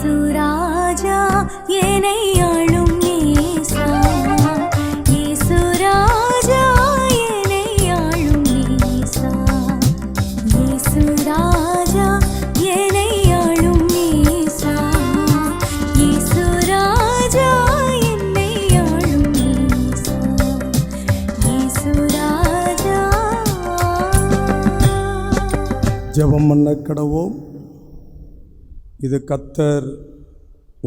இயேசு ராஜா என்னை ஆளும் நேசா, இயேசு ராஜா என்னை ஆளும் நேசா, இயேசு ராஜா என்னை ஆளும் நேசா, இயேசு ராஜா என்னை ஆளும் நேசா, இயேசு ராஜா. ஜெபம் பண்ண கடவோம். இது கர்த்தர்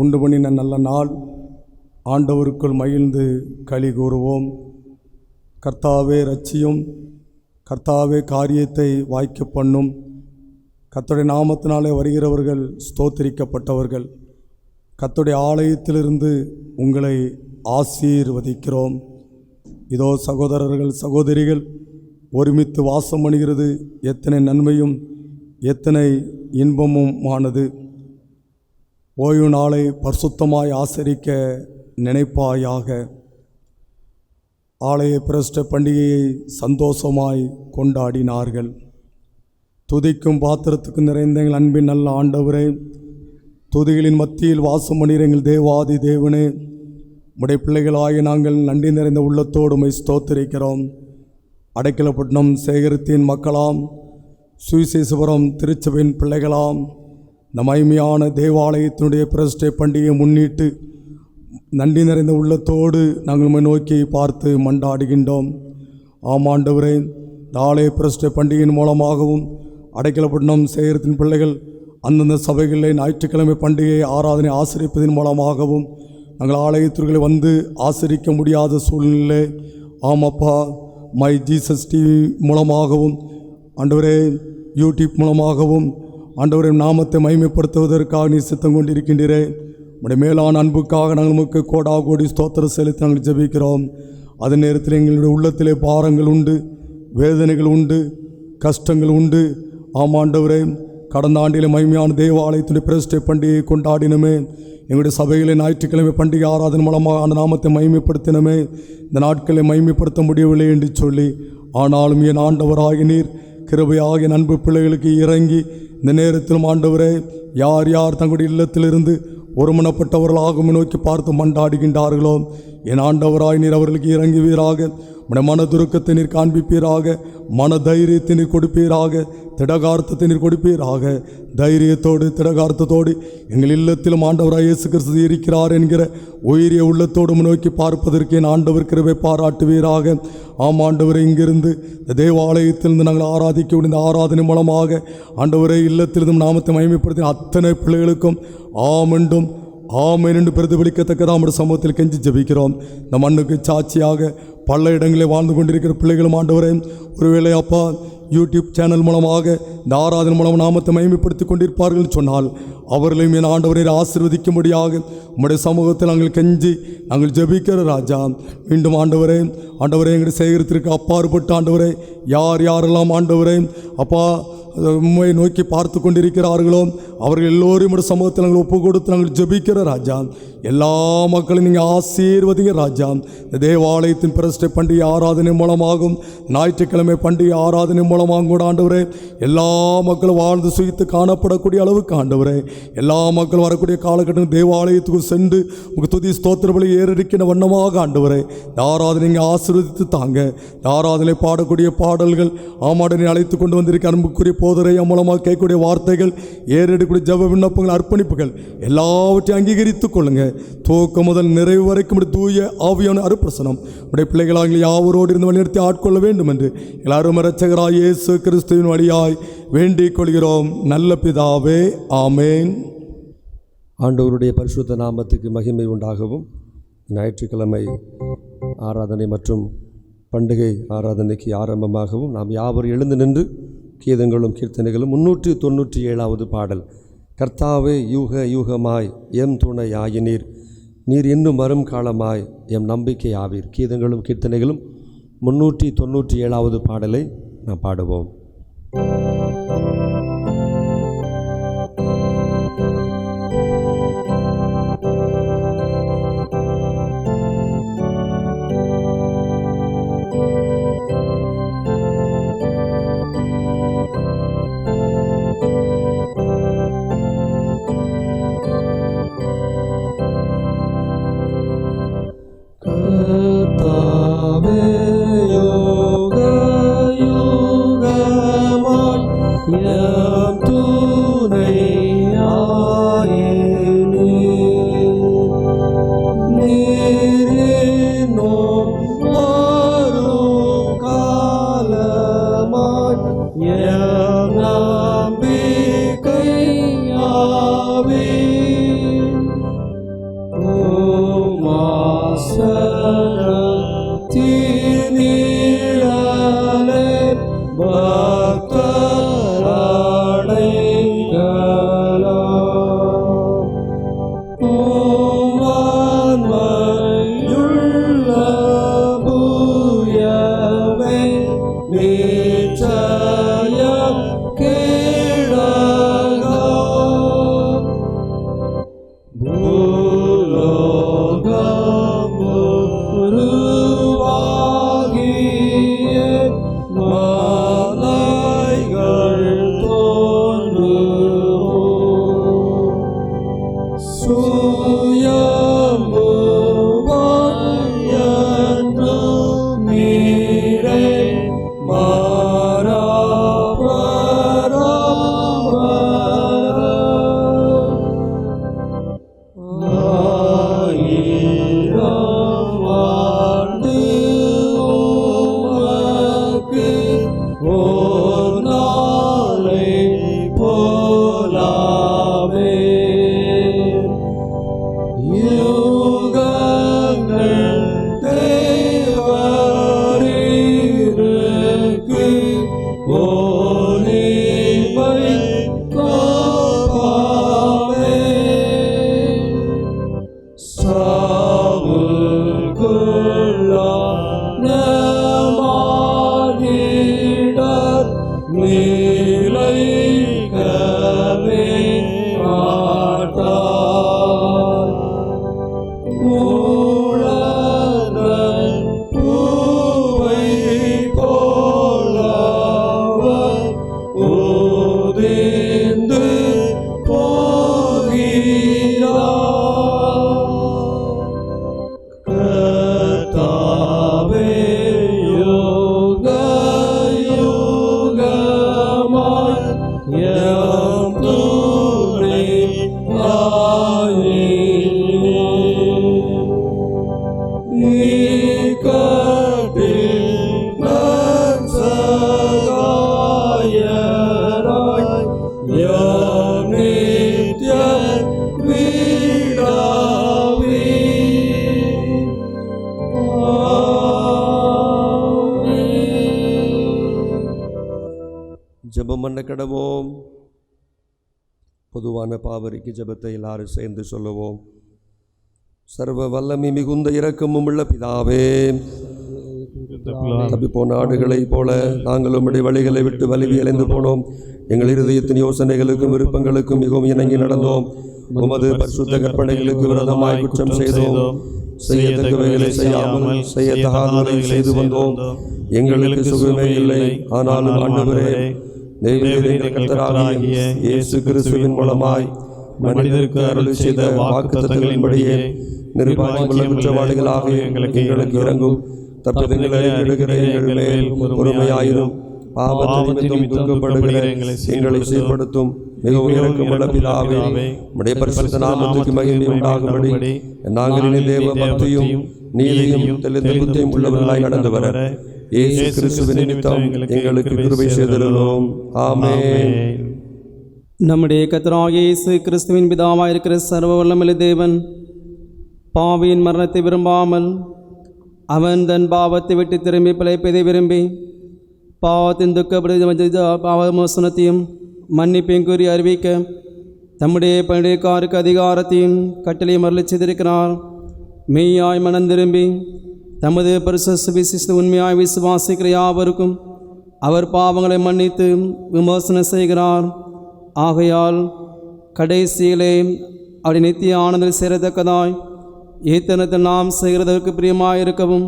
உண்டு பண்ணின நல்ல நாள். ஆண்டவருக்குள் மகிழ்ந்து களி கூறுவோம். கர்த்தாவே இரட்சியும், கர்த்தாவே காரியத்தை வாய்க்க பண்ணும். கர்த்தருடைய நாமத்தினாலே வருகிறவர்கள் ஸ்தோத்திரிக்கப்பட்டவர்கள். கர்த்தருடைய ஆலயத்திலிருந்து உங்களை ஆசீர்வதிக்கிறோம். இதோ சகோதரர்கள் சகோதரிகள் ஒருமித்து வாசம் பண்ணுகிறது எத்தனை நன்மையும் எத்தனை இன்பமுமானது. ஓய்வு நாளை பரிசுத்தமாய் ஆசரிக்க நினைப்பாயாக. ஆலய பிரஷ்ட பண்டிகையை சந்தோஷமாய் கொண்டாடினார்கள். துதிக்கும் பாத்திரத்துக்கு நிறைந்த எங்கள் அன்பின் நல்ல ஆண்டவரே, துதிகளின் மத்தியில் வாசம் பண்ணுகிற எங்கள் தேவாதி தேவனே, உடைய பிள்ளைகளாகி நாங்கள் நன்றி நிறைந்த உள்ளத்தோடு உம்மை ஸ்தோத்திரிக்கிறோம். அடைக்கலப்பட்டினம் சேகரத்தின் மக்களாம், சுவிசேஷபுரம் திருச்சபையின் பிள்ளைகளாம், இந்த மகிமையான தேவாலயத்தினுடைய பிரஷ்டை பண்டிகையை முன்னிட்டு நன்றி நிறைந்த உள்ளத்தோடு நாங்கள் உம்மை நோக்கி பார்த்து மன்றாடுகின்றோம். ஆமாண்டவரே, இந்த ஆலய பிரஷ்டை பண்டிகையின் மூலமாகவும் அடைக்கலப்பட்டினம் சேகரத்தின் பிள்ளைகள் அந்தந்த சபைகளில் ஞாயிற்றுக்கிழமை பண்டிகை ஆராதனை ஆசிரிப்பதன் மூலமாகவும் நாங்கள் ஆலயத்திற்குள்ளே வந்து ஆசிரிக்க முடியாத சூழ்நிலை. ஆமாப்பா, மை ஜீசஸ் டிவி மூலமாகவும் ஆண்டவரே யூடியூப் மூலமாகவும் ஆண்டவரே நாமத்தை மகிமைப்படுத்துவதற்காக நீ சித்தம் கொண்டிருக்கின்றீரே. உடைய மேலான அன்புக்காக நாங்கள் நமக்கு கோடா கோடி ஸ்தோத்திரம் செலுத்தி நாங்கள் ஜெபிக்கிறோம். அதே நேரத்தில் எங்களுடைய உள்ளத்திலே பாரங்கள் உண்டு, வேதனைகள் உண்டு, கஷ்டங்கள் உண்டு. ஆமாண்டவரே, கடந்த ஆண்டிலே மகிமையான தேவாலயத்தினுடைய பிரஷ்டை பண்டிகையை கொண்டாடினமே, எங்களுடைய சபைகளை ஞாயிற்றுக்கிழமை பண்டிகை ஆராதனை மூலமாக அந்த நாமத்தை மகிமைப்படுத்தினமே, இந்த நாட்களை மகிமைப்படுத்த முடியவில்லை என்று சொல்லி, ஆனாலும் என் ஆண்டவராகி நீர் கிருபையாகிய அன்பு பிள்ளைகளுக்கு இறங்கி இந்த நேரத்திலும் ஆண்டவரே, யார் யார் தங்களுடைய இல்லத்திலிருந்து ஒருமனப்பட்டவர்களாக நோக்கி பார்த்து மன்றாடுகின்றார்களோ, என் ஆண்டவராய் நீர் அவர்களுக்கு இறங்குவீராக. உடைய மனதுருக்கத்தை நீர் காண்பிப்பீராக, மன தைரியத்தை நீர் கொடுப்பீராக, திடகார்த்தத்தை நீர் கொடுப்பீராக. தைரியத்தோடு திடகார்த்தத்தோடு எங்கள் இல்லத்திலும் ஆண்டவராய் இயேசு கிறிஸ்து இருக்கிறார் என்கிற உயிரிய உள்ளத்தோடு நோக்கி பார்ப்பதற்கு என் ஆண்டவர் கிருபை பாராட்டுவீராக. ஆமாண்டவரை, இங்கிருந்து இந்த தேவாலயத்திலிருந்து நாங்கள் ஆராதிக்க இந்த ஆராதனை மூலமாக ஆண்டவரை இல்லத்திலிருந்தும் நாமத்தை மகிமைப்படுத்தின அத்தனை பிள்ளைகளுக்கும் ஆமென்றும் ஆமென் என்று பிரதிபலிக்கத்தக்கதாக நம்முடைய சமூகத்தில் கெஞ்சி ஜெபிக்கிறோம். இந்த மண்ணுக்கு சாட்சியாக பல இடங்களில் வாழ்ந்து கொண்டிருக்கிற பிள்ளைகளும் ஆண்டவரே, ஒருவேளை அப்பா யூடியூப் சேனல் மூலமாக இந்த ஆராதனை மூலம் நாமத்தை மகிமைப்படுத்தி கொண்டிருப்பார்கள் சொன்னால் அவர்களையும் என் ஆண்டவரை ஆசீர்வதிக்கும்படியாக உம்முடைய சமூகத்தில் நாங்கள் கெஞ்சி நாங்கள் ஜெபிக்கிற ராஜா. மீண்டும் ஆண்டவரே எங்களுடைய சேகரத்திற்கு அப்பாற்பட்டு ஆண்டவரே, யார் யாரெல்லாம் ஆண்டவரே அப்பா உம்மை நோக்கி பார்த்து கொண்டிருக்கிறார்களோ அவர்கள் எல்லோரும் உடைய சமூகத்தில் நாங்கள் ஒப்பு கொடுத்து நாங்கள் ஜெபிக்கிற ராஜா. எல்லா மக்களையும் நீங்கள் ஆசீர்வதிங்க ராஜா. இந்த தேவாலயத்தின் பிரஷ்டை பண்டிகை ஆராதனை மூலமாகவும் ஞாயிற்றுக்கிழமை பண்டிகை ஆராதனை மூலமாகவும் கூட ஆண்டவரே, எல்லா மக்களும் வாழ்ந்து சுயித்து காணப்படக்கூடிய அளவுக்கு ஆண்டவரே, எல்லா மக்களும் வரக்கூடிய காலகட்டம் தேவாலயத்துக்கு சென்று உங்கள் துதி ஸ்தோத்திரங்களை ஏறடிக்கிற வண்ணமாக ஆண்டவரே, இந்த ஆராதனை நீங்கள் ஆசீர்வதித்து தாங்க. இந்த ஆராதனை பாடக்கூடிய பாடல்கள் ஆமாடனை அழைத்து கொண்டு வந்திருக்க அன்புக்குரிய போதரை மூலமாக கேட்கக்கூடிய வார்த்தைகள், ஏறெடுக்கக்கூடிய ஜெப விண்ணப்பங்கள், அர்ப்பணிப்புகள் எல்லாவற்றையும் அங்கீகரித்துக் கொள்ளுங்க. துவக்கம் முதல் நிறைவு வரைக்கும் தூய ஆவியான அருப்பிரசனம் உடைய பிள்ளைகளாக யாவரோடு இருந்து வழிநடத்தி ஆட்கொள்ள வேண்டும் என்று எல்லாரும் இரட்சகராய் இயேசு கிறிஸ்துவின் வழியாய் வேண்டிக் கொள்கிறோம் நல்ல பிதாவே, ஆமேன். ஆண்டவருடைய பரிசுத்த நாமத்துக்கு மகிமை உண்டாகவும். ஞாயிற்றுக்கிழமை ஆராதனை மற்றும் பண்டிகை ஆராதனைக்கு ஆரம்பமாகவும் நாம் யாவரும் எழுந்து நின்று கீதங்களும் கீர்த்தனைகளும் 397வது பாடல். கர்த்தாவே யூக யூகமாய் எம் துணை ஆயினீர், நீர் இன்னும் வரும் காலமாய் எம் நம்பிக்கை ஆவீர். கீதங்களும் கீர்த்தனைகளும் 397வது பாடலை நாம் பாடுவோம். ஜெபம் பண்ண கடவோம். பொதுவான பாவரிக்கு ஜெபத்தை எல்லாரும் சேர்ந்து சொல்லுவோம். சர்வ வல்லமை மிகுந்த இரக்கமும் உள்ள பிதாவே, தப்பிப்போன ஆடுகளைப் போல நாங்கள் உம்முடைய வழிகளை விட்டு வலிவி அலைந்து போனோம். எங்கள் இருதயத்தின் யோசனைகளுக்கும் விருப்பங்களுக்கும் மிகவும் இணங்கி நடந்தோம். உமது பரிசுத்த கற்பனைகளுக்கு விரோதமாய் குற்றம் செய்தோம். செய்யத்தக்கவைகளை செய்யாமல் செய்யத்தகாதவரை செய்து வந்தோம். எங்களுக்கு சுகமே இல்லை. ஆனாலும் ஆண்டவரே, தேவரீர் கர்த்தராகிய இயேசு கிறிஸ்துவின் மூலமாய் மனிதருக்கு அருள் செய்த வாக்குத்தத்தங்களின்படியே நிர்வாகமுள்ள குற்றவாளிகளாக எங்களுக்கு இறங்கும். தப்பிதங்களை எடுக்கிற எங்கள் மேல் பொறுமையாயிரும். பாவத்திலும் துக்கப்படுகிற எங்களை சீர்படுத்தும். மிகவும் இரக்கமுள்ள பிதாவே, உம்முடைய பரிசுத்த நாமத்துக்கு மகிமை உண்டாகும்படி நாங்கள் தேவ பக்தியும் நீதியும் தெளிந்த புத்தியும் உள்ளவர்களாய் நடந்து வர இயேசு கிறிஸ்துவின் நிமித்தம் எங்களுக்கு கிருபை செய்தருளும். ஆமென். நம்முடைய கர்த்தராகிய இயேசு கிறிஸ்துவின் பிதாவாக இருக்கிற சர்வ வல்லமையுள்ள தேவன் பாவியின் மரணத்தை விரும்பாமல் அவன் தன் பாவத்தை விட்டு திரும்பி பிழைப்பதை விரும்பி பாவத்தின் துக்கப்படுத்தி பாவமோசனத்தையும் மன்னிப்பையும் கூறி அறிவிக்க தம்முடைய பணிக்காருக்கு அதிகாரத்தையும் கட்டளையும் அருளி செய்திருக்கிறார். மெய்யாய் மனம் திரும்பி தமது பரிசுத்த விசேஷத்தை உண்மையாய் விசுவாசிக்கிற யாவருக்கும் அவர் பாவங்களை மன்னித்து விமோசனம் செய்கிறார். ஆகையால் கடைசியிலே அவருடைய நித்திய ஆனந்தில் சேரத்தக்கதாய் ஈத்தனத்தில் நாம் செய்கிறதற்கு பிரியமாக இருக்கவும்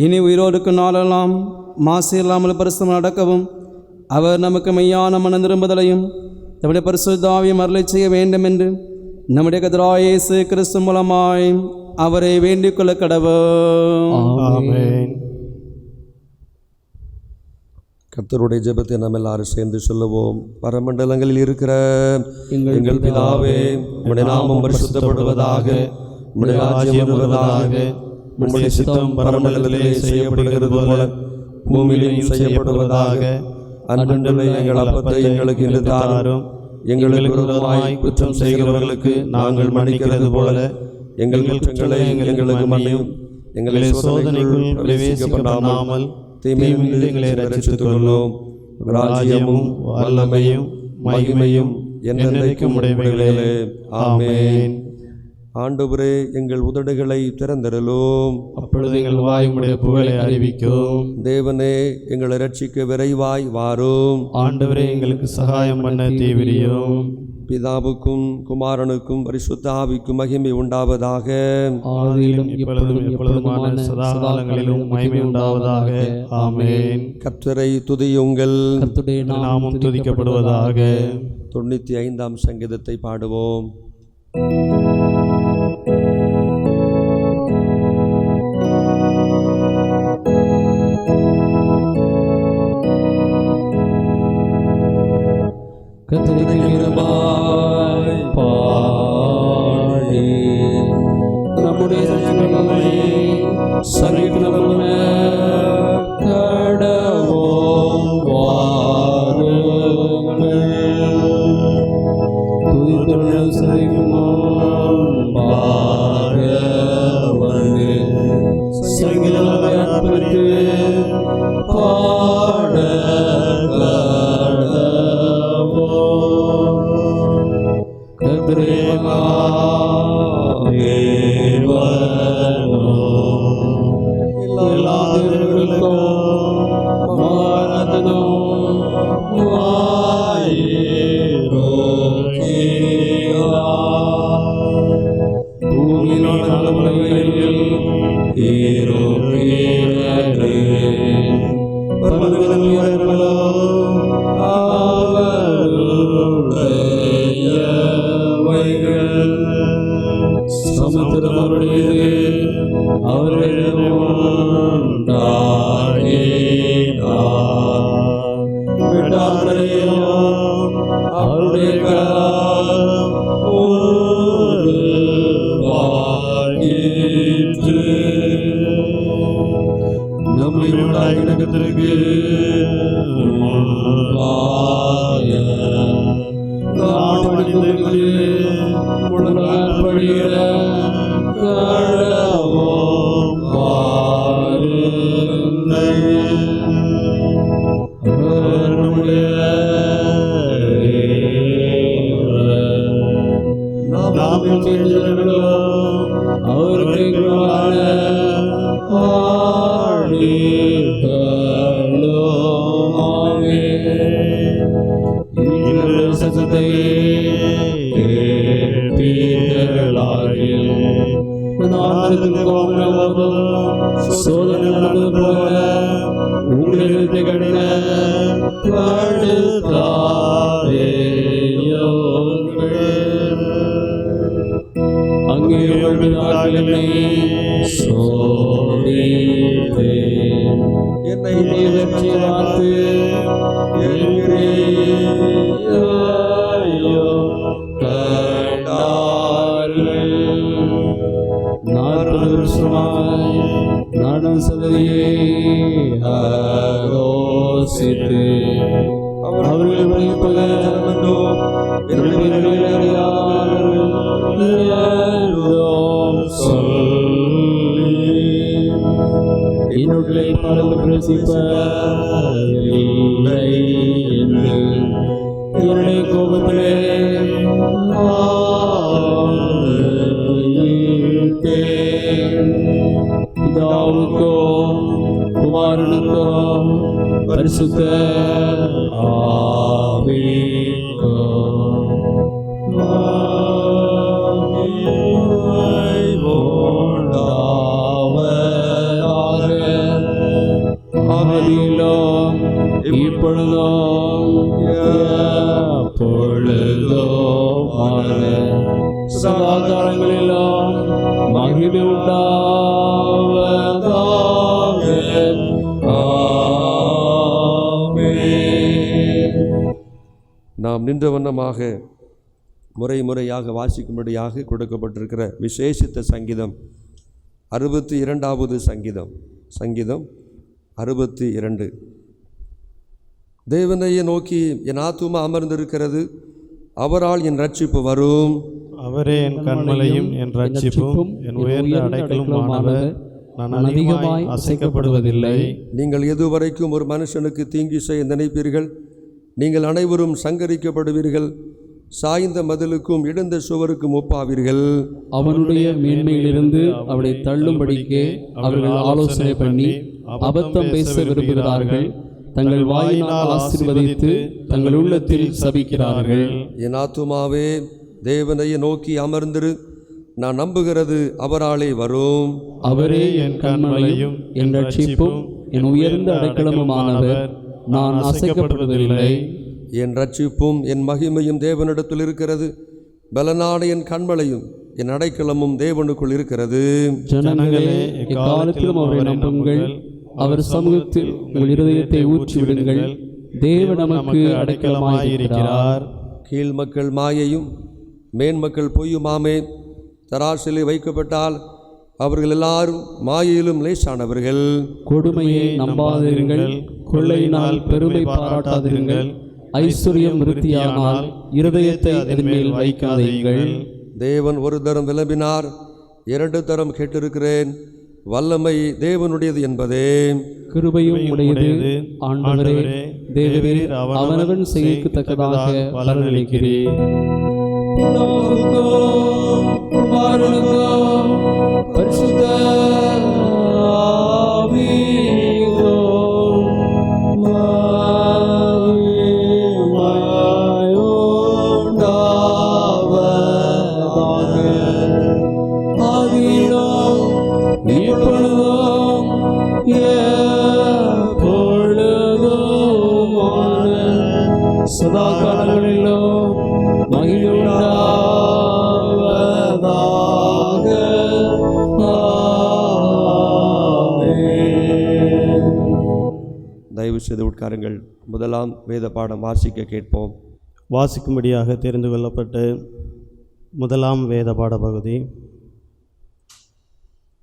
இனி உயிரோடுக்கு நாளெல்லாம் மாசு இல்லாமல் பரிசுத்தம் நடக்கவும் அவர் நமக்கு மெய்யான மனம் திரும்புதலையும் நம்முடைய பரிசுத்தாவையும் அருளை செய்ய வேண்டும் என்று நம்முடைய கர்த்தராகிய இயேசு கிறிஸ்து மூலமாய் அவரை வேண்டிக் கொள்ள கடவோம். ஆமென். கர்த்தருடைய ஜெபத்தை நாம் எல்லாரும் சேர்ந்து சொல்லுவோம். பரமண்டலங்களில் இருக்கிற எங்கள் பிதாவே, உம்முடைய நாமம் பரிசுத்தப்படுவதாக, உம்முடைய ராஜ்யம் வருவதாக, உம்முடைய சித்தம் பரமண்டலத்திலே செய்யப்படுகிறது போல பூமியிலும் செய்யப்படுவதாக. அன்றன்றுள்ள எங்கள் அப்பத்தை எங்களுக்கு இன்று தாரும். எங்களுக்கு விரோதமாய் குற்றம் செய்கிறவர்களுக்கு நாங்கள் மன்னிக்கிறது போல எங்கள் குற்றங்களை எங்களுக்கு மன்னியும். எங்களை சோதனைக்குள் பிரவேசிக்கப்படாமல் தீமையிலிருந்து எங்களை ரட்சித்துக் கொள்ளும். ராஜ்யமும் வல்லமையும் மகிமையும் என்றென்றைக்கும் உடையவைகளே. ஆமென். ஆண்டவரே, எங்கள் உதடுகளை திறந்தருளும். அப்பொழுது எங்கள் வாய் உம்முடைய புகழை அறிவிக்கும். தேவனே, எங்களை ரட்சிக்க விரைவாய் வாரும். ஆண்டவரே, எங்களுக்கு சகாயம் பண்ண தீவிரியும். பிதாவுக்கும் குமாரனுக்கும் பரிசுத்த ஆவிக்கும் மகிமை உண்டாவதாக. ஆதியிலும் இப்பொழுதும் எப்பொழுதுமான சதா காலங்களிலும் மகிமை உண்டாவதாக. ஆமென். கர்த்தரை துதியுங்கள். கர்த்தருடைய நாமம் துதிக்கப்படுவதாக. 95ஆம் சங்கீதத்தை பாடுவோம். கர்த்தருக்கு கிருபையாய் பாடி நம்முடைய இரட்சகனை சங்கீதம் கடவோம் வாருங்கள். துதித்தொழில் செய்யும் பாகவனே சங்கீதத்தை அர்ப்பணித்து பாட நம்முடைய ஆமென் செய்தவர்களோ அவருக்கு சத்தத்தை சோதனை நடந்தது போல உங்களுக்கு கடின அங்கே என்னை வெற்றி பார்த்து நாடன் சததியை ஆலோசித்து அவர்கள் வழிபதோ என்னுடைய பரந்து பிரசிப்பதில்லை என்று என்னுடைய கோபத்திலே பிதாவுக்கோ குமாரனுக்கோ பரிசுத்த ஆவிக்கோ ஆதியிலும் இப்பொழுதும் எப்பொழுதுமான சதா காலங்களிலும் மகிமை உண்டாவதாக. ஆமென். நாம் நின்ற வண்ணமாக முறையாக வாசிக்கும்படியாக கொடுக்கப்பட்டிருக்கிற விசேஷித்த சங்கீதம் 62வது சங்கீதம் 62. தேவனையே நோக்கி என் ஆத்துமா அமர்ந்திருக்கிறது, அவரால் என் ரட்சிப்பு வரும். அவரே என் கண்மலையும் என் ரட்சிப்பும் என் உயர்ந்த அடைக்கலுமானவர், நான் அதிகமாய் அசைக்கப்படுவதில்லை. நீங்கள் எதுவரைக்கும் ஒரு மனுஷனுக்கு தீங்கு செய்ய நினைப்பீர்கள்? நீங்கள் அனைவரும் சங்கரிக்கப்படுவீர்கள். சாய்ந்த மதிலுக்கும் இடிந்த சுவருக்கும் ஒப்பாவீர்கள். அவனுடைய மேன்மையிலிருந்து அவளை தள்ளும்படிக்கு அவர்கள் ஆலோசனை பண்ணி அபத்தம் பேச விரும்புகிறார்கள். தங்கள் வாயினால் ஆசீர்வதித்து தங்கள் உள்ளத்தில் சபிக்கிறார்கள். என் ஆத்துமாவே தேவனையே நோக்கி அமர்ந்திரு, நான் நம்புகிறது அவராலே வரும். அவரே என் கண்மலையும் என் ரட்சிப்பும் என் உயர்ந்த அடைக்கலமுமானவர், நான் அசைக்கப்படுவதில்லை. என் ரட்சிப்பும் என் மகிமையும் தேவனிடத்தில் இருக்கிறது, பலனான என் கண்மலையும் என் அடைக்கலமும் தேவனுக்குள் இருக்கிறது. ஜனங்களே, எக்காலத்திலும் அவரை நம்புங்கள், அவர் சமூகத்தில் உங்கள் இருதயத்தை ஊற்றிவிடுங்கள். தேவன் நமக்கு அடைக்கலமாயிருக்கிறார். கீழ் மக்கள் மாயையும் மேன்மக்கள் பொய்யுமாமே. தராசிலே வைக்கப்பட்டால் அவர்கள் எல்லாரும் மாயையிலும் லேசானவர்கள். கொடுமையை நம்பாதிருங்கள், கொள்ளையினால் பெருமை பாராட்டாதிருங்கள். ஐஸ்வர்யம் விருத்தியானால் இருதயத்தை அதன் மேல் வைக்காதீர்கள். தேவன் ஒரு தரம் விளம்பினார், 2 தரம் கேட்டிருக்கிறேன். வல்லமை தேவனுடையது என்பதே. கிருபையும் உடையது ஆண்டவரே, தேவரீர் அவனவன் செய்யத்தக்கதாக பலனளிக்கிறீர். பரிசுத்த சதா காலங்களிலும் மகிமை உண்டாவதாக. தயவு செய்து உட்காருங்கள். முதலாம் வேத பாடம் வாசிக்க கேட்போம். வாசிக்கும்படியாக தெரிந்து கொள்ளப்பட்ட முதலாம் வேத பாட பகுதி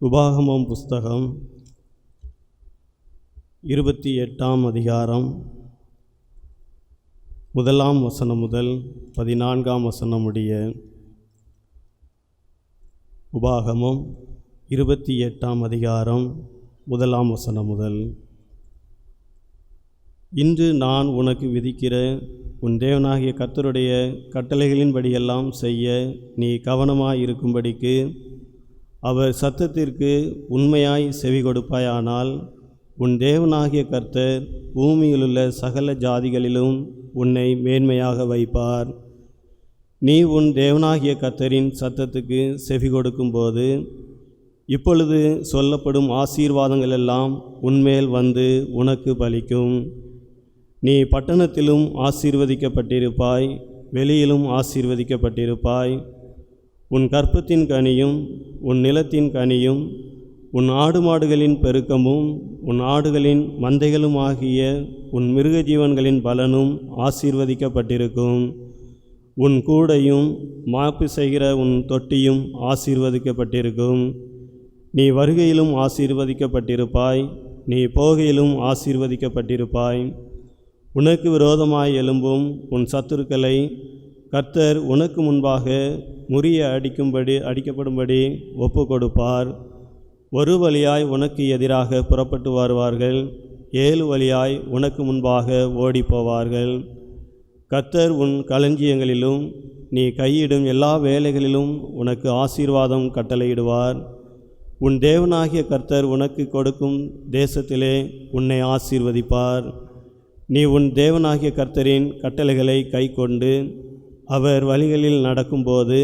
உபாகமம் புஸ்தகம் 28ஆம் அதிகாரம் 1ஆம் வசனம் முதல் 14ஆம் வசனம் முடிய. உபாகமம் 28ஆம் அதிகாரம் 1ஆம் வசனம் முதல். இன்று நான் உனக்கு விதிக்கிற உன் தேவனாகிய கர்த்தருடைய கட்டளைகளின்படியெல்லாம் செய்ய நீ கவனமாய் இருக்கும்படிக்கு அவர் சத்தத்திற்கு உண்மையாய் செவி கொடுப்பாயானால் உன் தேவனாகிய கர்த்தர் பூமியிலுள்ள சகல ஜாதிகளிலும் உன்னை மேன்மையாக வைப்பார். நீ உன் தேவனாகிய கர்த்தரின் சத்தத்துக்கு செவி கொடுக்கும்போது இப்பொழுது சொல்லப்படும் ஆசீர்வாதங்களெல்லாம் உன்மேல் வந்து உனக்கு பலிக்கும். நீ பட்டணத்திலும் ஆசீர்வதிக்கப்பட்டிருப்பாய், வெளியிலும் ஆசீர்வதிக்கப்பட்டிருப்பாய். உன் கற்பத்தின் கனியும் உன் நிலத்தின் கனியும் உன் ஆடு மாடுகளின் பெருக்கமும் உன் ஆடுகளின் மந்தைகளுமாகிய உன் மிருக ஜீவன்களின் பலனும் ஆசீர்வதிக்கப்பட்டிருக்கும். உன் கூடையும் மாப்பு செய்கிற உன் தொட்டியும் ஆசீர்வதிக்கப்பட்டிருக்கும். நீ வருகையிலும் ஆசீர்வதிக்கப்பட்டிருப்பாய், நீ போகையிலும் ஆசீர்வதிக்கப்பட்டிருப்பாய். உனக்கு விரோதமாய் எழும்பும் உன் சத்துருக்களை கர்த்தர் உனக்கு முன்பாக முறிய அடிக்கப்படும்படி ஒப்பு கொடுப்பார். ஒரு வழியாய் உனக்கு எதிராக புறப்பட்டு வருவார்கள், 7 வழியாய் உனக்கு முன்பாக ஓடிப்போவார்கள். கர்த்தர் உன் களஞ்சியங்களிலும் நீ கையிடும் எல்லா வேலைகளிலும் உனக்கு ஆசீர்வாதம் கட்டளையிடுவார். உன் தேவனாகிய கர்த்தர் உனக்கு கொடுக்கும் தேசத்திலே உன்னை ஆசீர்வதிப்பார். நீ உன் தேவனாகிய கர்த்தரின் கட்டளைகளை கைக்கொண்டு அவர் வழிகளில் நடக்கும்போது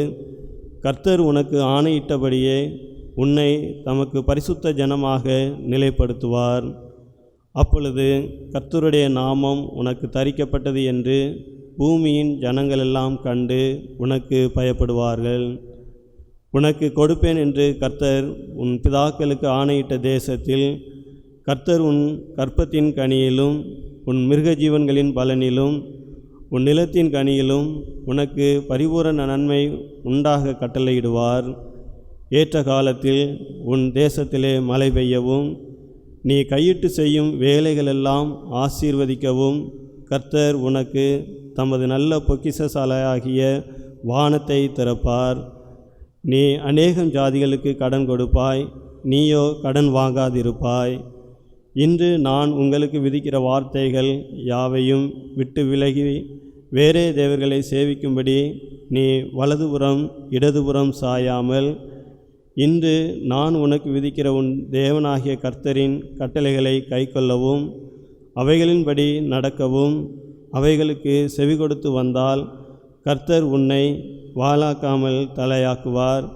கர்த்தர் உனக்கு ஆணையிட்டபடியே உன்னை தமக்கு பரிசுத்த ஜனமாக நிலைப்படுத்துவார். அப்பொழுது கர்த்தருடைய நாமம் உனக்கு தரிக்கப்பட்டது என்று பூமியின் ஜனங்களெல்லாம் கண்டு உனக்கு பயப்படுவார்கள். உனக்கு கொடுப்பேன் என்று கர்த்தர் உன் பிதாக்களுக்கு ஆணையிட்ட தேசத்தில் கர்த்தர் உன் கற்பத்தின் கனியிலும் உன் மிருக ஜீவன்களின் பலனிலும் உன் நிலத்தின் கனியிலும் உனக்கு பரிபூரண நன்மை உண்டாக கட்டளையிடுவார். ஏற்ற காலத்தில் உன் தேசத்திலே மழை பெய்யவும் நீ கையிட்டு செய்யும் வேலைகளெல்லாம் ஆசீர்வதிக்கவும் கர்த்தர் உனக்கு தமது நல்ல பொக்கிஷசாலையாகிய வானத்தை திறப்பார். நீ அநேகம் ஜாதிகளுக்கு கடன் கொடுப்பாய், நீயோ கடன் வாங்காதிருப்பாய். இன்று நான் உங்களுக்கு விதிக்கிற வார்த்தைகள் யாவையும் விட்டு விலகி வேறே தேவர்களை சேவிக்கும்படி நீ வலதுபுறம் இடதுபுறம் சாயாமல் இன்று நான் உனக்கு விதிக்கிற உன் தேவனாகிய கர்த்தரின் கட்டளைகளை கைக்கொள்ளவும் அவைகளின்படி நடக்கவும் அவைகளுக்கு செவி கொடுத்து வந்தால் கர்த்தர் உன்னை வாளாக்காமல் தலையாக்குவார்,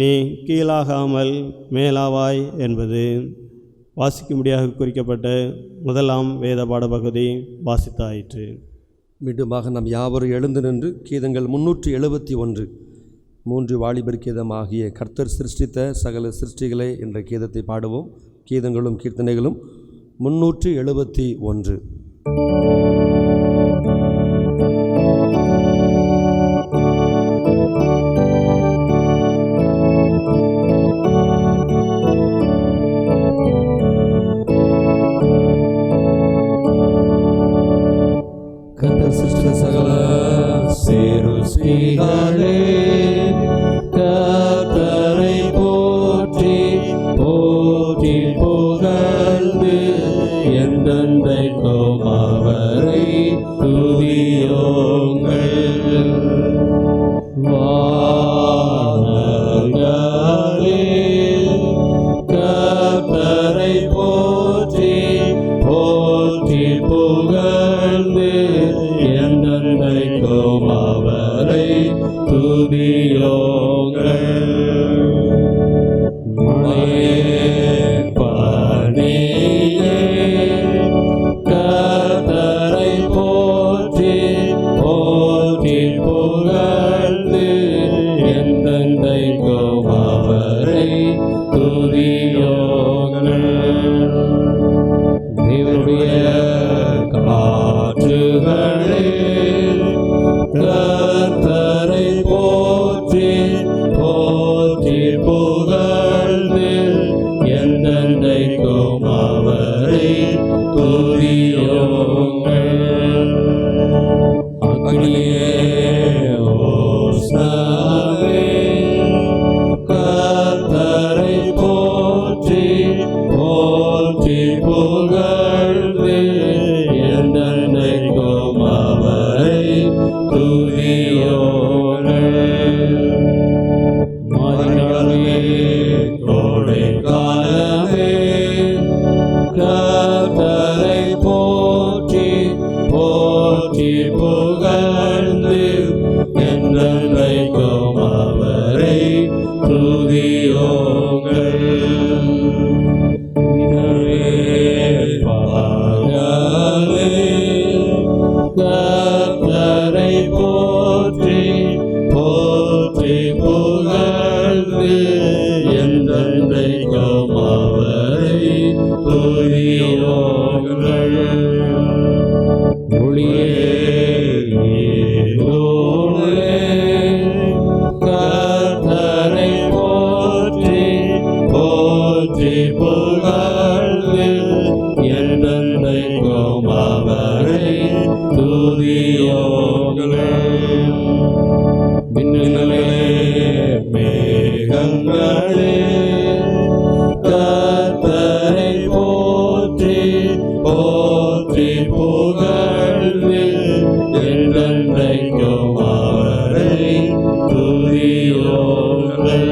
நீ கீழாகாமல் மேலாவாய் என்பது. வாசிக்கும்படியாக குறிக்கப்பட்ட முதலாம் வேத பாட பகுதி வாசித்தாயிற்று. மீண்டுமாக நாம் யாவரும் எழுந்து நின்று கீதங்கள் 371 3 வாலிபர் கீதமாகிய கர்த்தர் சிருஷ்டித்த சகல சிருஷ்டிகளே என்ற கீதத்தை பாடுவோம். கீதங்களும் கீர்த்தனைகளும் 371. கர்த்தரை போற்றி போற்றி புகழ்ந்து என்றென்றைக்கும் அவரை துதியோங்கள். வானங்களில் கர்த்தரை போற்றி போற்றி புகழ்ந்து என்றென்றைக்கும் அவரை துதியோங்கள். பணியே கர்த்தரை போற்றி போற்றி புகழ்ந்து என்றென்றைக்கும் அவரை துதியோங்கள். தேவனுடைய காற்றுகளே கர்த்தரை போற்றி போற்றி புகழ்ந்து என்றென்றைக்கும் அவரை துதியோங்கள். கர்த்தரை போற்றி போற்றி புகழ்ந்து என்றென்றைக்கும் அவரை துதியோங்கள். மின்னலே மேகங்களே கர்த்தரை போற்றி போற்றி புகழ்ந்து என்றென்றைக்கும் அவரை துதியோங்கள்.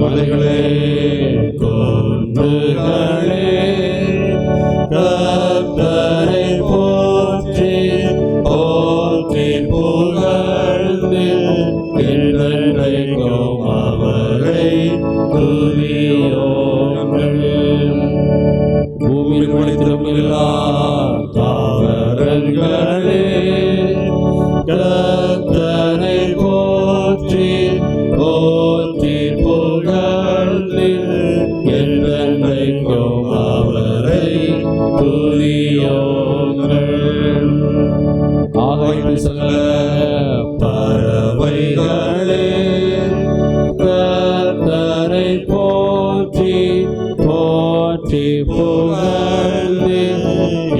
மலைகளே குன்றுகளே கர்த்தரை போற்றி போற்றி புகழ்ந்து என்றென்றைக்கும் அவரை துதியோங்கள். பூமியில் முளைத்திடும் எல்லா தாவரங்களே கர்த்தரை போற்றி போற்றி புகழ்ந்து என்றென்றைக்கும் அவரை துதியோங்கள். ஆகாய சகல பறவைகளே கர்த்தரை போற்றி போற்றி புகழ்ந்து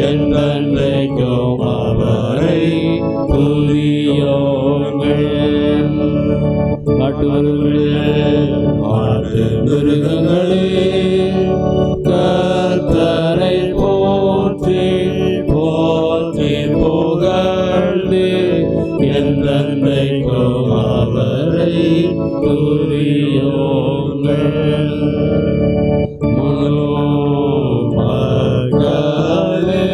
என்றென்றைக்கும் அவரை துதியோங்கள். ஆட்டு மிருகங்களே கர்த்தரை போற்றி போற்றி புகழ்ந்து என்றென்றைக்கும் அவரை துதியோங்கள். மனோமகளே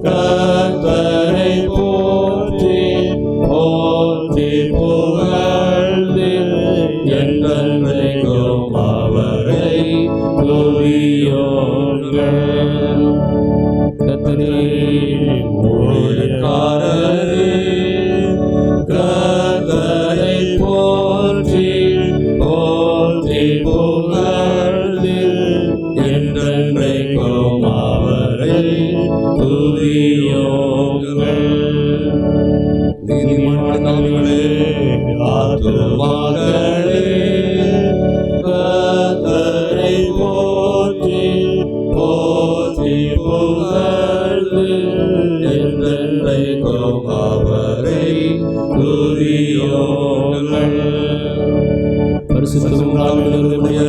கர்த்தரை போற்றி போற்றி புகழ்ந்து என்றென்றைக்கும் அவரை துதியோங்கள். கர்த்தரின் ஊழியக்காரரே கர்த்தரை போற்றி போற்றி புகழ்ந்து என்றென்றைக்கும் அவரை துதியோங்கள். நீதிமான்களே ஆத்துமாக்களே கர்த்தரை போற்றி போற்றி புகழ்ந்து என்றென்றைக்கும் அவரை துதியோங்கள். பரிசுத்தமும் நாமமுடைய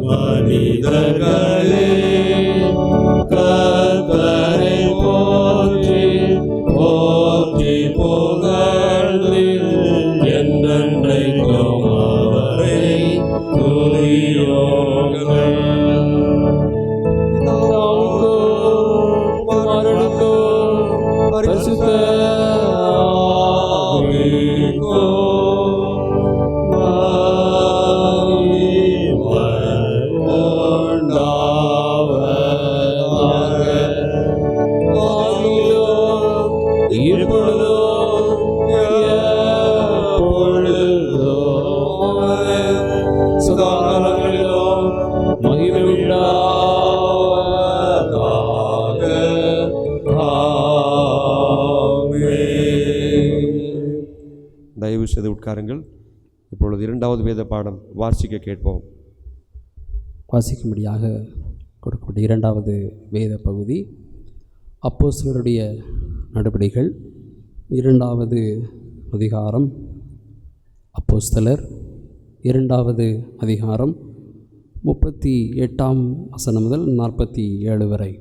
மனிதர்களே கர்த்தரை போற்றி போற்றி புகழ்ந்து என்றென்றைக்கும் அவரை துதியோங்கள். பரிசுத்த தயவு செய்து உட்காருங்கள். இப்பொழுது இரண்டாவது வேத பாடம் வாசிக்க கேட்போம். வாசிக்கும்படியாக கொடுக்கக்கூடிய இரண்டாவது வேத பகுதி அப்போஸ்தலருடைய நடபடிகள் 2வது அதிகாரம். அப்போஸ்தலர் 2வது அதிகாரம் 38ஆம் வசனம் முதல் 47 வரை.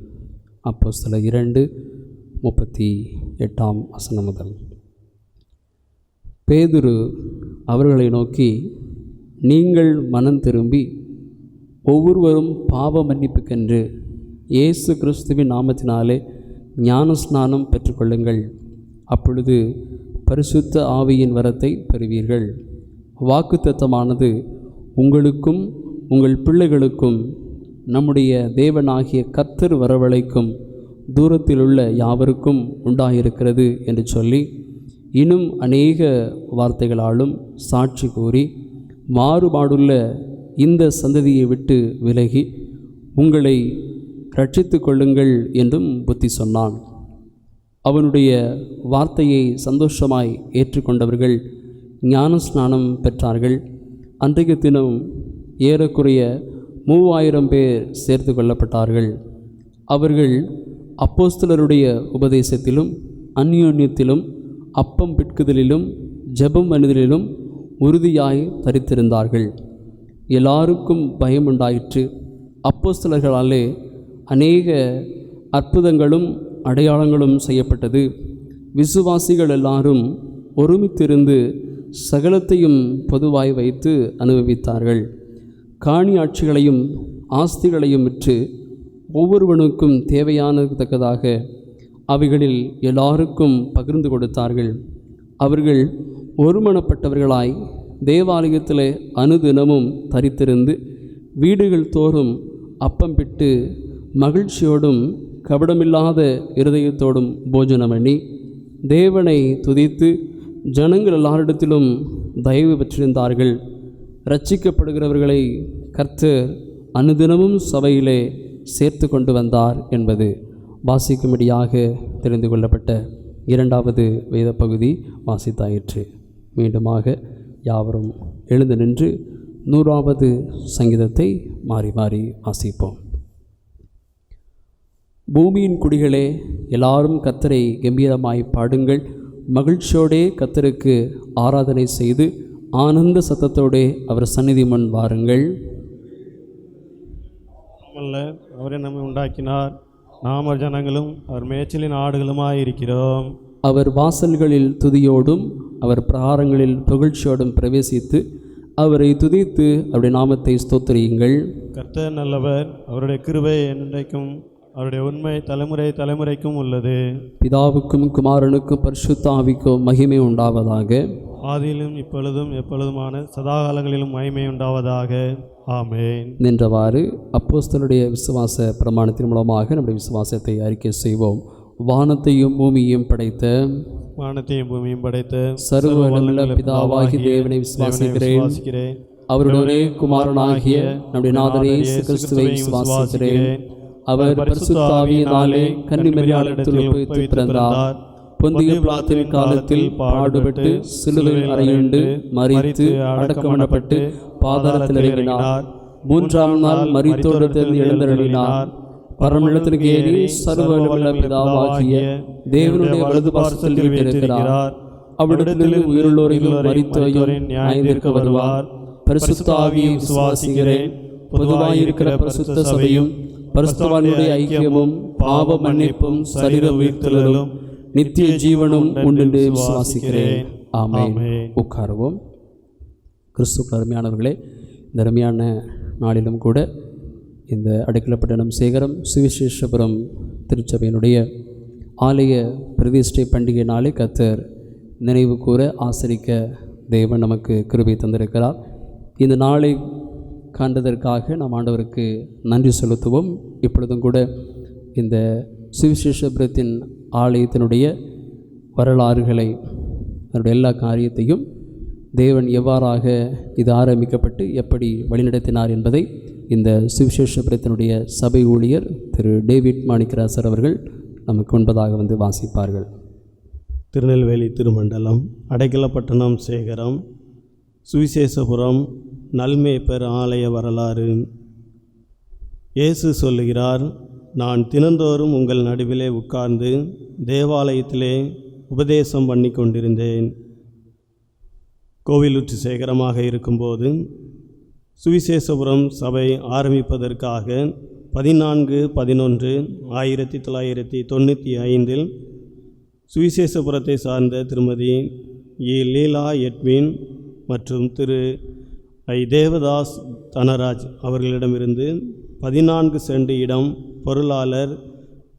அப்போஸ்தலர் 2:38ஆம் வசனம் முதல். பேதுரு அவர்களை நோக்கி, நீங்கள் மனம் திரும்பி ஒவ்வொருவரும் பாவ மன்னிப்புக்கென்று இயேசு கிறிஸ்துவின் நாமத்தினாலே ஞானஸ்நானம் பெற்றுக்கொள்ளுங்கள். அப்பொழுது பரிசுத்த ஆவியின் வரத்தை பெறுவீர்கள். வாக்குத்தத்தமானது உங்களுக்கும் உங்கள் பிள்ளைகளுக்கும் நம்முடைய தேவனாகிய கர்த்தர் வரவழைக்கும் தூரத்திலுள்ள யாவருக்கும் உண்டாயிருக்கிறது என்று சொல்லி இன்னும் அநேக வார்த்தைகளாலும் சாட்சி கூறி மாறுபாடுள்ள இந்த சந்ததியை விட்டு விலகி உங்களை ரட்சித்து கொள்ளுங்கள் என்றும் புத்தி சொன்னான். அவனுடைய வார்த்தையை சந்தோஷமாய் ஏற்றுக்கொண்டவர்கள் ஞானஸ்நானம் பெற்றார்கள். அன்றைய தினம் ஏறக்குறைய 3000 பேர் சேர்த்து கொள்ளப்பட்டார்கள். அவர்கள் அப்போஸ்தலருடைய உபதேசத்திலும் அந்யோன்யத்திலும் அப்பம் பிட்குதலிலும் ஜெபம் பண்ணுதலிலும் உறுதியாய் தரித்திருந்தார்கள். எல்லாருக்கும் பயம் உண்டாயிற்று. அப்போஸ்தலர்களாலே அநேக அற்புதங்களும் அடையாளங்களும் செய்யப்பட்டது. விசுவாசிகள் எல்லாரும் ஒருமித்திருந்து சகலத்தையும் பொதுவாய் வைத்து அனுபவித்தார்கள். காணி ஆட்சிகளையும் ஆஸ்திகளையும் விற்று ஒவ்வொருவனுக்கும் தேவையானதக்கதாக அவைகளில் எல்லாருக்கும் பகிர்ந்து கொடுத்தார்கள். அவர்கள் ஒருமனப்பட்டவர்களாய் தேவாலயத்தில் அனுதினமும் தரித்திருந்து வீடுகள் தோறும் அப்பம் பிட்டு மகிழ்ச்சியோடும் கபடமில்லாத இருதயத்தோடும் போஜனம் பண்ணி தேவனை துதித்து ஜனங்கள் எல்லாரிடத்திலும் தயவு பெற்றிருந்தார்கள். இரட்சிக்கப்படுகிறவர்களை கர்த்தர் அனுதினமும் சபையிலே சேர்த்து கொண்டு வந்தார் என்பது வாசிக்கும்படியாக தெரிந்து கொள்ளப்பட்ட 2வது வேத பகுதி வாசித்தாயிற்று. மீண்டுமாக யாவரும் எழுந்து நின்று 100வது சங்கீதத்தை மாறி மாறி வாசிப்போம். பூமியின் குடிகளே, எல்லாரும் கர்த்தரை கம்பீரமாய் பாடுங்கள். மகிழ்ச்சியோடே கர்த்தருக்கு ஆராதனை செய்து ஆனந்த சத்தத்தோடே அவர் சந்நிதி முன் வாருங்கள். அவரே நம்மை உண்டாக்கினார், நாம ஜனங்களும் அவர் மேய்ச்சலின் ஆடுகளுமாய் இருக்கிறோம். அவர் வாசல்களில் துதியோடும் அவர் பிரகாரங்களில் புகழ்ச்சியோடும் பிரவேசித்து அவரை துதித்து அவருடைய நாமத்தை ஸ்தோத்திரியுங்கள். கர்த்தர் நல்லவர், அவருடைய கிருபை என்றைக்கும் அவருடைய உண்மை தலைமுறை தலைமுறைக்கும் உள்ளது. பிதாவுக்கும் குமாரனுக்கும் பரிசுத்த ஆவிக்கும் மகிமை உண்டாவதாக. ஆதியிலும் இப்பொழுதும் எப்பொழுதுமான சதாகாலங்களிலும் மகிமை உண்டாவதாக. ஆமென். நின்றவாறு அப்போஸ்தலருடைய விசுவாச பிரமாணத்தின் மூலமாக நம்முடைய விசுவாசத்தை அறிக்கை செய்வோம். வானத்தையும் பூமியையும் படைத்த சர்வ வல்லமையுள்ள பிதாவாகிய தேவனை விசுவாசிக்கிறேன். அவருடைய ஒரே குமாரனாகிய நம்முடைய நாதரே இயேசு கிறிஸ்துவை விசுவாசிக்கிறேன். அவர் பரிசுத்த ஆவியினாலே கன்னிமரியாளிடத்தில் உற்பவித்து பிறந்தார். பொந்திய பிலாத்தின் காலத்தில் பாடுபட்டு சிலுவையில் அறையுண்டு மரித்து அடக்கம் பண்ணப்பட்டு பாதாளத்தில் இறங்கினார். 3ஆம் நாள் மரித்தோரிடத்தில் எழுந்தருளினார். பரமண்டலத்திற்கு ஏறி சர்வ வல்லமையுள்ள பிதாவாகிய தேவனுடைய வலது பார்சத்தில் வீற்றிருக்கிறார். அவ்விடத்திலிருந்து உயிருள்ளோரையும் மரித்தோரையும் நியாயந்தீர்க்க வருவார். பரிசுத்த ஆவியை விசுவாசிக்கிறேன். பொதுவாயிருக்கிற பரிசுத்த சபையும் பரிசுத்தவான்களுடைய ஐக்கியமும் பாவ மன்னிப்பும் சரீர உயிர்த்தலும் நித்திய ஜீவனும் உண்டு விசுவாசிக்கிறேன். ஆமென். உட்காருவோம். கிறிஸ்துவுக்கு அருமையானவர்களே, இந்த அருமையான நாளிலும் கூட இந்த அடைக்கலப்பட்டினம் சேகரம் சுவிசேஷபுரம் திருச்சபையினுடைய ஆலய பிரதிஷ்டை பண்டிகை நாளை கர்த்தர் நினைவு கூற ஆசரிக்க தேவன் நமக்கு கிருபை தந்திருக்கிறார். இந்த நாளை காண்பதற்காக நாம் ஆண்டவருக்கு நன்றி செலுத்துவோம். இப்பொழுதும் கூட இந்த சுவிசேஷபுரத்தின் ஆலயத்தினுடைய வரலாறுகளை அதனுடைய எல்லா காரியத்தையும் தேவன் எவ்வாறாக இது ஆரம்பிக்கப்பட்டு எப்படி வழிநடத்தினார் என்பதை இந்த சுவிசேஷபுரத்தினுடைய சபை ஊழியர் திரு டேவிட் மாணிக்கராசர் அவர்கள் நமக்கு முன்பதாக வந்து வாசிப்பார்கள். திருநெல்வேலி திருமண்டலம் அடைக்கலப்பட்டினம் சேகரம் சுவிசேஷபுரம் நல்மேய்ப்பர் ஆலய வரலாறு. இயேசு சொல்லுகிறார், நான் தினந்தோறும் உங்கள் நடுவிலே உட்கார்ந்து தேவாலயத்திலே உபதேசம் பண்ணி கொண்டிருந்தேன். கோவிலுற்று சேகரமாக இருக்கும்போது சுவிசேஷபுரம் சபை ஆரம்பிப்பதற்காக 14/11/1995 சுவிசேஷபுரத்தை சார்ந்த திருமதி இ. லீலா எட்வின் மற்றும் திரு ஐ. தேவதாஸ் தனராஜ் அவர்களிடமிருந்து 14 சென்ட் இடம் பொருளாளர்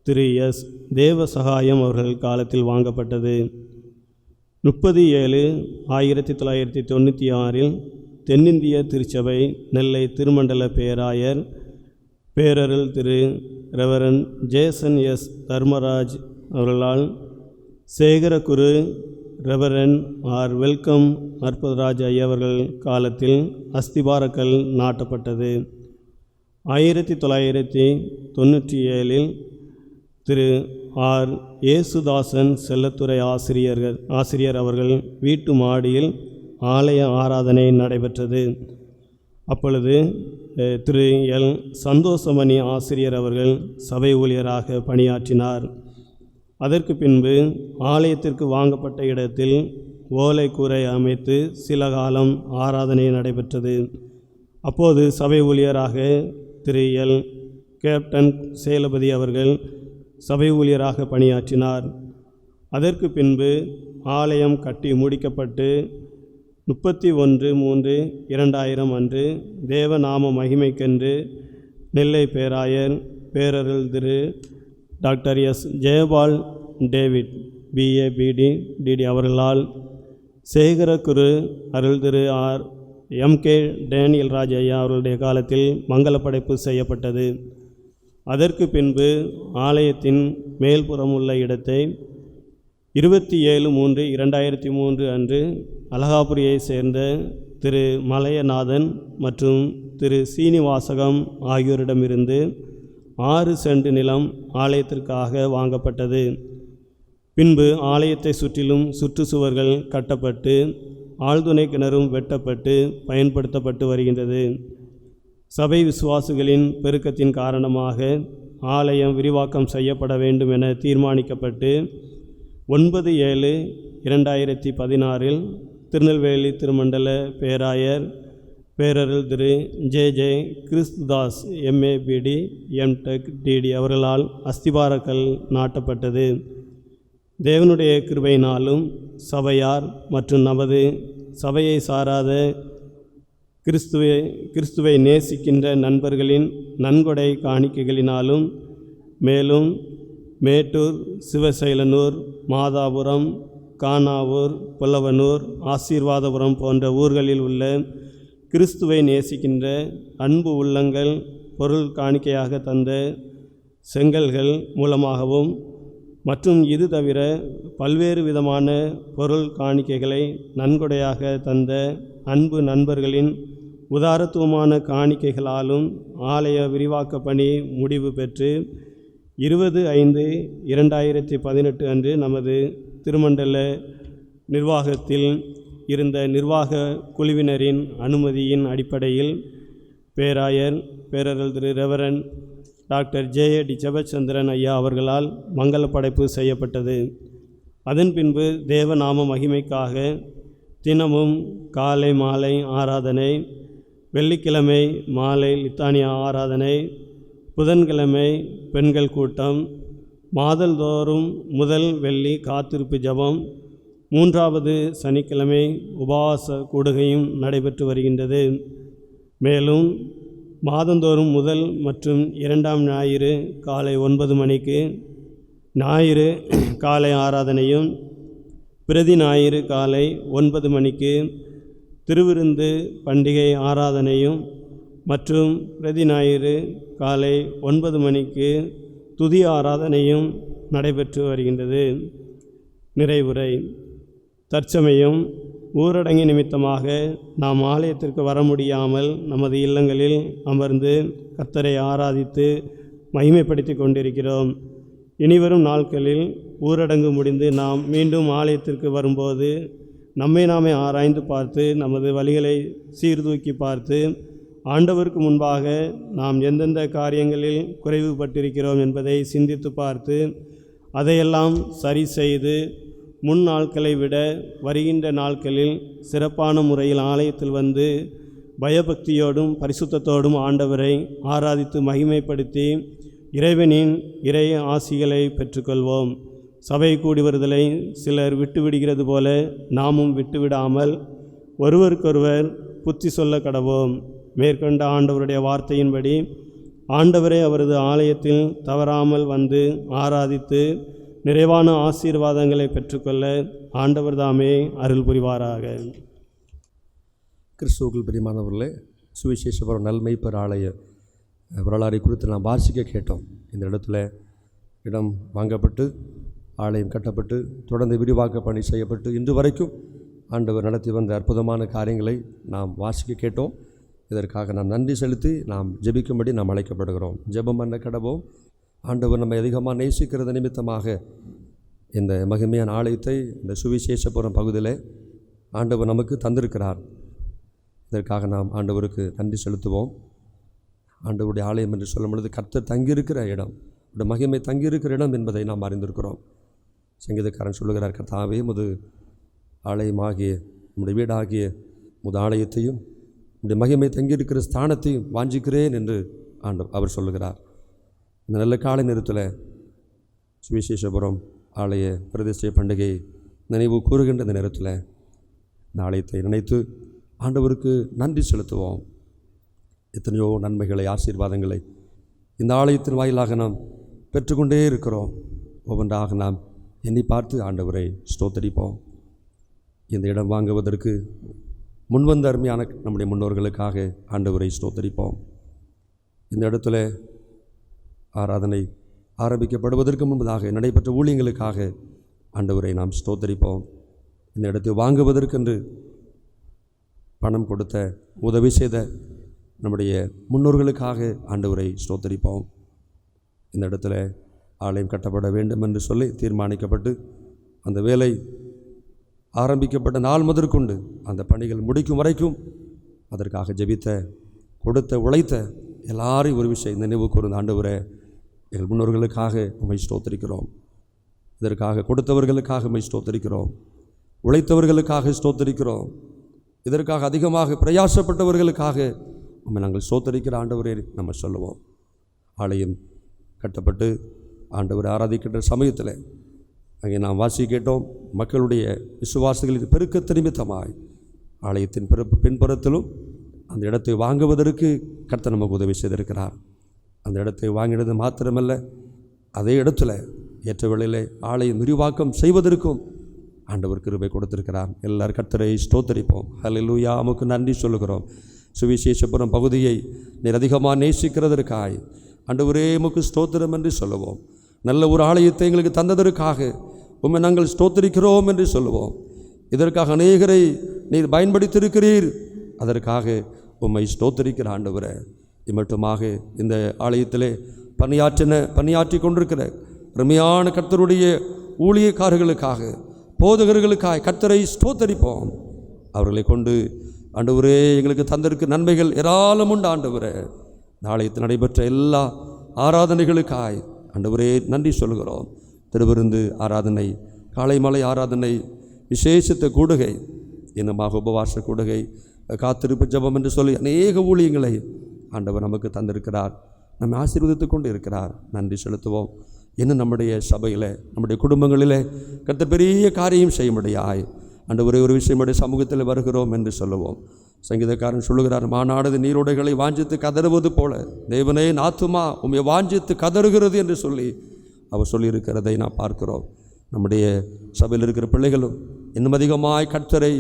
திரு எஸ். தேவசகாயம் அவர்கள் காலத்தில் வாங்கப்பட்டது. 30/7/1996 தென்னிந்திய திருச்சபை நெல்லை திருமண்டல பேராயர் பேரருள் திரு ரெவரன் ஜேசன் எஸ். தர்மராஜ் அவர்களால் சேகரகுரு ரெவரன் ஆர் வெல்கம் அற்புதராஜ் ஐயா அவர்கள் காலத்தில் அஸ்திபாரக்கல் நாட்டப்பட்டது. 1997 திரு ஆர் ஏசுதாசன் செல்லத்துறை ஆசிரியர் அவர்கள் வீட்டு மாடியில் ஆலய ஆராதனை நடைபெற்றது. அப்பொழுது திரு எல் சந்தோஷமணி ஆசிரியர் அவர்கள் சபை ஊழியராக பணியாற்றினார். அதற்கு பின்பு ஆலயத்திற்கு வாங்கப்பட்ட இடத்தில் ஓலை கூரை அமைத்து சில காலம் ஆராதனை நடைபெற்றது. அப்போது சபை ஊழியராக திரு எல் கேப்டன் சேலபதி அவர்கள் சபை ஊழியராக பணியாற்றினார். அதற்கு பின்பு ஆலயம் கட்டி முடிக்கப்பட்டு 31/3/2000 அன்று தேவநாம மகிமைக்கென்று நெல்லை பேராயர் பேரருள் Thiru doctor S Jayapal David BA BD DD அவர்களால் சேகரகுரு அருள் Thiru R MK Daniel Raj ஐயா அவர்களுடைய காலத்தில் மங்கள படைப்பு செய்யப்பட்டது. அதற்கு பின்பு ஆலயத்தின் மேல்புறம் உள்ள இடத்தை 27/3/2003 அன்று அலகாபுரியை சேர்ந்த திரு மலையநாதன் மற்றும் திரு சீனிவாசகம் ஆகியோரிடமிருந்து 6 சென்ட் நிலம் ஆலயத்திற்காக வாங்கப்பட்டது. பின்பு ஆலயத்தை சுற்றிலும் சுற்றுச்சுவர்கள் கட்டப்பட்டு ஆழ்துணை கிணறும் வெட்டப்பட்டு பயன்படுத்தப்பட்டு வருகின்றது. சபை விசுவாசிகளின் பெருக்கத்தின் காரணமாக ஆலயம் விரிவாக்கம் செய்யப்பட வேண்டும் என தீர்மானிக்கப்பட்டு 9/7/2016 திருநெல்வேலி திருமண்டல பேராயர் பேரருள் திரு JJ Christudas MA BD MTech DD அவர்களால் அஸ்திபாரக்கல் நாட்டப்பட்டது. தேவனுடைய கிருபையினாலும் சபையார் மற்றும் நமது சபையை சாராத கிறிஸ்துவை நேசிக்கின்ற நண்பர்களின் நன்கொடை காணிக்கைகளினாலும் மேலும் மேட்டூர், சிவசைலனூர், மாதாபுரம், கானாவூர், புலவனூர், ஆசீர்வாதபுரம் போன்ற ஊர்களில் உள்ள கிறிஸ்துவை நேசிக்கின்ற அன்பு உள்ளங்கள் பொருள் காணிக்கையாக தந்த செங்கல்கள் மூலமாகவும் மற்றும் இது தவிர பல்வேறு விதமான பொருள் காணிக்கைகளை நன்கொடையாக தந்த அன்பு நண்பர்களின் உதாரத்துவமான காணிக்கைகளாலும் ஆலய விரிவாக்க பணி முடிவு பெற்று 20/5/2018 அன்று நமது திருமண்டல நிர்வாகத்தில் இருந்த நிர்வாக குழுவினரின் அனுமதியின் அடிப்படையில் பேராயர் பேரருள் திரு ரெவரன் டாக்டர் JAD ஜெபச்சந்திரன் ஐயா அவர்களால் மங்கள படைப்பு செய்யப்பட்டது. அதன் பின்பு தேவநாம மகிமைக்காக தினமும் காலை மாலை ஆராதனை, வெள்ளிக்கிழமை மாலை லித்தானியா ஆராதனை, புதன்கிழமை பெண்கள் கூட்டம், மாதந்தோறும் முதல் வெள்ளி காத்திருப்பு ஜெபம், 3வது சனிக்கிழமை உபவாச கூடுகையும் நடைபெற்று வருகின்றது. மேலும் மாதந்தோறும் முதல் மற்றும் 2ஆம் ஞாயிறு காலை 9 மணிக்கு ஞாயிறு காலை ஆராதனையும், பிரதி ஞாயிறு காலை 9 மணிக்கு திருவிருந்து பண்டிகை ஆராதனையும் மற்றும் பிரதி ஞாயிறு காலை 9 மணிக்கு துதி ஆராதனையும் நடைபெற்று வருகின்றது. நிறைவுரை. தற்சமயம் ஊரடங்கு நிமித்தமாக நாம் ஆலயத்திற்கு வர முடியாமல் நமது இல்லங்களில் அமர்ந்து கர்த்தரை ஆராதித்து மகிமைப்படுத்தி கொண்டிருக்கிறோம். இனிவரும் நாட்களில் ஊரடங்கு முடிந்து நாம் மீண்டும் ஆலயத்திற்கு வரும்போது நம்மை நாமே ஆராய்ந்து பார்த்து நமது வழிகளை சீர்தூக்கி பார்த்து ஆண்டவருக்கு முன்பாக நாம் எந்தெந்த காரியங்களில் குறைவுபட்டிருக்கிறோம் என்பதை சிந்தித்து பார்த்து அதையெல்லாம் சரி செய்து முன் நாட்களை விட வருகின்ற நாட்களில் சிறப்பான முறையில் ஆலயத்தில் வந்து பயபக்தியோடும் பரிசுத்தத்தோடும் ஆண்டவரை ஆராதித்து மகிமைப்படுத்தி இறைவனின் இறை ஆசிகளை பெற்றுக்கொள்வோம். சபை கூடி வருதலை சிலர் விட்டுவிடுகிறது போல நாமும் விட்டுவிடாமல் ஒருவருக்கொருவர் புத்தி சொல்ல கடவோம். மேற்கொண்ட ஆண்டவருடைய வார்த்தையின்படி ஆண்டவரை அவரது ஆலயத்தில் தவறாமல் வந்து ஆராதித்து நிறைவான ஆசீர்வாதங்களை பெற்றுக்கொள்ள ஆண்டவர் தாமே அருள் புரிவாராக. கிறிஸ்துவுக்குள் பிரியமானவர்களே, சுவிசேஷபுரம் நல்மெய்ப்பர் ஆலய வரலாறை குறித்து நாம் வாசிக்க கேட்டோம். இந்த இடத்துல இடம் வாங்கப்பட்டு ஆலயம் கட்டப்பட்டு தொடர்ந்து விரிவாக்க பணி செய்யப்பட்டு இன்று வரைக்கும் ஆண்டவர் நடத்தி வந்த அற்புதமான காரியங்களை நாம் வாசிக்க கேட்டோம். இதற்காக நாம் நன்றி செலுத்தி நாம் ஜெபிக்கும்படி நாம் அழைக்கப்படுகிறோம். ஜெபம் பண்ண கடவோம். ஆண்டவர் நம்மை அதிகமாக நேசிக்கிறது நிமித்தமாக இந்த மகிமையான ஆலயத்தை இந்த சுவிசேஷபுரம் பகுதியில் ஆண்டவர் நமக்கு தந்திருக்கிறார். இதற்காக நாம் ஆண்டவருக்கு நன்றி செலுத்துவோம். ஆண்டவருடைய ஆலயம் என்று சொல்லும் பொழுது கர்த்தர் தங்கியிருக்கிற இடம், இந்த மகிமை தங்கியிருக்கிற இடம் என்பதை நாம் அறிந்திருக்கிறோம். சங்கீதக்காரன் சொல்லுகிறார், கர்த்தாவே முது ஆலயமாகிய நம்முடைய வீடாகிய முது ஆலயத்தையும் நம்முடைய மகிமை தங்கியிருக்கிற ஸ்தானத்தையும் வாஞ்சிக்கிறேன் என்று அவர் சொல்லுகிறார். இந்த நல்ல காலை நேரத்தில் சுவிசேஷபுரம் ஆலய பிரதிஷ்டை பண்டிகை நினைவு கூறுகின்ற இந்த நேரத்தில் இந்த ஆலயத்தை நினைத்து ஆண்டவருக்கு நன்றி செலுத்துவோம். எத்தனையோ நன்மைகளை, ஆசீர்வாதங்களை இந்த ஆலயத்தின் வாயிலாக நாம் பெற்றுக்கொண்டே இருக்கிறோம். ஒவ்வொன்றாக நாம் எண்ணி பார்த்து ஆண்டவரை ஸ்தோத்தரிப்போம். இந்த இடம் வாங்குவதற்கு முன்வந்த அருமையான நம்முடைய முன்னோர்களுக்காக ஆண்டவரை ஸ்தோத்தரிப்போம். இந்த இடத்துல ஆராதனை ஆரம்பிக்கப்படுவதற்கு முன்பதாக நடைபெற்ற ஊழியங்களுக்காக ஆண்டவரை நாம் ஸ்தோத்தரிப்போம். இந்த இடத்தை வாங்குவதற்கென்று பணம் கொடுத்த, உதவி செய்த நம்முடைய முன்னோர்களுக்காக ஆண்டவரை ஸ்தோத்தரிப்போம். இந்த இடத்துல ஆலயம் கட்டப்பட வேண்டும் என்று சொல்லி தீர்மானிக்கப்பட்டு அந்த வேலை ஆரம்பிக்கப்பட்ட நாள் முதற்கொண்டு அந்த பணிகள் முடிக்கும் வரைக்கும் அதற்காக ஜெபித்த, கொடுத்த, உழைத்த எல்லாரையும் ஒரு விஷயம் நினைவு கூர்ந்த ஆண்டவரே, எங்கள் முன்னோர்களுக்காக உம்மை ஸ்தோத்தரிக்கிறோம். இதற்காக கொடுத்தவர்களுக்காக உம்மை ஸ்தோத்தரிக்கிறோம். உழைத்தவர்களுக்காக ஸ்தோத்தரிக்கிறோம். இதற்காக அதிகமாக பிரயாசப்பட்டவர்களுக்காக உம்மை நாங்கள் ஸ்தோத்தரிக்கிற ஆண்டவரே நம்ம சொல்லுவோம். ஆலயம் கட்டப்பட்டு ஆண்டவரை ஆராதிக்கின்ற சமயத்தில் அங்கே நாம் வாசி கேட்டோம், மக்களுடைய விசுவாசிகளின் பெருக்கத்து நிமித்தமாய் ஆலயத்தின் பின்புறத்திலும் அந்த இடத்தை வாங்குவதற்கு கர்த்தர் நமக்கு உதவி செய்திருக்கிறார். அந்த இடத்தை வாங்கினது மாத்திரமல்ல, அதே இடத்துல ஏற்ற வேளையிலே ஆலயம் விரிவாக்கம் செய்வதற்கும் ஆண்டவர் கிருபை கொடுத்திருக்கிறார். எல்லாரும் கர்த்தரை ஸ்தோத்தரிப்போம். ஹல்லேலூயா, நமக்கு நன்றி சொல்லுகிறோம். சுவிசேஷபுரம் பகுதியை நீர் அதிகமாக நேசிக்கிறதற்காய் ஆண்டவரே உமக்கு ஸ்தோத்திரம் என்று சொல்லுவோம். நல்ல ஒரு ஆலயத்தை எங்களுக்கு தந்ததற்காக உம்மை நாங்கள் ஸ்தோத்தரிக்கிறோம் என்று சொல்லுவோம். இதற்காக அநேகரை நீர் பயன்படுத்தியிருக்கிறீர், அதற்காக உம்மை ஸ்தோத்தரிக்கிற ஆண்டவரே. இம்மட்டுமாக இந்த ஆலயத்திலே பணியாற்றி கொண்டிருக்கிற அருமையான கர்த்தருடைய ஊழியக்காரர்களுக்காக, போதகர்களுக்காக கர்த்தரை ஸ்தோத்தரிப்போம். அவர்களை கொண்டு ஆண்டவரே எங்களுக்கு தந்திருக்கிற நன்மைகள் ஏராளம் உண்டு. ஆண்டவரே, இந்த ஆலயத்தில் நடைபெற்ற எல்லா ஆராதனைகளுக்காய் ஆண்டவரே நன்றி சொல்கிறோம். திருவிருந்து ஆராதனை, காலை மாலை ஆராதனை, விசேஷித்த கூடுகை, இன்னமாக உபவாச கூடுகை, காத்திருப்பு ஜெபம் என்று சொல்லி அநேக ஊழியங்களை ஆண்டவர் நமக்கு தந்திருக்கிறார். நம்மை ஆசீர்வதித்து கொண்டு இருக்கிறார். நன்றி செலுத்துவோம். இன்னும் நம்முடைய சபையில், நம்முடைய குடும்பங்களில் கர்த்தர் பெரிய காரியம் செய்ய முடியாய் ஆண்டவரே ஒரு விஷயமுடைய சமூகத்தில் வருகிறோம் என்று சொல்லுவோம். சங்கீதக்காரன் சொல்லுகிறார், மானானது நீரோடைகளை வாஞ்சித்து கதறுவது போல தேவனே ஆத்துமா உம்மை வாஞ்சித்து கதறுகிறது என்று சொல்லி அவர் சொல்லியிருக்கிறதை நாம் பார்க்கிறோம். நம்முடைய சபையில் இருக்கிற பிள்ளைகளும் இன்னும் அதிகமாய் கர்த்தரை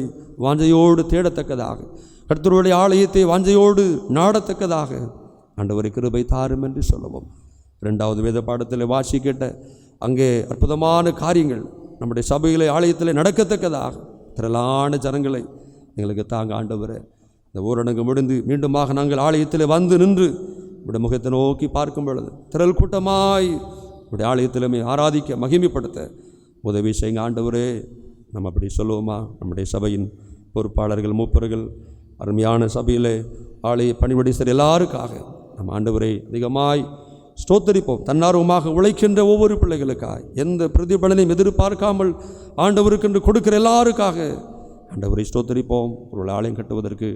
வாஞ்சையோடு தேடத்தக்கதாக, கர்த்தருடைய ஆலயத்தை வாஞ்சையோடு நாடத்தக்கதாக ஆண்டவரை கிருபை தாரும் என்று சொல்லுவோம். 2வது வேத பாடத்தில் வாசி கேட்ட அங்கே அற்புதமான காரியங்கள் நம்முடைய சபையிலே ஆலயத்தில் நடக்கத்தக்கதாக திரளான ஜனங்களை எங்களுக்கு தாங்க ஆண்டவரே. இந்த ஊரடங்கு முடிந்து மீண்டுமாக நாங்கள் ஆலயத்தில் வந்து நின்று உடைய முகத்தை நோக்கி பார்க்கும் பொழுது திரள் கூட்டமாய் உடைய ஆலயத்திலுமே ஆராதிக்க, மகிமைப்படுத்த உதவி செய்யுங்க ஆண்டவரே. நம்ம அப்படி சொல்லுவோமா? நம்முடைய சபையின் பொறுப்பாளர்கள், மூப்பர்கள், அருமையான சபையிலே ஆலய பணிபடி சரி எல்லாருக்காக நம்ம ஆண்டவரை அதிகமாய் ஸ்தோத்தரிப்போம். தன்னார்வமாக உழைக்கின்ற ஒவ்வொரு பிள்ளைகளுக்காக, எந்த பிரதிபலனையும் எதிர்பார்க்காமல் ஆண்டவருக்கென்று கொடுக்கிற எல்லாருக்காக ஆண்டவரை ஸ்தோத்தரிப்போம். ஒரு ஆலயம் கட்டுவதற்கு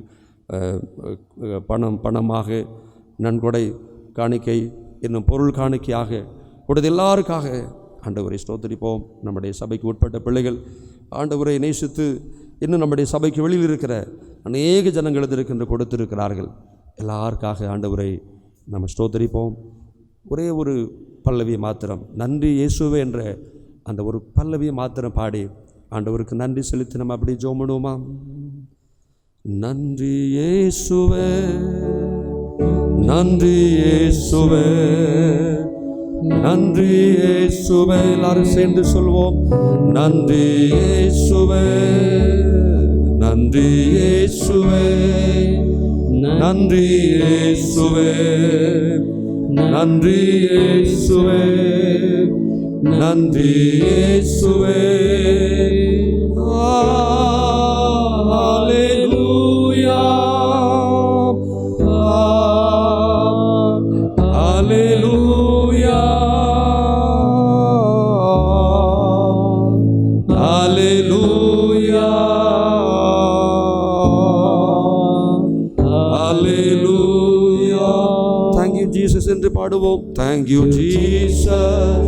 பணமாக, நன்கொடை, காணிக்கை, இன்னும் பொருள் காணிக்கையாக கொடுத்த எல்லாருக்காக ஆண்டவரை ஸ்தோத்தரிப்போம். நம்முடைய சபைக்கு உட்பட்ட பிள்ளைகள் ஆண்டவரை நேசித்து இன்னும் நம்முடைய சபைக்கு வெளியில் இருக்கிற அநேக ஜனங்கள் இருக்கின்ற கொடுத்திருக்கிறார்கள். எல்லாருக்காக ஆண்டவரை நம்ம ஸ்தோத்தரிப்போம். ஒரே ஒரு பல்லவியை மாத்திரம், நன்றி இயேசுவே என்ற அந்த ஒரு பல்லவியை மாத்திரம் பாடி ஆண்டவருக்கு நன்றி செலுத்தி நம்ம அப்படி ஜெபம் பண்ணுவோமா? நன்றி இயேசுவே, நன்றி இயேசுவே, நன்றி இயேசுவே. எல்லாரும் சேர்ந்து சொல்வோம், நன்றி இயேசுவே, நன்றி இயேசுவே, நன்றி இயேசுவே, நன்றி இயேசுவே, நன்றி இயேசுவே. ஹல்லேலூயா, ஹல்லேலூயா, ஹல்லேலூயா, ஹல்லேலூயா. Thank you Jesus என்று பாடுவோம். Thank you Jesus,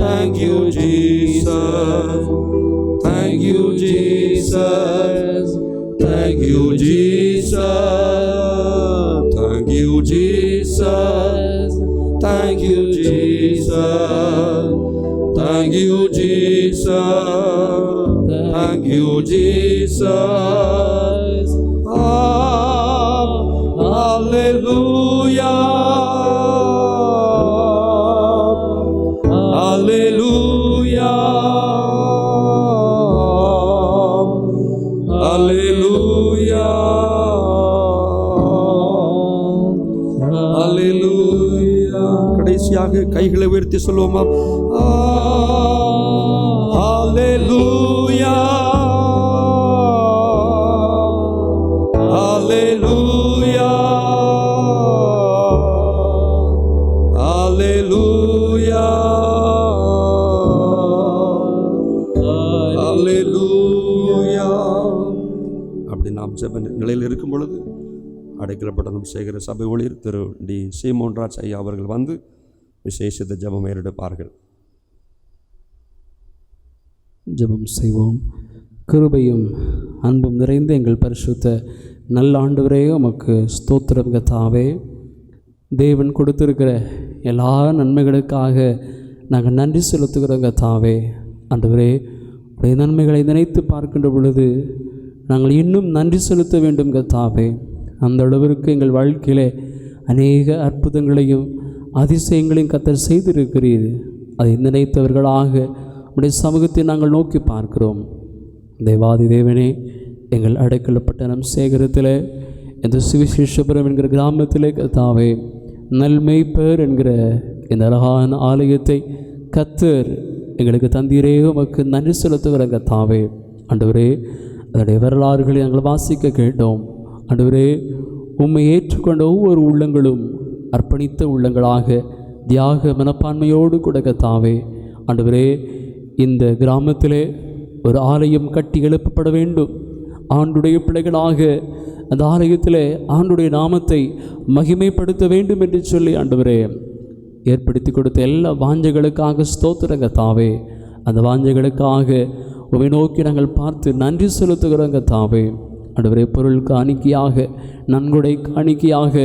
thank you Jesus, thank you Jesus, thank you Jesus, thank you Jesus, thank you Jesus, thank you Jesus, thank you Jesus. Hallelujah, hallelujah, hallelujah, hallelujah. கடைசியாக கைகளை உயர்த்தி சொல்லுவோமா? Hallelujah, hallelujah, hallelujah, hallelujah. அப்படி நாம் ஜெப நிலையில் இருக்கும் பொழுது அடைக்கலப்பட்டணம் சேகர சபை ஊழியர் திரு டி சீமோன்ராஜ் ஐயா அவர்கள் வந்து விசேஷித்த ஜெபம் ஏறெடுப்பார்கள். ஜெபம் செய்வோம். கிருபையும் அன்பும் நிறைந்த எங்கள் பரிசுத்த நல்ல ஆண்டவரே, உமக்கு ஸ்தோத்திரம் கர்த்தாவே. தேவன் கொடுத்திருக்கிற எல்லா நன்மைகளுக்காக நாங்கள் நன்றி செலுத்துகிறோம் கர்த்தாவே. ஆண்டவரே, உடைய நன்மைகளை நினைத்து பார்க்கின்ற பொழுது நாங்கள் இன்னும் நன்றி செலுத்த வேண்டும் கர்த்தாவே. அந்த அளவிற்கு எங்கள் வாழ்க்கையிலே அநேக அற்புதங்களையும் அதிசயங்களையும் கர்த்தர் செய்திருக்கிறீர். அதை நினைத்தவர்களாக உடைய சமூகத்தை நாங்கள் நோக்கி பார்க்கிறோம். தேவாதி தேவனே, எங்கள் அடைக்கலப்பட்டணம் சேகரத்தில் இந்த சுவிசேஷபுரம் என்கிற கிராமத்திலே கர்த்தாவே, நல்மெய்ப்பர் என்கிற இந்த அழகான ஆலயத்தை கர்த்தர் எங்களுக்கு தந்தீரே, உமக்கு நன்றி செலுத்துகிற கர்த்தாவே. ஆண்டவரே, அதனுடைய வரலாறுகளை நாங்கள் வாசிக்க கேட்டோம். ஆண்டவரே, உம்மை ஏற்றுக்கொண்ட ஒவ்வொரு உள்ளங்களும் அர்ப்பணித்த உள்ளங்களாக தியாக மனப்பான்மையோடு கூட கர்த்தாவே. ஆண்டவரே, இந்த கிராமத்திலே ஒரு ஆலயம் கட்டி எழுப்பப்பட வேண்டும். ஆண்டுடைய பிள்ளைகளாக அந்த ஆலயத்தில் ஆண்டுடைய நாமத்தை மகிமைப்படுத்த வேண்டும் என்று சொல்லி ஆண்டவரே ஏற்படுத்தி கொடுத்த எல்லா வாஞ்சைகளுக்காக ஸ்தோத்திரம் கர்த்தாவே. அந்த வாஞ்சைகளுக்காக உம்மை நோக்கி நாங்கள் பார்த்து நன்றி செலுத்துகிறோம் கர்த்தாவே. ஆண்டவரே, பொருள் காணிக்கையாக, நன்கொடை காணிக்கையாக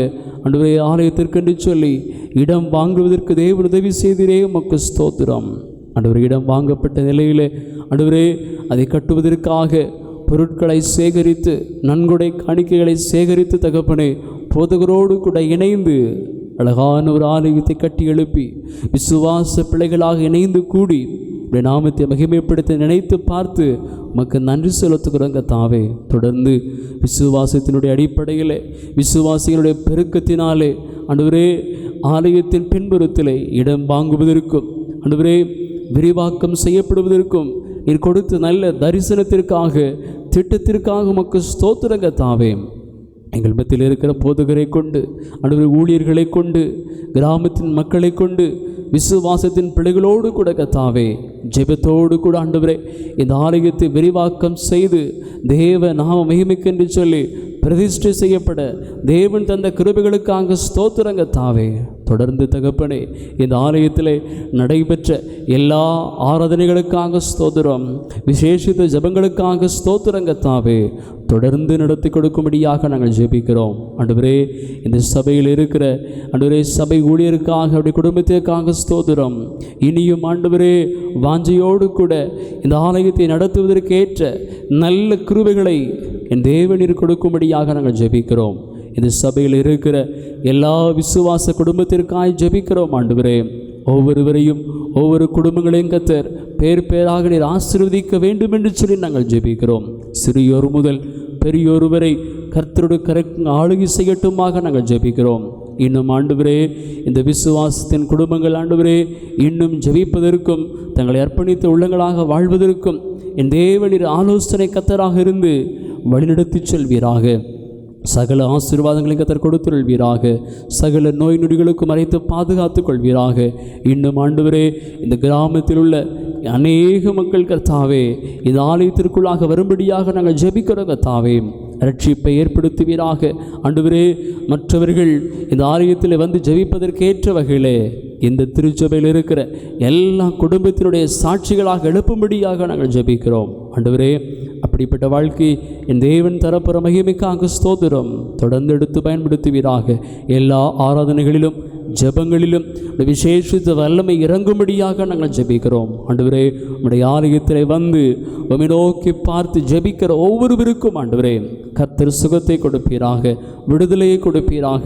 ஆண்டவரே ஆலயத்திற்கென்று சொல்லி இடம் வாங்குவதற்கு தேவன் உதவி செய்தீரே, உமக்கு ஸ்தோத்திரம். ஆண்டவரே, இடம் வாங்கப்பட்ட நிலையில் ஆண்டவரே அதை கட்டுவதற்காக பொருட்களை சேகரித்து, நன்கொடை காணிக்கைகளை சேகரித்து தகப்பனே போதகரோடு கூட இணைந்து அழகான ஒரு ஆலயத்தை கட்டி எழுப்பி விசுவாச பிள்ளைகளாக இணைந்து கூடி உடைய நாமத்தை மகிமைப்படுத்த நினைத்து பார்த்து உமக்கு நன்றி செலுத்துகிறோங்க தாவே. தொடர்ந்து விசுவாசத்தினுடைய அடிப்படையில், விசுவாசிகளுடைய பெருக்கத்தினாலே ஆண்டவரே ஆலயத்தின் பின்புறத்திலே இடம் வாங்குவதற்கும் ஆண்டவரே விரிவாக்கம் செய்யப்படுவதற்கும் நீர் கொடுத்த நல்ல தரிசனத்திற்காக, திட்டத்திற்காக உமக்கு ஸ்தோத்திரங்க தாவே. எங்கள் மத்தியில் இருக்கிற போதகரை கொண்டு, ஆண்டவரே ஊழியர்களை கொண்டு, கிராமத்தின் மக்களை கொண்டு, விசுவாசத்தின் பிள்ளைகளோடு கூட கத்தாவே ஜெபத்தோடு கூட ஆண்டவரே இந்த ஆலயத்தை விரிவாக்கம் செய்து தேவ நாம மகிமைக்கென்று சொல்லி பிரதிஷ்டை செய்யப்பட தேவன் தந்த கிருபைகளுக்காக ஸ்தோத்திரங்க தாவே. தொடர்ந்து தகப்பனே இந்த ஆலயத்தில் நடைபெற்ற எல்லா ஆராதனைகளுக்காக ஸ்தோத்திரம், விசேஷித்த ஜபங்களுக்காக ஸ்தோத்திரங்க தாவே. தொடர்ந்து நடத்தி கொடுக்கும்படியாக நாங்கள் ஜெபிக்கிறோம். ஆண்டவரே, இந்த சபையில் இருக்கிற ஆண்டவரே சபை ஊழியருக்காக, அவருடைய குடும்பத்திற்காக ஸ்தோத்திரம். இனியும் ஆண்டவரே வாஞ்சையோடு கூட இந்த ஆலயத்தை நடத்துவதற்கு ஏற்ற நல்ல கிருபைகளை என் தேவனிற்கு கொடுக்கும்படியாக நாங்கள் ஜெபிக்கிறோம். இந்த சபையில் இருக்கிற எல்லா விசுவாச குடும்பத்திற்காக ஜெபிக்கிறோம். ஆண்டவரே, ஒவ்வொருவரையும் ஒவ்வொரு குடும்பங்களையும் கர்த்தர் பேர் பேராக நீர் ஆசீர்வதிக்க வேண்டும் என்று சொல்லி நாங்கள் ஜெபிக்கிறோம். சிறியோர் முதல் பெரியோர் வரை கர்த்தருடைய ஆளுகை செய்யட்டுமாக நாங்கள் ஜெபிக்கிறோம். இன்னும் ஆண்டவரே இந்த விசுவாசத்தின் குடும்பங்கள் ஆண்டவரே இன்னும் ஜெபிப்பதற்கும் தங்களை அர்ப்பணித்த உள்ளங்களாக வாழ்வதற்கும் என் தேவனீர் ஆலோசனை கர்த்தராக இருந்து வழிநடத்தி செல்வீராக. சகல ஆசீர்வாதங்களை கர்த்தர் கொடுத்துள்வீராக. சகல நோய் நொடிகளுக்கு மறைத்து பாதுகாத்துக் கொள்வீராக. இன்னும் ஆண்டவரே இந்த கிராமத்தில் உள்ள அநேக மக்கள் கர்த்தாவே இந்த ஆலயத்திற்குள்ளாக வரும்படியாக நாங்கள் ஜெபிக்கிறோம் கர்த்தாவே. ரட்சிப்பை ஏற்படுத்துவீராக. ஆண்டவரே மற்றவர்கள் இந்த ஆலயத்தில் வந்து ஜெபிப்பதற்கு ஏற்ற வகையிலே இந்த திருச்சபையில் இருக்கிற எல்லா குடும்பத்தினுடைய சாட்சிகளாக எழுப்பும்படியாக நாங்கள் ஜெபிக்கிறோம். ஆண்டவரே அப்படிப்பட்ட வாழ்க்கை என் தேவன் தரப்புற மகிமைக்காக ஸ்தோத்திரம். தொடர்ந்து எடுத்து பயன்படுத்துவீராக. எல்லா ஆராதனைகளிலும் ஜெபங்களிலும் விசேஷித்த வல்லமை இறங்கும்படியாக நாங்கள் ஜெபிக்கிறோம். ஆண்டவரே உம்முடைய ஆலயத்தில் வந்து உம்மை நோக்கி பார்த்து ஜெபிக்கிற ஒவ்வொருவருக்கும் ஆண்டவரே கர்த்தர் சுகத்தை கொடுப்பீராக, விடுதலையை கொடுப்பீராக,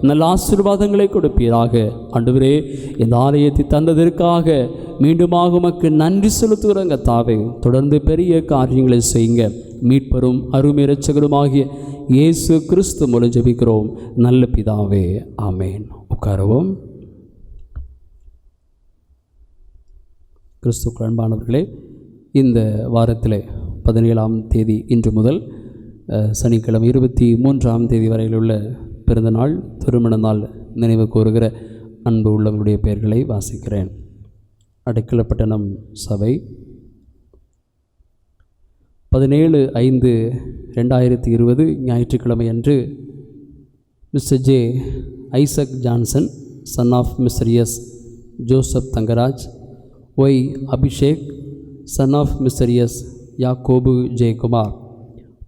நல்ல ஆசீர்வாதங்களை கொடுப்பீராக. ஆண்டவரே இந்த ஆலயத்தை தந்ததற்காக மீண்டுமாக உமக்கு நன்றி செலுத்துகிறோங்க தாவே. தொடர்ந்து பெரிய காரியங்களை செய்யுங்க. மீட்பரும் அருமை இரட்சகருமாகிய இயேசு கிறிஸ்து மூலம் ஜெபிக்கிறோம் நல்ல பிதாவே, ஆமேன். உட்காரவும். கிறிஸ்துவுக்கு அன்பானவர்களே, இந்த வாரத்தில் 17ஆம் தேதி இன்று முதல் சனிக்கிழமை 23ஆம் தேதி வரையில் உள்ள பிறந்தநாள் திருமண நாள் நினைவு கூறுகிற அன்பு உள்ளவருடைய பெயர்களை வாசிக்கிறேன். அடைக்கலப்பட்டணம் சபை 17/5/2020 ஞாயிற்றுக்கிழமை அன்று Mr J Isaac Johnson, son of Mr S Joseph Thangaraj, Y Abhishek, son of Mr S Yakobu Jayakumar.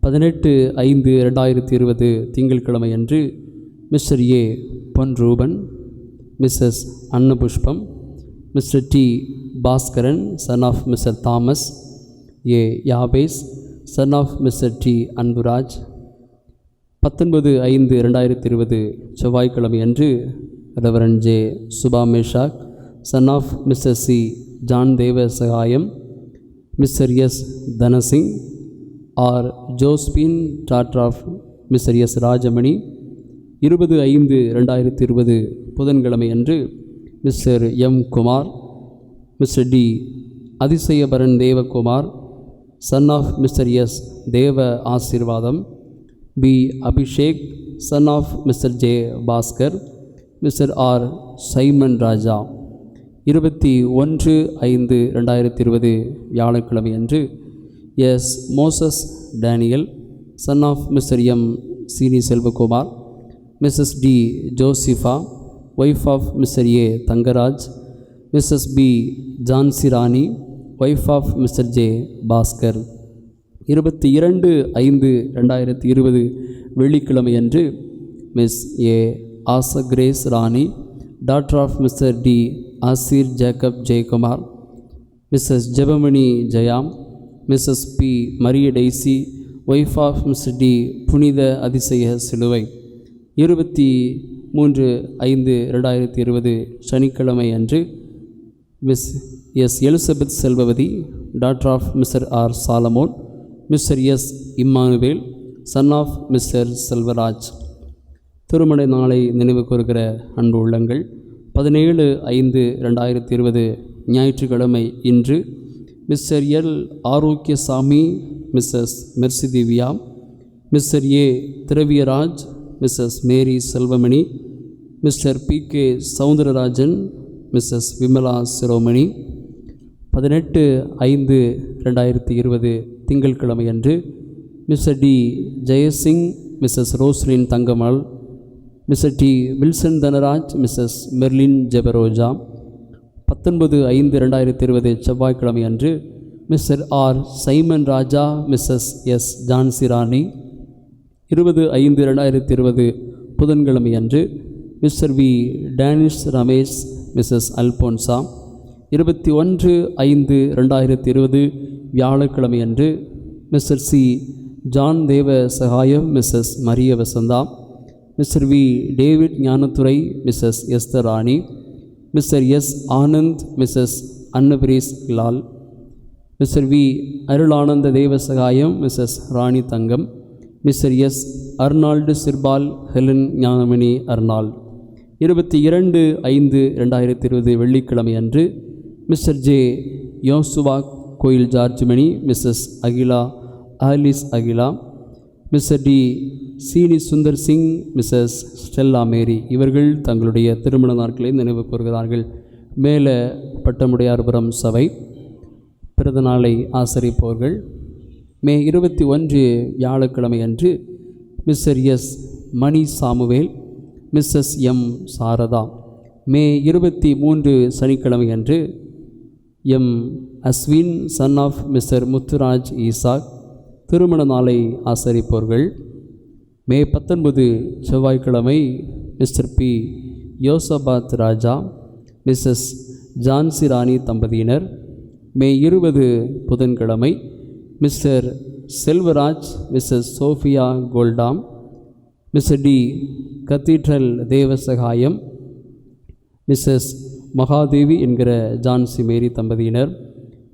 18/5/2020 திங்கட்கிழமை அன்று Mr A Pon Ruban, Mrs Annapushpam, Mr D Baskaran, son of Mr Thomas, A Yabesh, son of Mr D Anburaj. 19/5/2020 செவ்வாய்க்கிழமை அன்று reverend J Subameshak, son of Mr C John Deva Sahayam, Mr S Danasingh, R Josephine, daughter of Mr S Rajamani. 20/5/2020 புதன்கிழமை அன்று Mr M Kumar, Mr D Athisayaparan Devakumar, son of Mr S Deva Aseervatham, P Abhishek, son of Mr J Baskar, Mr R Simon Raja. 21/5/2020 வியாழக்கிழமை அன்று S Moses Daniel, son of Mr M Seeni Selvakumar, Mrs D Josepha, wife of Mr A Thangaraj, Mrs P Jansi Rani, wife of Mr J Baskar. 22/5/2020 வெள்ளிக்கிழமை அன்று Miss A Asagrace Rani, daughter of Mr D Asir Jacob Jayakumar, Mrs Jebamani ஜெயாம், Mrs P Mariya Daisy, wife of Mr D Punitha Athisaya Siluvai. 23/5/2020 சனிக்கிழமை அன்று Miss S Elizabeth Selvavathi, daughter of Mr R Salomon, Mr S Emmanuel, son of Mr Selvaraj. திருமண நாளை நினைவு கூறுகிற அன்பு உள்ளங்கள் 17/5/2020 ஞாயிற்றுக்கிழமை இன்று Mr L Arokiasamy, Mrs Mercy Divya, Mr A Thiraviyaraj, Mrs Mary Selvamani, Mr P K Soundararajan, Mrs Vimala Siromani. 18/5/2020 திங்கட்கிழமை அன்று Mr D Jeyasingh, Mrs Roslin Thangamal, Mr D Wilson Dhanaraj, Mrs Merlin Jebaroja. 19/5/2020 செவ்வாய்க்கிழமை அன்று Mr R Simon Raja, Mrs S Jansi Rani. 20/5/2020 புதன்கிழமை அன்று Mr V Danish Ramesh, Mrs Alphonsa. 21/5/2020 வியாழக்கிழமை அன்று Mr C John Deva Sahayam, Mrs Mariya Vasantha, Mr V David Gnanathurai, Mrs Esther Rani. Mr S Anand, Mrs Annabrees Lal, Mr V Arulananda Devasahayam, Mrs Rani Thangam, Mr S Arnold Sirpal, Helen Gnanamani Arnold. 22/5/2020 வெள்ளிக்கிழமை அன்று Mr J Yosuva கோயில் ஜார்ஜ்மணி, Mrs Akila Alice Akila, Mr D Seeni Sundar Singh, Mrs Stella Mary இவர்கள் தங்களுடைய திருமண நாட்களை நினைவு கூறுகிறார்கள். மேல பட்டமுடையார்புரம் சபை பிறந்த நாளை ஆசரிப்பவர்கள் மே 21 வியாழக்கிழமை அன்று Mr S Mani Samuel, Mrs M Saradha. May 23 சனிக்கிழமை அன்று M Ashwin son of Mr Muthuraj Isaac திருமண நாளை ஆசரிப்பவர்கள். மே 19 செவ்வாய்க்கிழமை மிஸ்டர் பி யோசபாத் ராஜா, மிஸ்ஸஸ் ஜான்சி ராணி தம்பதியினர். மே 20 புதன்கிழமை Mr Selvaraj, Mrs Sophia Goldam, Mr D cathedral Devasahayam, Mrs Mahadevi என்கிற ஜான்சி மேரி தம்பதியினர்.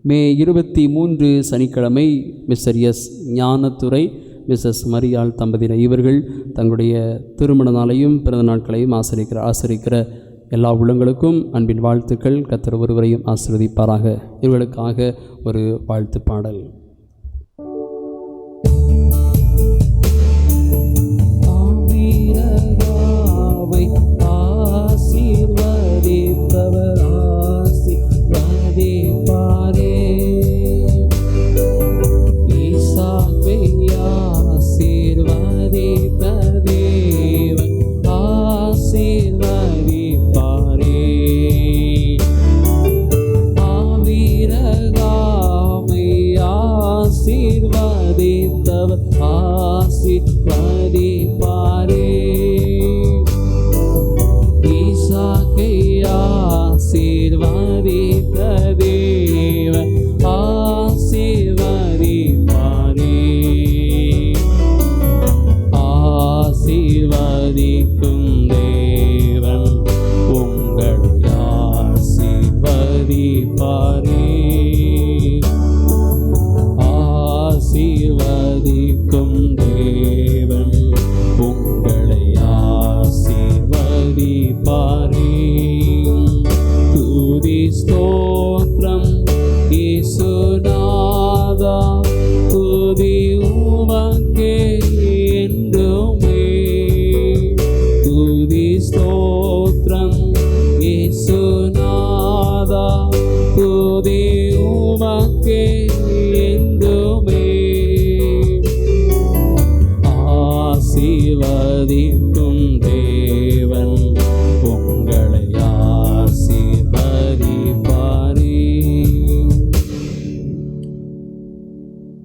மே 23 சனிக்கிழமை மிஸ்டர் எஸ் ஞானத்துறை, மிஸ்ஸஸ் மரியாள் தம்பதியினர் இவர்கள் தங்களுடைய திருமண நாளையும் பிறந்த நாட்களையும் ஆசரிக்கிற எல்லா உள்ளங்களுக்கும் அன்பின் வாழ்த்துக்கள். கர்த்தர் ஒருவரையும் ஆசீர்வதிப்பாராக. இவர்களுக்காக ஒரு வாழ்த்து பாடல்.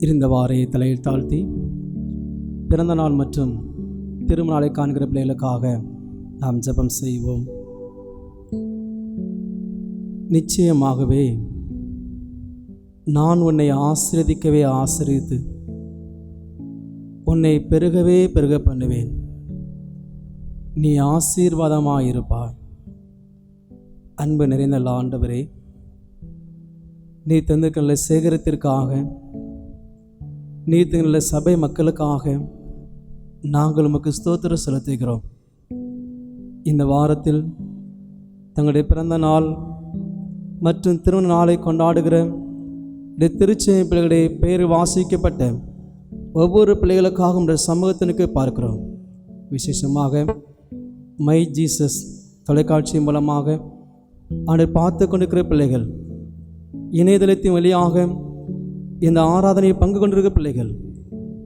இருந்தவாறே தலையில் தாழ்த்தி பிறந்த நாள் மற்றும் திருமணாலை காண்கிற பிள்ளைகளுக்காக நாம் ஜெபம் செய்வோம். நிச்சயமாகவே நான் உன்னை ஆசீர்வதிக்கவே ஆசீர்வதித்து உன்னை பெருகவே பெருக பண்ணுவேன். நீ ஆசீர்வாதமாயிருப்பாய். அன்பு நிறைந்த ஆண்டவரே, நீ தந்திருக்கிற சேகரத்திற்காக, நீ தந்திருக்கிற சபை மக்களுக்காக நாங்கள் உமக்கு ஸ்தோத்திரம் செலுத்துகிறோம். இந்த வாரத்தில் தங்களுடைய பிறந்த நாள் மற்றும் திருமண நாளை கொண்டாடுகிற திருச்சபை பிள்ளைகளுடைய பெயர் வாசிக்கப்பட்ட ஒவ்வொரு பிள்ளைகளுக்காக உடைய சமூகத்தினுக்கு பார்க்கிறோம். விசேஷமாக மை ஜீசஸ் தொலைக்காட்சி மூலமாக அதை பார்த்து கொண்டிருக்கிற பிள்ளைகள், இணையதளத்தின் வழியாக இந்த ஆராதனையை பங்கு கொண்டிருக்கிற பிள்ளைகள்,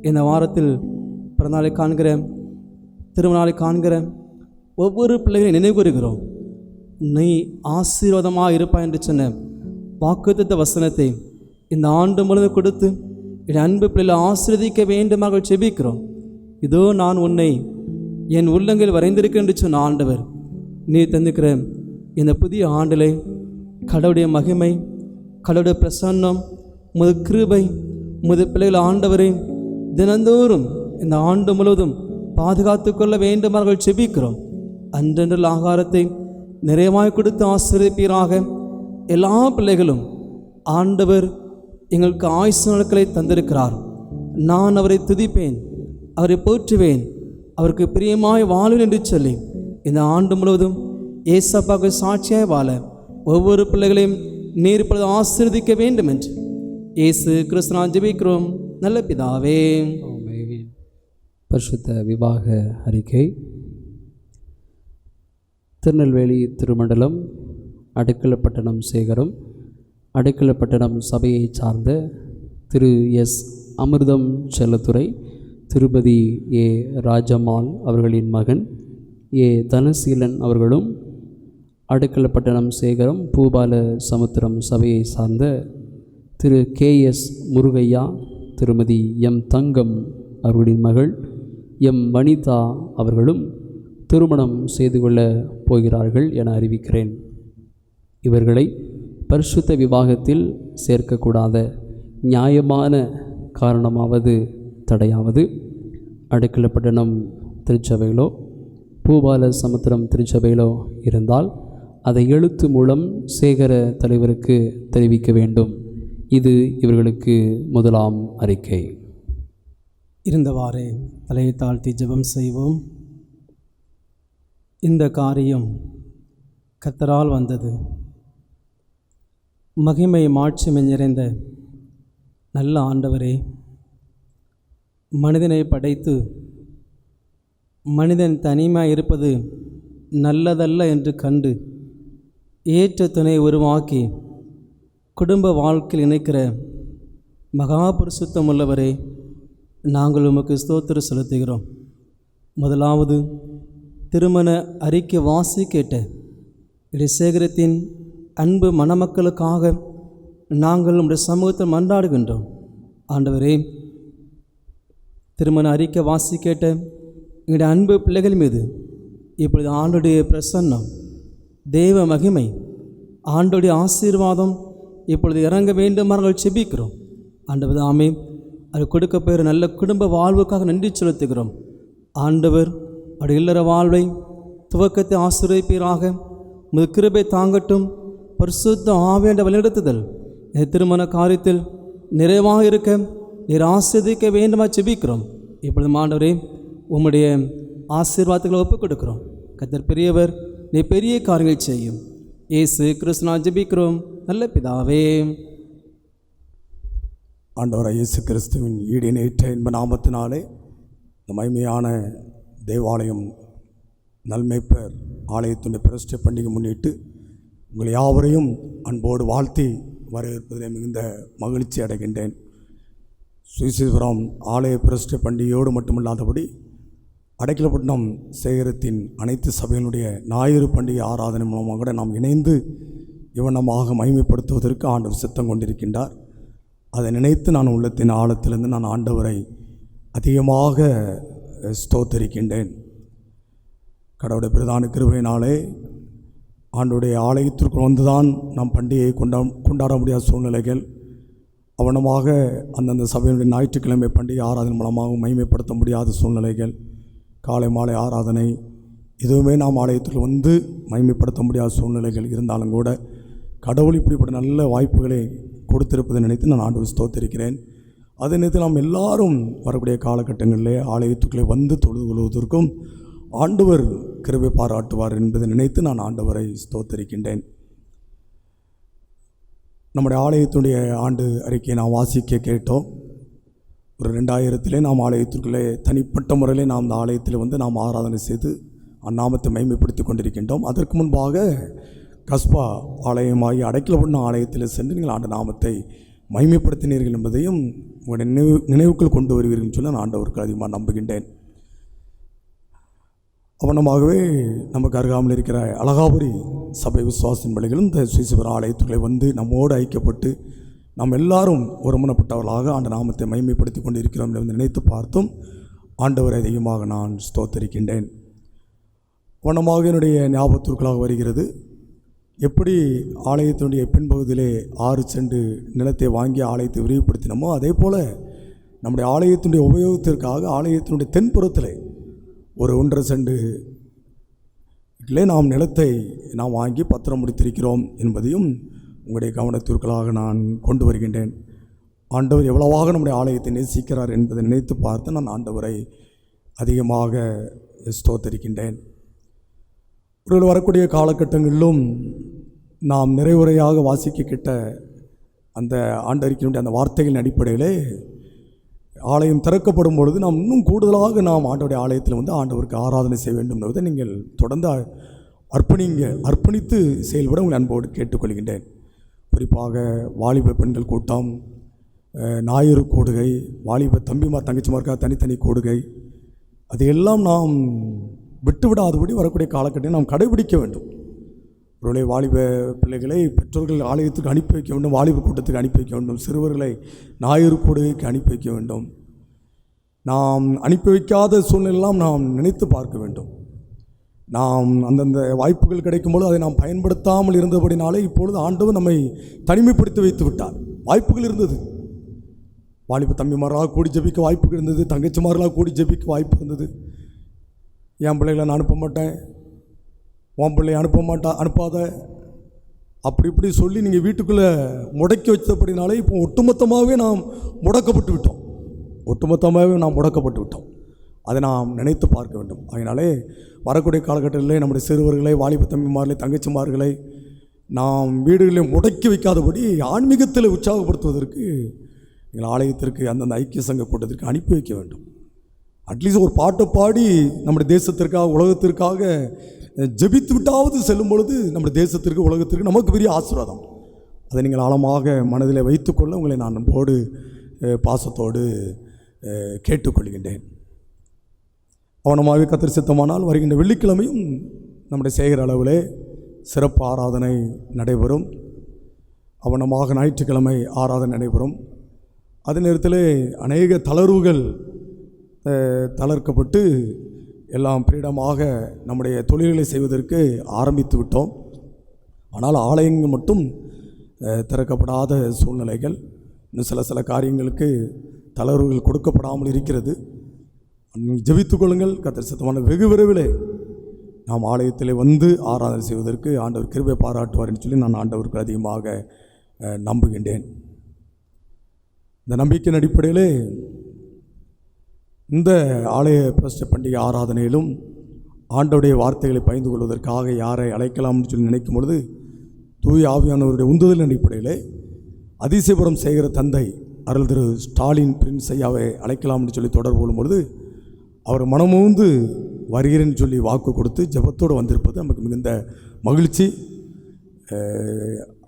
இந்த வாரத்தில் பிறந்தநாளை காண்கிற திருமணநாளை காண்கிற ஒவ்வொரு பிள்ளைகளையும் நினைவுகூறுகிறோம். நீ ஆசீர்வாதமாக இருப்பாய் என்று சொன்ன வாக்குத்தத்த வசனத்தை இந்த ஆண்டு முழுவதும் கொடுத்து என் அன்பு பிள்ளைகளை ஆசீர்வதிக்க வேண்டுமாக செபிக்கிறோம். இதோ நான் உன்னை என் உள்ளங்கள் வரைந்திருக்க என்று சொன்ன ஆண்டவர், நீ தந்திருக்கிற இந்த புதிய ஆண்டிலே கடவுளுடைய மகிமை, கடவுளுடைய பிரசன்னம், முது கிருபை, முது பிள்ளைகள் ஆண்டவரை தினந்தோறும் இந்த ஆண்டு முழுவதும் பாதுகாத்து கொள்ள வேண்டுமார்கள் செபிக்கிறோம். அன்றென்ற ஆகாரத்தை நிறைவாய் கொடுத்து ஆசீர்வதிப்பீராக. எல்லா பிள்ளைகளும் ஆண்டவர் எங்களுக்கு ஆயுசு நாட்களை தந்திருக்கிறார். நான் அவரை துதிப்பேன், அவரை போற்றுவேன், அவருக்கு பிரியமாய் வாழுவேன் என்று சொல்லி இந்த ஆண்டு முழுவதும் ஏசப்பாவுக்கு சாட்சியாய் வாழ ஒவ்வொரு பிள்ளைகளையும் நீர் இப்பொழுது ஆசீர்வதிக்க வேண்டும் என்று இயேசு கிறிஸ்துவினால் ஜெபிக்கிறோம் நல்ல பிதாவே. பரிசுத்த விவாக அறிக்கை. திருநெல்வேலி திருமண்டலம் அடைக்கலப்பட்டணம் சேகரம் அடைக்கலப்பட்டணம் சபையை சார்ந்த திரு எஸ் அமிர்தம் செல்லத்துறை, திருப்பதி ஏ ராஜம்மாள் அவர்களின் மகன் ஏ தனசீலன் அவர்களும், அடைக்கலப்பட்டணம் சேகரம் பூபால சமுத்திரம் சபையை சார்ந்த திரு KS முருகையா, திருமதி எம் தங்கம் அவர்களின் மகள் எம் வனிதா அவர்களும் திருமணம் செய்து கொள்ளப் போகிறார்கள் என அறிவிக்கிறேன். இவர்களை பரிசுத்த விவாகத்தில் சேர்க்கக்கூடாத நியாயமான காரணமாவது தடையாவது அடைக்கலப்பட்டணம் திருச்சபையிலோ பூபால சமுத்திரம் திருச்சபையிலோ இருந்தால் அதை எழுத்து மூலம் சேகர தலைவருக்கு தெரிவிக்க வேண்டும். இது இவர்களுக்கு முதலாம் அறிக்கை. இருந்தவாறே தலையை தாழ்த்தி ஜெபம் செய்வோம். இந்த காரியம் கர்த்தரால் வந்தது. மகிமை மாட்சிமை நிறைந்த நல்ல ஆண்டவரே, மனிதனை படைத்து மனிதன் தனிமையாக இருப்பது நல்லதல்ல என்று கண்டு ஏற்ற துணை உருவாக்கி குடும்ப வாழ்க்கையில் இணைக்கிற மகா பரிசுத்தம் உள்ளவரே, நாங்கள் உமக்கு ஸ்தோத்திரம் செலுத்துகிறோம். முதலாவது திருமண அறிக்கை வாசி கேட்ட இடைசேகரத்தின் அன்பு மணமக்களுக்காக நாங்கள் உம்முடைய சமூகத்தில் மன்றாடுகின்றோம். ஆண்டவரே, திருமண அறிக்கை வாசி கேட்ட எங்களுடைய அன்பு பிள்ளைகள் மீது இப்பொழுது ஆண்டுடைய பிரசன்னம், தேவ மகிமை, ஆண்டுடைய ஆசீர்வாதம் இப்பொழுது இறங்க வேண்டும் நாங்கள் செபிக்கிறோம். ஆண்டவர் ஆமே, அது கொடுக்கப்பெறும் நல்ல குடும்ப வாழ்வுக்காக நன்றி செலுத்துகிறோம். ஆண்டவர் அவருடைய இல்லற வாழ்வை துவக்கத்தை ஆசீர்வதிப்பீராக. உமது கிருபை தாங்கட்டும். பரிசுத்த ஆவியானவருடைய வழிநடத்துதல் இந்த திருமண காரியத்தில் நிறைவாக இருக்க நீர் ஆசீர்வதிக்க வேண்டுமா செபிக்கிறோம். இப்பொழுது ஆண்டவரே, உம்முடைய ஆசீர்வாதங்களை ஒப்புக் கொடுக்கிறோம். கர்த்தர் பெரியவர், நீ பெரிய காரியங்கள் செய்யும். இயேசு கிறிஸ்துவினால் ஜெபிக்கிறோம் நல்ல பிதாவே. ஆண்டவராய் இயேசு கிறிஸ்துவின் ஈடினேற்ற இன்ப நாமத்தினாலே இந்த மகிமையான தேவாலயம் நல்மேய்ப்பர் ஆலயத்துடைய பிரதிஷ்டை பண்டிகை முன்னிட்டு உங்கள் யாவரையும் அன்போடு வாழ்த்தி வரவேற்பதில் மிகுந்த மகிழ்ச்சி அடைகின்றேன். சுவிசேஷபுரம் ஆலய பிரதிஷ்டை பண்டிகையோடு மட்டுமல்லாதபடி அடைக்கலப்பட்டினம் சேகரத்தின் அனைத்து சபையினுடைய ஞாயிறு பண்டிகை ஆராதனை மூலமாக கூட நாம் இணைந்து இவனமாக மகிமைப்படுத்துவதற்கு ஆண்டவர் சித்தம் கொண்டிருக்கின்றார். அதை நினைத்து நான் உள்ளத்தின் ஆழத்திலிருந்து நான் ஆண்டவரை அதிகமாக ஸ்தோத்தரிக்கின்றேன். கடவுளுடைய பிரதான கிருபையினாலே ஆண்டுடைய ஆலயத்திற்குள் வந்துதான் நாம் பண்டிகையை கொண்டாட முடியாத சூழ்நிலைகள், அவனமாக அந்தந்த சபையினுடைய ஞாயிற்றுக்கிழமை பண்டிகை ஆராதனை மூலமாக மகிமைப்படுத்த முடியாத சூழ்நிலைகள், காலை மாலை ஆராதனை எதுவுமே நாம் ஆலயத்தில் வந்து மகிமைப்படுத்த முடியாத சூழ்நிலைகள் இருந்தாலும் கூட கடவுள் இப்படிப்பட்ட நல்ல வாய்ப்புகளை கொடுத்திருப்பதை நினைத்து நான் ஆண்டவரை ஸ்தோத்திரிக்கிறேன். அதை நினைத்து நாம் எல்லாரும் வரக்கூடிய காலகட்டங்களிலே ஆலயத்துக்குள்ளே வந்து தொழுது கொள்வதற்கும் ஆண்டவர் கிருபை பாராட்டுவார் என்பதை நினைத்து நான் ஆண்டவரை ஸ்தோத்திரிக்கின்றேன். நம்முடைய ஆலயத்துடைய ஆண்டு அறிக்கையை நாம் வாசிக்க கேட்டோம். ஒரு 2000 நாம் ஆலயத்திற்குள்ளே தனிப்பட்ட முறையிலே நாம் இந்த ஆலயத்தில் வந்து நாம் ஆராதனை செய்து அந்நாமத்தை மகிமைப்படுத்தி கொண்டிருக்கின்றோம். அதற்கு முன்பாக கஸ்பா ஆலயமாகி அடைக்கலப்பட்டினம் ஆலயத்தில் சென்று நீங்கள் ஆண்டு நாமத்தை மகிமைப்படுத்தினீர்கள் என்பதையும் உங்களுடைய நினைவுக்குள் கொண்டு வருவீர்கள் சொல்லி நான் ஆண்டவருக்கு அதிகமாக நம்புகின்றேன். அவனமாகவே நமக்கு அருகாமல் இருக்கிற அழகாபுரி சபை விசுவாசின் பிள்ளைகளும் இந்த சுவிசேஷபுரம் ஆலயத்துக்குள்ளே வந்து நம்மோடு ஐக்கியப்பட்டு நாம் எல்லாரும் ஒருமனப்பட்டவர்களாக ஆண்டு நாமத்தை மகிமைப்படுத்தி கொண்டு இருக்கிறோம் என்று நினைத்து பார்த்தும் ஆண்டவரை அதிகமாக நான் ஸ்தோத்தரிக்கின்றேன். அவனமாக என்னுடைய ஞாபகத்திற்குள்ளாக வருகிறது, எப்படி ஆலயத்தினுடைய பின்பகுதியிலே 6 சென்ட் நிலத்தை வாங்கி ஆலயத்தை விரிவுபடுத்தினோமோ அதே போல் நம்முடைய ஆலயத்தினுடைய உபயோகத்திற்காக ஆலயத்தினுடைய தென்புறத்தில் ஒரு 1.5 சென்ட் நாம் நிலத்தை நாம் வாங்கி பத்திரம் முடித்திருக்கிறோம் என்பதையும் உங்களுடைய கவனத்திற்குள்ளாக நான் கொண்டு வருகின்றேன். ஆண்டவர் எவ்வளவாக நம்முடைய ஆலயத்தை நேசிக்கிறார் என்பதை நினைத்து பார்த்து நான் ஆண்டவரை அதிகமாக ஸ்தோத்தரிக்கின்றேன். ஒரு வரக்கூடிய காலகட்டங்களிலும் நாம் நிறைவுரையாக வாசிக்க கிட்ட அந்த ஆண்டறிக்கையினுடைய அந்த வார்த்தைகளின் அடிப்படையிலே ஆலயம் திறக்கப்படும் பொழுது நாம் இன்னும் கூடுதலாக நாம் ஆண்டவருடைய ஆலயத்தில் வந்து ஆண்டவருக்கு ஆராதனை செய்ய வேண்டும் என்பதை நீங்கள் தொடர்ந்து அர்ப்பணித்து செயல்பட உங்கள் அன்போடு கேட்டுக்கொள்கின்றேன். குறிப்பாக வாலிப பெண்கள் கூட்டம், ஞாயிறு கூடுகை, வாலிப தம்பிமார் தங்கச்சிமாருக்காக தனித்தனி கூடுகை, அதையெல்லாம் நாம் விட்டுவிடாதபடி வரக்கூடிய காலகட்டத்தில் நாம் கடைபிடிக்க வேண்டும். ஒருவேளை வாலிப பிள்ளைகளை பெற்றோர்கள் ஆலயத்துக்கு அனுப்பி வைக்க வேண்டும், வாலிப கூட்டத்துக்கு அனுப்பி வைக்க வேண்டும், சிறுவர்களை ஞாயிறு கூடுகைக்கு அனுப்பி வைக்க வேண்டும். நாம் அனுப்பி வைக்காத சூழ்நிலையெல்லாம் நாம் நினைத்து பார்க்க வேண்டும். நாம் அந்தந்த வாய்ப்புகள் கிடைக்கும்போது அதை நாம் பயன்படுத்தாமல் இருந்தபடினாலே இப்பொழுது ஆண்டவர் நம்மை தனிமைப்படுத்தி வைத்து விட்டார். வாய்ப்புகள் இருந்தது, வாலிப தம்பிமார்களாக கூடி ஜெபிக்க வாய்ப்புகள் இருந்தது, தங்கச்சிமார்களாக கூடி ஜெபிக்க வாய்ப்பு இருந்தது. என் பிள்ளைகளை நான் அனுப்ப மாட்டேன், உன் பிள்ளை அனுப்பாத, அப்படி இப்படி சொல்லி நீங்கள் வீட்டுக்குள்ளே முடக்கி வச்சபடினாலே இப்போ ஒட்டுமொத்தமாகவே நாம் முடக்கப்பட்டு விட்டோம். அதை நாம் நினைத்து பார்க்க வேண்டும். அதனாலே வரக்கூடிய காலகட்டத்திலே நம்முடைய சிறுவர்களை, வாலிப தம்பிமார்களை, தங்கச்சிமார்களை நாம் வீடுகளில் முடக்கி வைக்காதபடி ஆன்மீகத்தில் உற்சாகப்படுத்துவதற்கு எங்கள் ஆலயத்திற்கு அந்தந்த ஐக்கிய சங்க கூட்டத்திற்கு அனுப்பி வைக்க வேண்டும். அட்லீஸ்ட் ஒரு பாட்டை பாடி நம்முடைய தேசத்திற்காக, உலகத்திற்காக ஜெபித்து விட்டாவது செல்லும் பொழுது நம்முடைய தேசத்திற்கு, உலகத்திற்கு நமக்கு பெரிய ஆசீர்வாதம். அதை நீங்கள் ஆழமாக மனதில் வைத்துக்கொள்ள உங்களை நான் அன்போடு பாசத்தோடு கேட்டுக்கொள்கின்றேன். அவனமாகவே கர்த்தர் சித்தமானால் வருகின்ற வெள்ளிக்கிழமையும் நம்முடைய செய்கிற அளவிலே சிறப்பு ஆராதனை நடைபெறும். அவனமாக ஞாயிற்றுக்கிழமை ஆராதனை நடைபெறும். அதே நேரத்தில் அநேக தளர்வுகள் தளர்க்கப்பட்டு எல்லாம் பிரீடமாக நம்முடைய தொழில்களை செய்வதற்கு ஆரம்பித்து விட்டோம். ஆனால் ஆலயங்கள் மட்டும் திறக்கப்படாத சூழ்நிலைகள், இன்னும் சில காரியங்களுக்கு தளர்வுகள் கொடுக்கப்படாமல் இருக்கிறது. ஜெபித்துக் கொள்ளுங்கள். கர்த்தர் சித்தமான வெகு விரைவிலே நாம் ஆலயத்தில் வந்து ஆராதனை செய்வதற்கு ஆண்டவர் கிருபை பாராட்டுவார் என்று சொல்லி நான் ஆண்டவருக்கு அதிகமாக நம்புகின்றேன். இந்த நம்பிக்கையின் அடிப்படையிலே இந்த ஆலய பிரஸ்ட பண்டிகை ஆராதனையிலும் ஆண்டவருடைய வார்த்தைகளை பகிர்ந்து கொள்வதற்காக யாரை அழைக்கலாம்னு சொல்லி நினைக்கும் பொழுது தூய ஆவியானவருடைய உந்துதலின் அடிப்படையிலே அதிசயபுரம் செய்கிற தந்தை அருள் திரு ஸ்டாலின் பிரின்ஸ் ஐயாவை அழைக்கலாம்னு சொல்லி தொடர்பு கொள்ளும் பொழுது அவர் மனமூந்து வருகிறேன்னு சொல்லி வாக்கு கொடுத்து ஜெபத்தோடு வந்திருப்பது நமக்கு மிகுந்த மகிழ்ச்சி.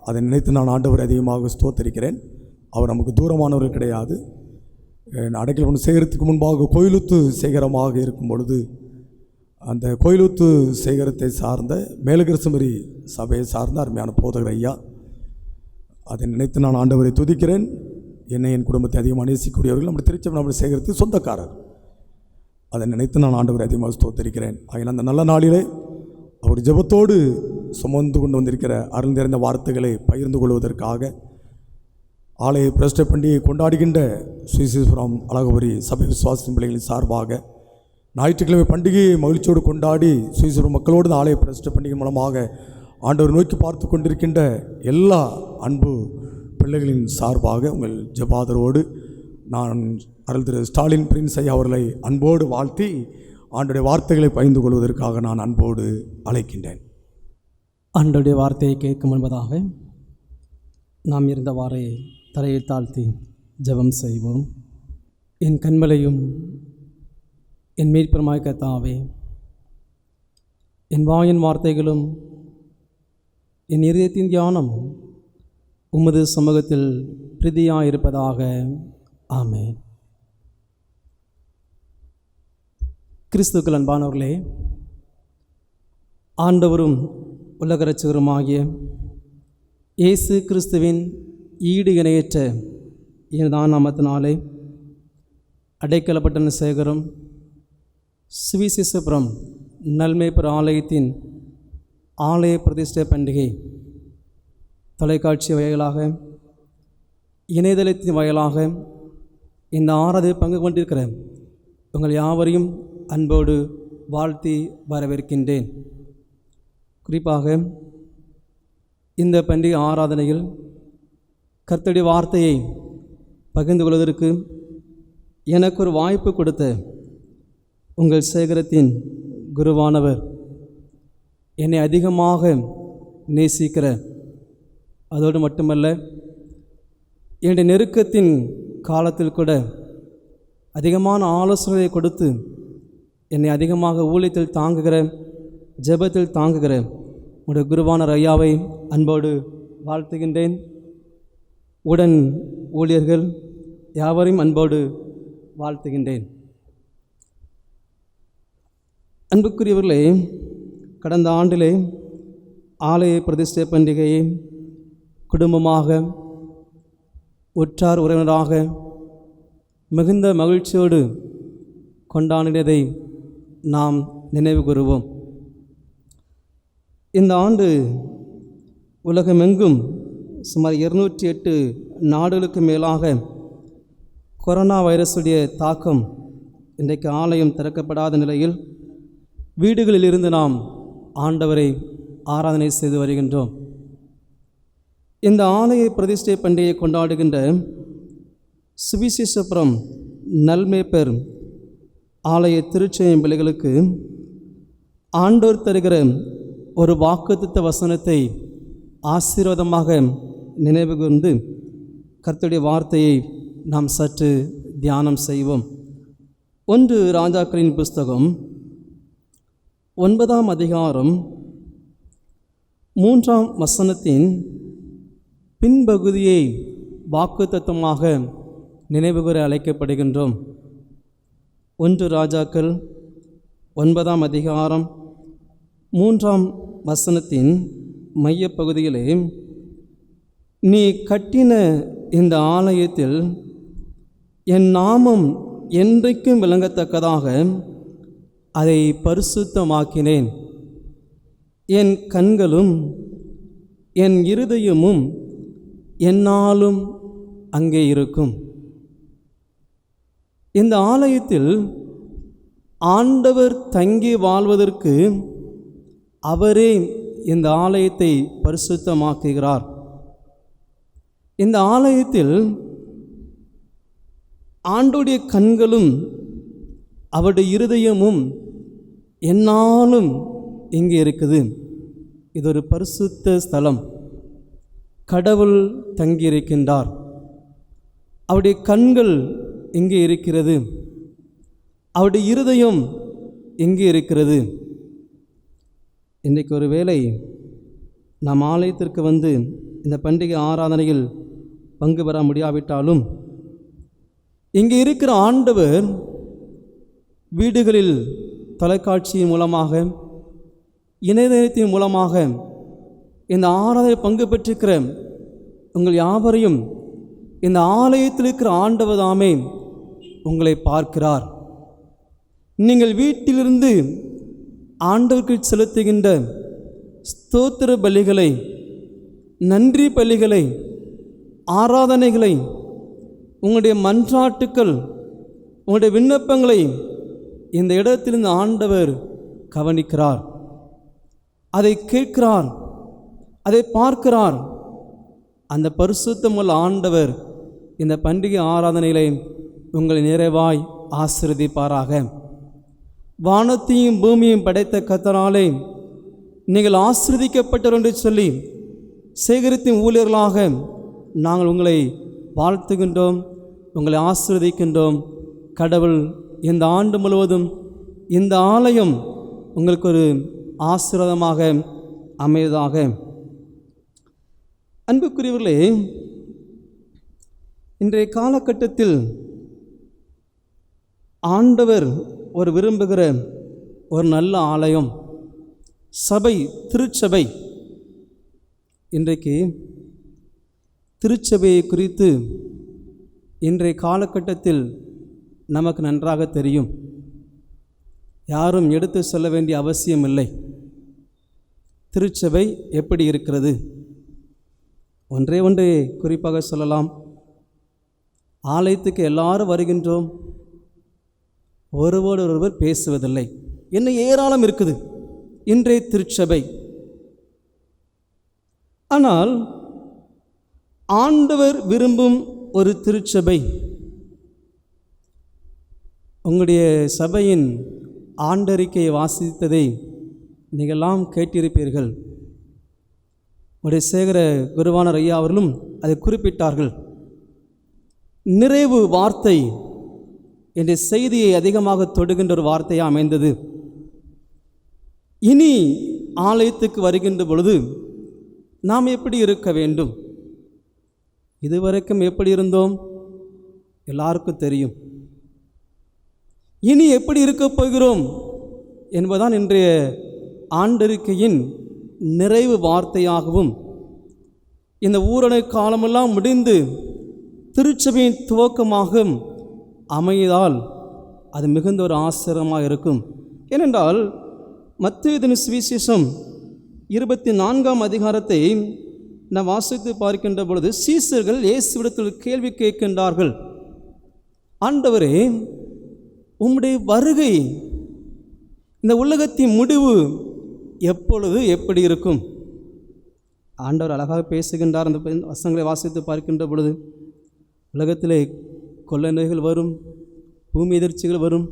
அதை நினைத்து நான் ஆண்டவரை அதிகமாக ஸ்தோத்தரிக்கிறேன். அவர் நமக்கு தூரமானவர்கள் கிடையாது. அடைக்கலம் சேகரத்துக்கு முன்பாக கோயிலுத்து சேகரமாக இருக்கும் பொழுது அந்த கோயிலுத்து சேகரத்தை சார்ந்த மேலகிரசுமரி சபையை சார்ந்த அருமையான போதகர் ஐயா, அதை நினைத்து நான் ஆண்டவரை துதிக்கிறேன். என்னை, என் குடும்பத்தை அதிகமாக நேசிக்கக்கூடியவர்கள் நம்முடைய திருச்சபை நம்முடைய சேகரத்துக்கு சொந்தக்காரர். அதை நினைத்து நான் ஆண்டவரை அதிகமாக ஸ்தோத்தரிக்கிறேன். ஆகிய அந்த நல்ல நாளிலே அவர் ஜெபத்தோடு சுமந்து கொண்டு வந்திருக்கிற அருள் நிறைந்த வார்த்தைகளை பகிர்ந்து கொள்வதற்காக ஆலய பிரஸ்ட பண்டிகையை கொண்டாடுகின்ற சுவிசேஷபுரம் அழகபுரி சபை விசுவாசின் பிள்ளைகளின் சார்பாக ஞாயிற்றுக்கிழமை பண்டிகையை மகிழ்ச்சியோடு கொண்டாடி சுவிசேஷபுரம் மக்களோடு ஆலய பிரஸ்ட பண்டிகை மூலமாக ஆண்டவர் நோக்கி பார்த்து கொண்டிருக்கின்ற எல்லா அன்பு பிள்ளைகளின் சார்பாக உங்கள் ஜெபாதரோடு நான் அருள் திரு ஸ்டாலின் பிரின்ஸ் ஐயா அவர்களை அன்போடு வாழ்த்தி ஆண்டோடைய வார்த்தைகளை பகிர்ந்து கொள்வதற்காக நான் அன்போடு அழைக்கின்றேன். ஆண்டோடைய வார்த்தையை கேட்கும் என்பதாக நாம் இருந்தவாறே தரையை தாழ்த்தி ஜெபம் செய்வோம். என் கண்மலையும் என் மீட்பருமாய் கர்த்தாவே, என் வாயின் வார்த்தைகளும் என் இதயத்தின் தியானமும் உமது சமூகத்தில் பிரீதியாக இருப்பதாக. ஆமென். கிறிஸ்துக்கள் அன்பானவர்களே, ஆண்டவரும் உலக இரட்சகருமாகிய இயேசு கிறிஸ்துவின் ஈடு இணையற்ற இதுதான் நாமத்தினாலே அடைக்கலப்பட்ட சேகரம் சுவிசேஷபுரம் நல்மேய்ப்பர் ஆலயத்தின் ஆலய பிரதிஷ்டை பண்டிகை தொலைக்காட்சி வாயிலாக, இணையதளத்தின் வாயிலாக இந்த ஆராதனை பங்கு கொண்டிருக்கிற உங்கள் யாவரையும் அன்போடு வாழ்த்தி வரவேற்கின்றேன். குறிப்பாக இந்த பண்டிகை ஆராதனையில் கர்த்தருடைய வார்த்தையை பகிர்ந்து கொள்வதற்கு எனக்கு ஒரு வாய்ப்பு கொடுத்த உங்கள் சேகரத்தின் குருவானவர், என்னை அதிகமாக நேசிக்கிற, அதோடு மட்டுமல்ல என்னுடைய நெருக்கத்தின் காலத்தில் கூட அதிகமான ஆலோசனையை கொடுத்து என்னை அதிகமாக ஊழியத்தில் தாங்குகிற, ஜெபத்தில் தாங்குகிற உடைய குருவான ஐயாவை அன்போடு வாழ்த்துகின்றேன். உடன் ஊழியர்கள் யாவரையும் அன்போடு வாழ்த்துகின்றேன். அன்புக்குரியவர்களே, கடந்த ஆண்டிலே ஆலய பிரதிஷ்டை பண்டிகையை குடும்பமாக, உற்றார் உறவினராக மிகுந்த மகிழ்ச்சியோடு கொண்டாடினதை நாம் நினைவு கூறுவோம். இந்த ஆண்டு உலகமெங்கும் சுமார் 208 நாடுகளுக்கு மேலாக கொரோனா வைரஸுடைய தாக்கம் இன்றைக்கு ஆலயம் திறக்கப்படாத நிலையில் வீடுகளிலிருந்து நாம் ஆண்டவரை ஆராதனை செய்து வருகின்றோம். இந்த ஆலய பிரதிஷ்டை பண்டிகையை கொண்டாடுகின்ற சுவிசேஷபுரம் நல்மேப்பர் ஆலய திருச்செயம் பிள்ளைகளுக்கு ஆண்டோர் தருகிற ஒரு வாக்குத்தத்த வசனத்தை ஆசீர்வாதமாக நினைவு கூர்ந்து கர்த்தருடைய வார்த்தையை நாம் சற்று தியானம் செய்வோம். 1 ராஜாக்களின் புஸ்தகம் 9ஆம் அதிகாரம் 3ஆம் வசனத்தின் பின்பகுதியை வாக்குத்தத்தமாக நினைவுகூர அழைக்கப்படுகின்றோம். 1 ராஜாக்கள் 9ஆம் அதிகாரம் 3ஆம் வசனத்தின் மையப்பகுதியிலே, நீ கட்டின இந்த ஆலயத்தில் என் நாமம் என்றைக்கும் விளங்கத்தக்கதாக அதை பரிசுத்தமாக்கினேன். என் கண்களும் என் இருதயமும் என்னாலும் அங்கே இருக்கும். இந்த ஆலயத்தில் ஆண்டவர் தங்கி வாழ்வதற்கு அவரே இந்த ஆலயத்தை பரிசுத்தமாக்குகிறார். இந்த ஆலயத்தில் ஆண்டோடைய கண்களும் அவருடைய இருதயமும் என்னாலும் இங்கே இருக்குது. இது ஒரு பரிசுத்த ஸ்தலம். கடவுள் தங்கியிருக்கின்றார். அவருடைய கண்கள் எங்கே இருக்கிறது? அவருடைய இருதயம் எங்கே இருக்கிறது? இன்றைக்கு ஒரு வேளை நாம் ஆலயத்திற்கு வந்து இந்த பண்டிகை ஆராதனையில் பங்கு பெற முடியாவிட்டாலும், இங்கே இருக்கிற ஆண்டவர் வீடுகளில் தொலைக்காட்சியின் மூலமாக, இணையதளத்தின் மூலமாக இந்த ஆராதனை பங்கு பெற்றிருக்கிற உங்கள் யாவரையும் இந்த ஆலயத்தில் இருக்கிற ஆண்டவர் தாமே உங்களை பார்க்கிறார். நீங்கள் வீட்டிலிருந்து ஆண்டவருக்கு செலுத்துகின்ற ஸ்தோத்திர பலிகளை, நன்றி பலிகளை, ஆராதனைகளை, உங்களுடைய மன்றாட்டுக்கள், உங்களுடைய விண்ணப்பங்களை இந்த இடத்திலிருந்து ஆண்டவர் கவனிக்கிறார். அதை கேட்கிறார், அதை பார்க்கிறார். அந்த பரிசுத்தமுள்ள ஆண்டவர் இந்த பண்டிகை ஆராதனைகளை உங்களை நிறைவாய் ஆசீர்வதிப்பாராக. வானத்தையும் பூமியையும் படைத்த கர்த்தராலே நீங்கள் ஆசீர்வதிக்கப்பட்டவர் என்று சொல்லி சேகரித்தின் ஊழியர்களாக நாங்கள் உங்களை வாழ்த்துகின்றோம், உங்களை ஆசீர்வதிக்கின்றோம். கடவுள் இந்த ஆண்டு முழுவதும் இந்த ஆலயம் உங்களுக்கு ஒரு ஆசீர்வாதமாக அமைவதாக. அன்புக்குரியவர்களே, இன்றைய காலகட்டத்தில் ஆண்டவர் ஒரு விரும்புகிற ஒரு நல்ல ஆலயம் சபை, திருச்சபை. இன்றைக்கு திருச்சபையை குறித்து இன்றைய காலகட்டத்தில் நமக்கு நன்றாக தெரியும். யாரும் எடுத்து சொல்ல வேண்டிய அவசியம் இல்லை. திருச்சபை எப்படி இருக்கிறது? ஒன்றே குறிப்பாக சொல்லலாம். ஆலயத்துக்கு எல்லாரும் வருகின்றோம், ஒருவர் பேசுவதில்லை. என்ன ஏராளம் இருக்குது. இன்றைய திருச்சபை ஆனால் ஆண்டவர் விரும்பும் ஒரு திருச்சபை, உங்களுடைய சபையின் ஆண்டறிக்கையை வாசித்ததை நீங்கள்லாம் கேட்டிருப்பீர்கள். உடைய சேகர குருவானர் ஐயா அவர்களும் அதை குறிப்பிட்டார்கள். நிறைவு வார்த்தை என்ற செய்தியை அதிகமாக தொடுகின்ற ஒரு வார்த்தையாக அமைந்தது. இனி ஆலயத்துக்கு வருகின்ற பொழுது நாம் எப்படி இருக்க வேண்டும்? இதுவரைக்கும் எப்படி இருந்தோம் எல்லாருக்கும் தெரியும். இனி எப்படி இருக்கப் போகிறோம் என்பதுதான் இன்றைய ஆண்டறிக்கையின் நிறைவு வார்த்தையாகவும், இந்த ஊரடங்கு காலமெல்லாம் முடிந்து திருச்சபையின் துவக்கமாக அமைதால் அது மிகுந்த ஒரு ஆசிரியமாக இருக்கும். ஏனென்றால் மத்தேயு சுவிசேஷம் 24ஆம் அதிகாரத்தை நாம் வாசித்து பார்க்கின்ற பொழுது சீசர்கள் இயேசுவிடத்தில் கேள்வி கேட்கின்றார்கள். ஆண்டவரே, உம்முடைய வருகை, இந்த உலகத்தின் முடிவு எப்பொழுது எப்படி இருக்கும்? ஆண்டவர் அழகாக பேசுகின்றார். அந்த வசனங்களை வாசித்து பார்க்கின்ற பொழுது உலகத்திலே கொள்ளை நோய்கள் வரும், பூமி எதிர்ச்சிகள் வரும்,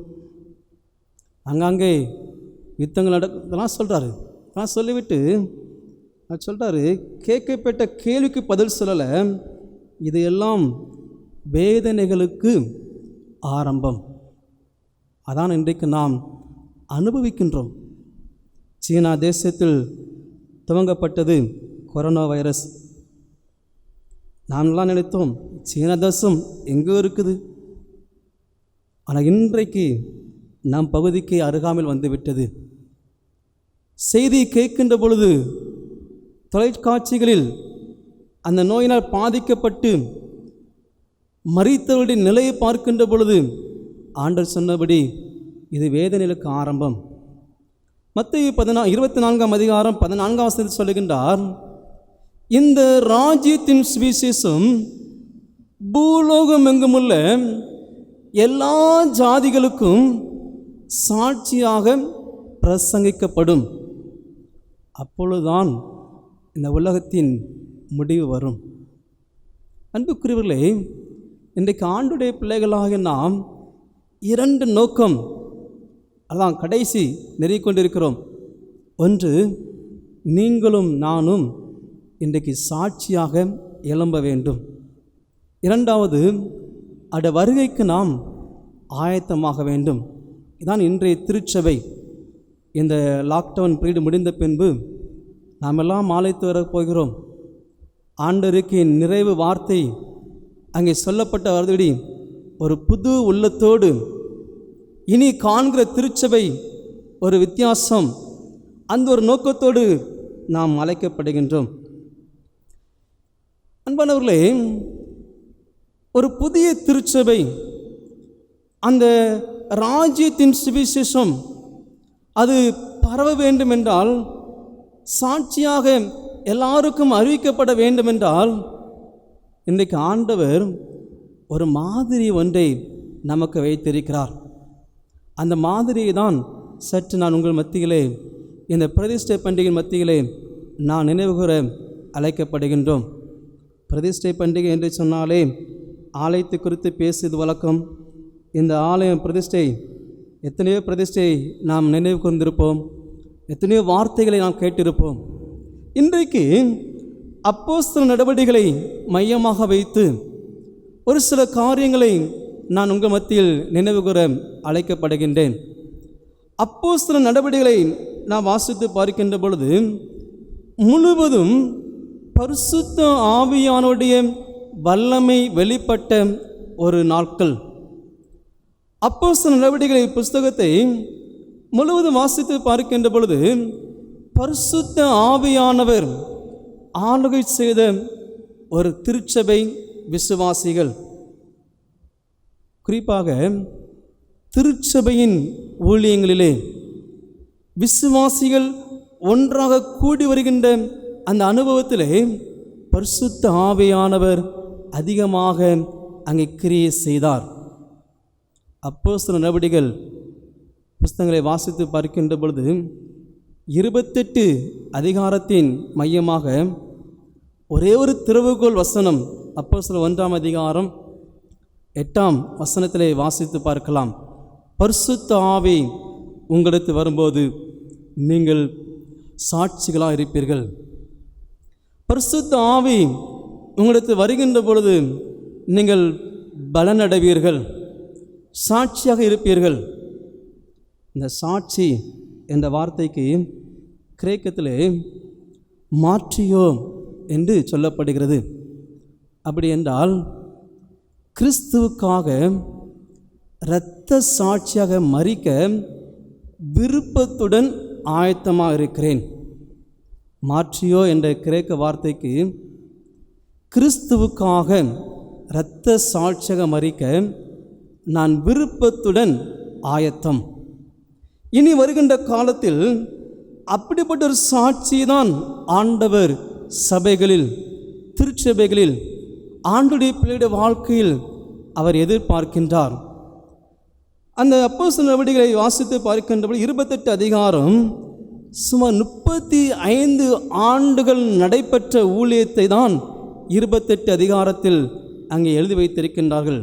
அங்கங்கே யுத்தங்கள் இதெல்லாம் சொல்கிறாரு. அதெல்லாம் சொல்லிவிட்டு சொல்கிறாரு, கேட்கப்பட்ட கேள்விக்கு பதில் சொல்லலை, இது எல்லாம் வேதனைகளுக்கு ஆரம்பம். அதான் இன்றைக்கு நாம் அனுபவிக்கின்றோம். சீனா தேசத்தில் துவங்கப்பட்டது கொரோனா வைரஸ். நாமெல்லாம் நினைத்தோம் சீனா தேசம் எங்கோ இருக்குது. ஆனால் இன்றைக்கு நம் பகுதிக்கு அருகாமையில் வந்துவிட்டது. செய்தி கேட்கின்ற பொழுது தொலைக்காட்சிகளில் அந்த நோயினால் பாதிக்கப்பட்டு மரித்தவருடைய நிலையை பார்க்கின்ற பொழுது ஆண்டவர் சொன்னபடி இது வேதனைகளுக்கு ஆரம்பம். மத்தேயு 24ஆம் அதிகாரம் 14ஆம் வசனத்தில் சொல்லுகின்றார், இந்த ராஜ்யத்தின் சுவிசேஷம் பூலோகம் எங்குமுள்ள எல்லா ஜாதிகளுக்கும் சாட்சியாக பிரசங்கிக்கப்படும். அப்பொழுதுதான் இந்த உலகத்தின் முடிவு வரும். அன்புக்குரியவர்களே, இன்றைக்கு ஆண்டுடைய பிள்ளைகளாக நாம் 2 நோக்கம், அதான் கடைசி நெருங்கிக் கொண்டிருக்கிறோம். ஒன்று, நீங்களும் நானும் இன்றைக்கு சாட்சியாக எழும்ப வேண்டும். 2வது, அட வருகைக்கு நாம் ஆயத்தமாக வேண்டும். இதான் இன்றைய திருச்சபை. இந்த லாக்டவுன் பீரியட் முடிந்த பின்பு நாம் எல்லாம் ஆலயத்து வரப் போகிறோம். ஆண்டவரின் நிறைவு வார்த்தை அங்கே சொல்லப்பட்ட வருதடி ஒரு புது உள்ளத்தோடு இனி காண்கிற திருச்சபை ஒரு வித்தியாசம், அந்த ஒரு நோக்கத்தோடு நாம் அழைக்கப்படுகின்றோம். அன்பானவர்களே, ஒரு புதிய திருச்சபை, அந்த ராஜ்யத்தின் சுவிசேஷம் அது பரவ வேண்டும் என்றால், சாட்சியாக எல்லாருக்கும் அறிவிக்கப்பட வேண்டும் என்றால், இன்றைக்கு ஆண்டவர் ஒரு மாதிரி ஒன்றை நமக்கு வைத்திருக்கிறார். அந்த மாதிரியை தான் சற்று நான் உங்கள் மத்தியிலே, இந்த பிரதிஷ்டை பண்டிகை மத்தியிலே நான் நினைவுகூர அழைக்கப்படுகின்றோம். பிரதிஷ்டை பண்டிகை என்று சொன்னாலே ஆலயத்தை குறித்து பேசுவது வழக்கம். இந்த ஆலயம் பிரதிஷ்டை, எத்தனையோ பிரதிஷ்டை நாம் நினைவு கொண்டிருப்போம், எத்தனையோ வார்த்தைகளை நாம் கேட்டிருப்போம். இன்றைக்கு அப்போஸ்தல நடவடிக்கைகளை மையமாக வைத்து ஒரு சில காரியங்களை நான் உங்கள் மத்தியில் நினைவுகூர அழைக்கப்படுகின்றேன். அப்போஸ்தல நடவடிக்கைகளை நான் வாசித்து பார்க்கின்ற பொழுது முழுவதும் பரிசுத்த ஆவியானுடைய வல்லமை வெளிப்பட்ட ஒரு நாட்கள். அப்போஸ்தல நடவடிக்கைகளை புஸ்தகத்தை முழுவதும் வாசித்து பார்க்கின்ற பொழுது பரிசுத்த ஆவியானவர் ஆளுகை செய்த ஒரு திருச்சபை விசுவாசிகள். குறிப்பாக திருச்சபையின் ஊழியங்களிலே விசுவாசிகள் ஒன்றாக கூடி வருகின்ற அந்த அனுபவத்திலே பரிசுத்த ஆவியானவர் அதிகமாக அங்கே கிரியை செய்தார். அப்போஸ்தல நடவடிக்கைகள் புஸ்தகங்களை வாசித்து பார்க்கின்ற பொழுது 28 அதிகாரத்தின் மையமாக ஒரே ஒரு திறவுகோல் வசனம் அப்போஸ்தலர் 1:8 வாசித்து பார்க்கலாம். பரிசுத்த ஆவி உங்களுக்கு வரும்போது நீங்கள் சாட்சிகளாக இருப்பீர்கள். பரிசுத்த ஆவி உங்களுக்கு வருகின்ற பொழுது நீங்கள் பலனடைவீர்கள், சாட்சியாக இருப்பீர்கள். இந்த சாட்சி என்ற வார்த்தைக்கு கிரேக்கத்திலே மாற்றியோ என்று சொல்லப்படுகிறது. அப்படி என்றால் கிறிஸ்துவுக்காக இரத்த சாட்சியாக மரிக்க விருப்பத்துடன் ஆயத்தமாக இருக்கிறேன். மாற்றியோ என்ற கிரேக்க வார்த்தைக்கு கிறிஸ்துவுக்காக இரத்த சாட்சியாக மரிக்க நான் விருப்பத்துடன் ஆயத்தம். இனி வருகின்ற காலத்தில் அப்படிப்பட்ட ஒரு சாட்சி தான் ஆண்டவர் சபைகளில், திருச்சபைகளில், ஆண்டுடைய பிள்ளையுடைய வாழ்க்கையில் அவர் எதிர்பார்க்கின்றார். அந்த அப்போஸ்தலர் நடவடிக்கைகளை வாசித்து பார்க்கின்றபோது 28 அதிகாரம் சுமார் 35 ஆண்டுகள் நடைபெற்ற ஊழியத்தை தான் 28 அதிகாரத்தில் அங்கே எழுதி வைத்திருக்கின்றார்கள்.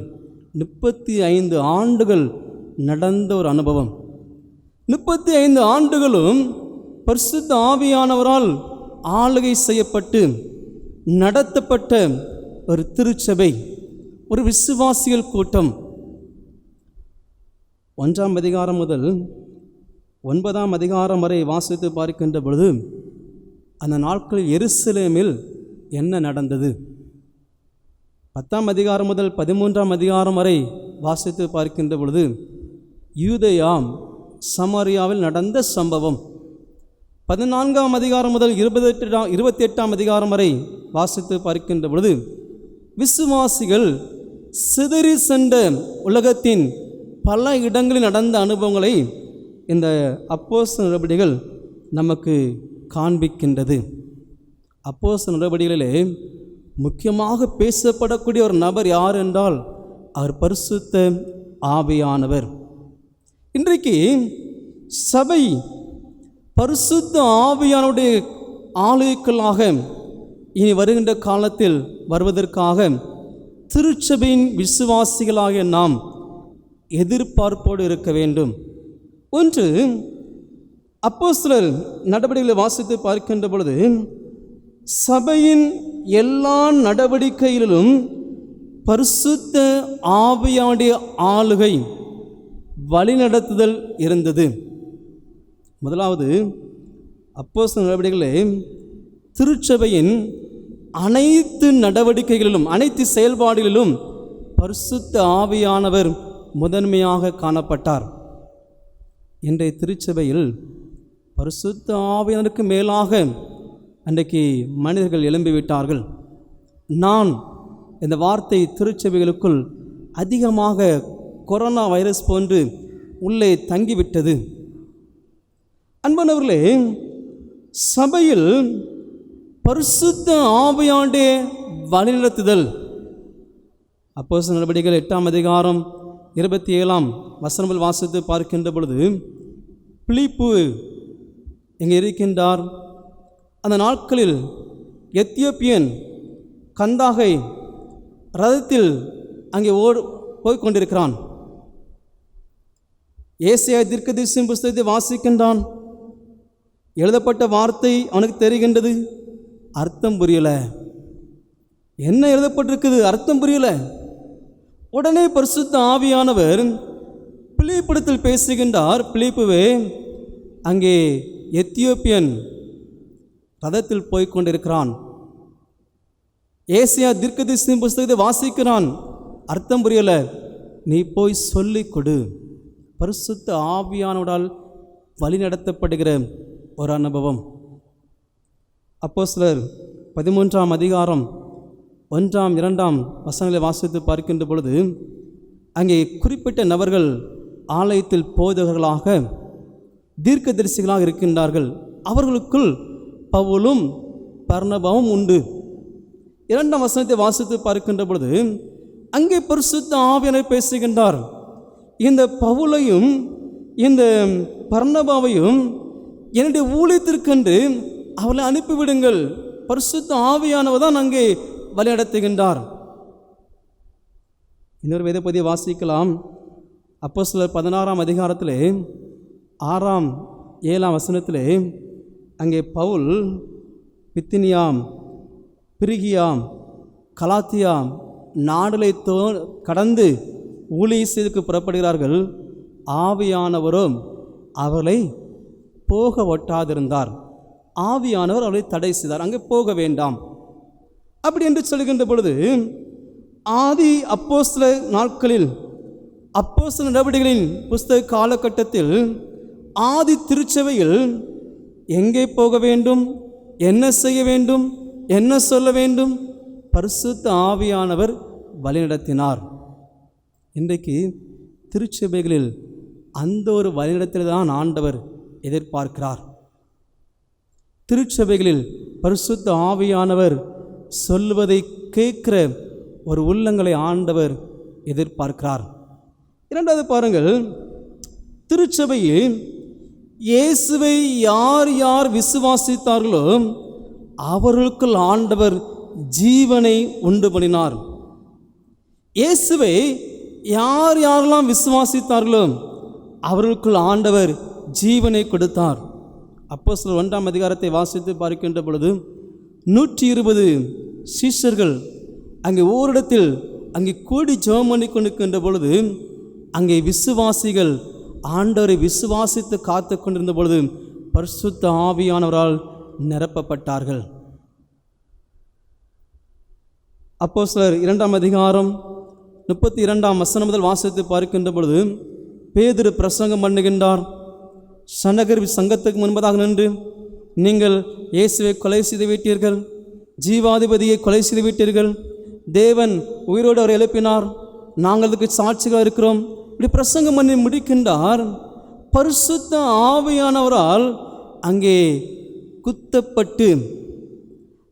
35 ஆண்டுகள் நடந்த ஒரு அனுபவம். 35 ஆண்டுகளும் பரிசுத்த ஆவியானவரால் ஆளுகை செய்யப்பட்டு நடத்தப்பட்ட ஒரு திருச்சபை, ஒரு விசுவாசிகள் கூட்டம். 1 அதிகாரம் முதல் 9 அதிகாரம் வரை வாசித்து பார்க்கின்ற பொழுது அந்த நாட்களில் எருசலேமில் என்ன நடந்தது, 10 அதிகாரம் முதல் 13 அதிகாரம் வரை வாசித்து பார்க்கின்ற பொழுது யூதேயா சமாரியாவில் நடந்த சம்பவம், 14 அதிகாரம் முதல் 28 அதிகாரம் வரை வாசித்து பார்க்கின்ற பொழுது விசுவாசிகள் சிதறி சென்ற உலகத்தின் பல இடங்களில் நடந்த அனுபவங்களை இந்த அப்போஸ்தலர் நடவடிக்கைகள் நமக்கு காண்பிக்கின்றது. அப்போஸ்தலர் நடவடிக்கைகளிலே முக்கியமாக பேசப்படக்கூடிய ஒரு நபர் யார் என்றால் அவர் பரிசுத்த ஆவியானவர். இன்றைக்கு சபை பரிசுத்த ஆவியானுடைய ஆலயங்களாக இனி வருகின்ற காலத்தில் வருவதற்காக திருச்சபையின் விசுவாசிகளாக நாம் எதிர்பார்ப்போடு இருக்க வேண்டும். ஒன்று, அப்போஸ்தலர் நடவடிக்கைகளை வாசித்து பார்க்கின்ற பொழுது சபையின் எல்லா நடவடிக்கைகளிலும் பரிசுத்த ஆவியானுடைய ஆளுகை, வழிநடத்துதல் இருந்தது. முதலாவது, அப்போஸ்தலர் நடவடிக்கைகளே திருச்சபையின் அனைத்து நடவடிக்கைகளிலும், அனைத்து செயல்பாடுகளிலும் பரிசுத்த ஆவியானவர் முதன்மையாக காணப்பட்டார். இன்றைய திருச்சபையில் பரிசுத்த ஆவியானவருக்கு மேலாக அன்றைக்கு மனிதர்கள் எழும்பிவிட்டார்கள். நான் இந்த வார்த்தை திருச்சபைகளுக்குள் அதிகமாக கொரோனா வைரஸ் போன்று உள்ளே தங்கிவிட்டது. அன்பானவர்களே, சபையில் பரிசுத்த ஆவியானுடைய வழிநடத்துதல், அப்போஸ்தலர் நடவடிக்கைகள் 8 அதிகாரம் 27 வாசித்து பார்க்கின்ற பொழுது பிலிப்பு இங்கே இருக்கின்றார். அந்த நாட்களில் எத்தியோப்பியன் கந்தாகை ரதத்தில் அங்கே போய்கொண்டிருக்கிறான். ஏசாயா தீர்க்கதரிசியின் புஸ்தகத்தை வாசிக்கின்றான். எழுதப்பட்ட வார்த்தை அவனுக்கு தெரிகின்றது, அர்த்தம் புரியல. என்ன எழுதப்பட்டிருக்குது, அர்த்தம் புரியல. உடனே பரிசுத்த ஆவியானவர் பிலிப்பிடத்தில் பேசுகின்றார். பிலிப்புவே, அங்கே எத்தியோப்பியன் ரதத்தில் போய்கொண்டிருக்கிறான். ஏசாயா தீர்க்கதரிசியின் புஸ்தகத்தை வாசிக்கிறான், அர்த்தம் புரியல, நீ போய் சொல்லிக் கொடு. பரிசுத்த ஆவியானவரால் வழிநடத்தப்படுகிற ஒரு அனுபவம். அப்போஸ்தலர் 13 அதிகாரம் 1, 2 வாசித்து பார்க்கின்ற பொழுது அங்கே குறிப்பிட்ட நபர்கள் ஆலயத்தில் போதகர்களாக, தீர்க்கதரிசிகளாக இருக்கின்றார்கள். அவர்களுக்குள் பவுலும் பர்னபாவும் உண்டு. 2 வாசித்து பார்க்கின்ற பொழுது அங்கே பரிசுத்த ஆவியானவர் பேசுகின்றார். இந்த பவுலையும் இந்த பர்னபாவையும் என்னுடைய ஊழியத்திற்கென்று அவளை அனுப்பிவிடுங்கள், பரிசுத்த ஆவியானவர் தான் அங்கே வழிநடத்துகின்றார். இன்னொரு வேத பகுதியை வாசிக்கலாம். அப்போஸ்தலர் 16ஆம் அதிகாரத்திலே 6ஆம் 7ஆம் வசனத்திலே அங்கே பவுல் பித்தினியாம், பிரிகியாம், கலாத்தியாம் நாடுகளை கடந்து ஊழிய செய்துக்கு புறப்படுகிறார்கள். ஆவியானவரும் அவர்களை போக ஒட்டாதிருந்தார். ஆவியானவர் அவர்களை தடை செய்தார், அங்கே போக வேண்டாம் அப்படி என்று சொல்கின்ற பொழுது, ஆதி அப்போஸ்தல நாட்களில் அப்போஸ்தல நடவடிக்கைகளின் புஸ்தக காலகட்டத்தில் ஆதி திருச்சபையில் எங்கே போக வேண்டும், என்ன செய்ய வேண்டும், என்ன சொல்ல வேண்டும், பரிசுத்த ஆவியானவர் வழிநடத்தினார். இன்றைக்கு திருச்சபைகளில் அந்த ஒரு வழிநடத்தில் தான் ஆண்டவர் எதிர்பார்க்கிறார். திருச்சபைகளில் பரிசுத்த ஆவியானவர் சொல்வதை கேட்கிற ஒரு உள்ளங்களை ஆண்டவர் எதிர்பார்க்கிறார். இரண்டாவது பாருங்கள், திருச்சபையில் இயேசுவை யார் யார் விசுவாசித்தார்களோ அவர்களுக்குள் ஆண்டவர் ஜீவனை உண்டு பண்ணினார். இயேசுவை யார் யாரெல்லாம் விசுவாசித்தார்களோ அவர்களுக்குள் ஆண்டவர் ஜீவனை கொடுத்தார். அப்போஸ்தலர் 1ஆம் அதிகாரத்தை வாசித்து பார்க்கின்ற பொழுது 120 சீஷர்கள் அங்கே ஓரிடத்தில் அங்கே கூடி ஜெபம் பண்ணி கொண்டிருக்கின்ற பொழுது அங்கே விசுவாசிகள் ஆண்டவரை விசுவாசித்து காத்து கொண்டிருந்த பொழுது பரிசுத்த ஆவியானவரால் நிரப்பப்பட்டார்கள். அப்போஸ்தலர் 2ஆம் அதிகாரம் 32ஆம் வசனம் முதல் வாசித்து பார்க்கின்ற பொழுது பேதுரு பிரசங்கம் பண்ணுகின்றார். சனகர் சங்கத்துக்கு முன்பதாக நின்று, நீங்கள் இயேசுவை கொலை செய்து விட்டீர்கள், ஜீவாதிபதியை கொலை செய்து விட்டீர்கள், தேவன் உயிரோடு அவரை எழுப்பினார், நாங்கள் அதுக்கு சாட்சிகள் இருக்கிறோம், இப்படி பிரசங்கம் பண்ணி முடிக்கின்றார். பரிசுத்த ஆவியானவரால் அங்கே குத்தப்பட்டு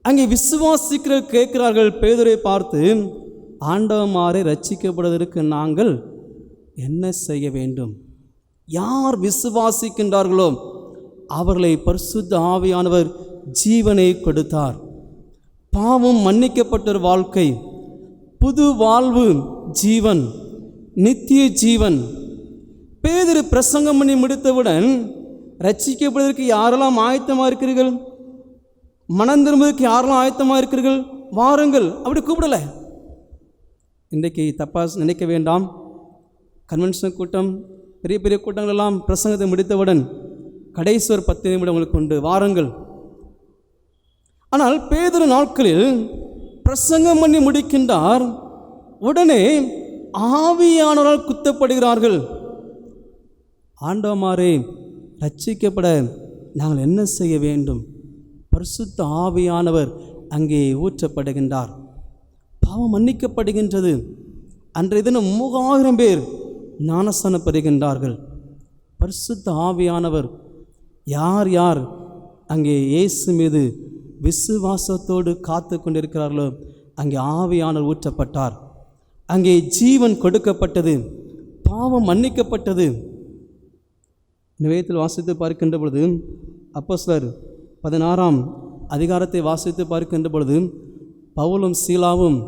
அங்கே விசுவாசிக்கிற கேட்கிறார்கள். பேதுரை பார்த்து, ஆண்டவமாரை ரட்சிக்கப்படுவதற்கு நாங்கள் என்ன செய்ய வேண்டும்? யார் விசுவாசிக்கின்றார்களோ அவர்களை பரிசுத்த ஆவியானவர் ஜீவனை கொடுத்தார். பாவம் மன்னிக்கப்பட்ட ஒரு வாழ்க்கை, புது வாழ்வு, ஜீவன், நித்திய ஜீவன். பேதுரு பிரசங்கம் பண்ணி முடித்தவுடன், ரட்சிக்கப்படுவதற்கு யாரெல்லாம் ஆயத்தமாக இருக்கிறீர்கள், மனம் திரும்புவதற்கு யாரெல்லாம் ஆயத்தமாக இருக்கிறீர்கள், வாருங்கள், அப்படி கூப்பிடலை. இன்றைக்கு தப்பாக நினைக்க வேண்டாம். கன்வென்ஷன் கூட்டம், பெரிய பெரிய கூட்டங்கள் எல்லாம் பிரசங்கத்தை முடித்தவுடன் கடைசி ஒரு 10 நிமிடம் உங்களுக்கு உண்டு, வாருங்கள். ஆனால் பேதுரு நாட்களில் பிரசங்கம் பண்ணி முடிக்கின்றார், உடனே ஆவியானவரால் குத்தப்படுகிறார்கள். ஆண்டவமாரே ரட்சிக்கப்பட நாங்கள் என்ன செய்ய வேண்டும்? பரிசுத்த ஆவியானவர் அங்கே ஊற்றப்படுகின்றார். பாவம் மன்னிக்கப்படுகின்றது. அன்றைய தினம் 3000 பேர் ஞானஸ்நானம் பெறுகின்றார்கள். பரிசுத்த ஆவியானவர் யார் யார் அங்கே இயேசு மீது விசுவாசத்தோடு காத்து கொண்டிருக்கிறார்களோ அங்கே ஆவியானவர் ஊற்றப்பட்டார். அங்கே ஜீவன் கொடுக்கப்பட்டது, பாவம் மன்னிக்கப்பட்டது. இந்த வேதத்தில் வாசித்து பார்க்கின்ற பொழுது, அப்போஸ்தலர் 16ஆம் அதிகாரத்தை வாசித்து பார்க்கின்ற பொழுது, பவுலும் சீலாவும்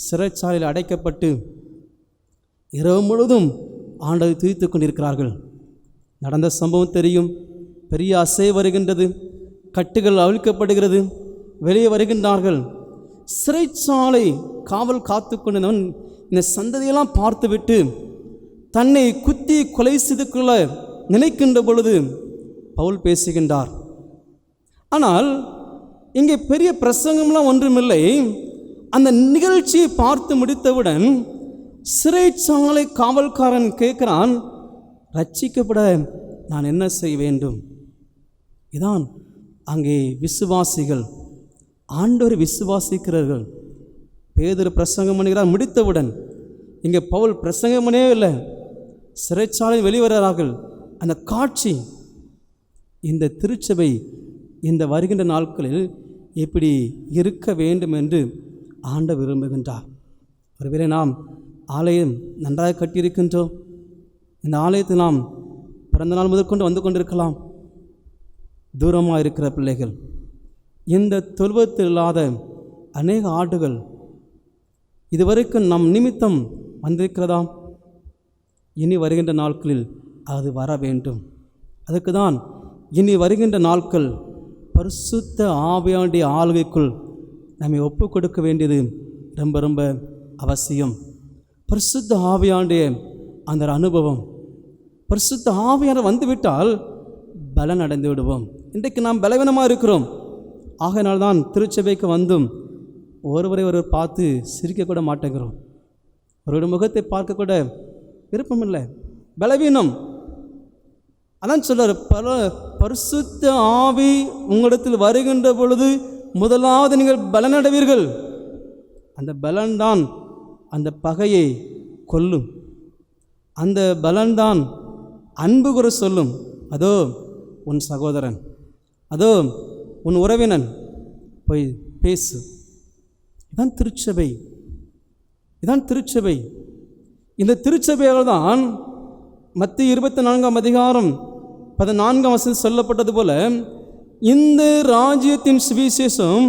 சிறைச்சாலையில் அடைக்கப்பட்டு இரவு முழுவதும் ஆண்டவரை துதித்து கொண்டிருக்கிறார்கள். நடந்த சம்பவம் தெரியும். பெரிய அசை வருகின்றது, கட்டுகள் அவிழ்க்கப்படுகிறது, வெளியே வருகின்றார்கள். சிறைச்சாலை காவல் காத்து கொண்டவன் இந்த சந்ததியெல்லாம் பார்த்துவிட்டு தன்னை குத்தி கொலை செய்து கொள்ள நினைக்கின்ற பொழுது பவுல் பேசுகின்றார். ஆனால் இங்கே பெரிய பிரசங்கம்லாம் ஒன்றுமில்லை. அந்த நிகழ்ச்சியை பார்த்து முடித்தவுடன் சிறைச்சாலை காவல்காரன் கேட்கிறான், ரட்சிக்கப்பட நான் என்ன செய்ய வேண்டும்? இதான் அங்கே விசுவாசிகள் ஆண்டவரை விசுவாசிக்கிறார்கள். பேதுரு பிரசங்கம் பண்ணுகிறார். முடித்தவுடன் இங்கே பவுல் பிரசங்கம் பண்ணவே இல்லை, சிறைச்சாலை வெளிவரார்கள். அந்த காட்சி இந்த திருச்சபை இந்த வருகின்ற நாட்களில் எப்படி இருக்க வேண்டும் என்று ஆண்டவர் விரும்புகின்றார். ஒருவேளை நாம் ஆலயம் நன்றாக கட்டியிருக்கின்றோம், இந்த ஆலயத்தை நாம் பிறந்த நாள் முதற்கொண்டு வந்து கொண்டிருக்கலாம். தூரமாக இருக்கிற பிள்ளைகள், இந்த தொழுவத்தில் இல்லாத அநேக ஆடுகள் இதுவரைக்கும் நம் நிமித்தம் வந்திருக்கிறதாம். இனி வருகின்ற நாட்களில் அது வர வேண்டும். அதுக்கு தான் இனி வருகின்ற நாட்கள் பரிசுத்த ஆவியானுடைய ஆளுகைக்குள் நம்மை ஒப்பு கொடுக்க வேண்டியது ரொம்ப ரொம்ப அவசியம். பரிசுத்த ஆவியானுடைய அந்த அனுபவம், பரிசுத்த ஆவியானவர் வந்துவிட்டால் பலன் அடைந்து விடுவோம். இன்றைக்கு நாம் பலவீனமாக இருக்கிறோம். ஆகையினால்தான் திருச்சபைக்கு வந்தும் ஒருவரை ஒருவர் பார்த்து சிரிக்கக்கூட மாட்டேங்கிறோம். அவருடைய முகத்தை பார்க்கக்கூட விருப்பமில்லை, பலவீனம். அதான் சொல்றார், பரிசுத்த ஆவி உங்களிடத்தில் வருகின்ற பொழுது முதலாவது நீங்கள் பலனடைவீர்கள். அந்த பலன்தான் அந்த பகையை கொல்லும். அந்த பலன்தான் அன்பு கூற சொல்லும். அதோ உன் சகோதரன், அதோ உன் உறவினன், போய் பேசு. இதான் திருச்சபை, இதான் திருச்சபை. இந்த திருச்சபையால் தான் மத்திய 24ஆம் அதிகாரம் 14ஆம் வசனம் சொல்லப்பட்டது போல இந்த ராஜ்யத்தின் சுவிசேஷம்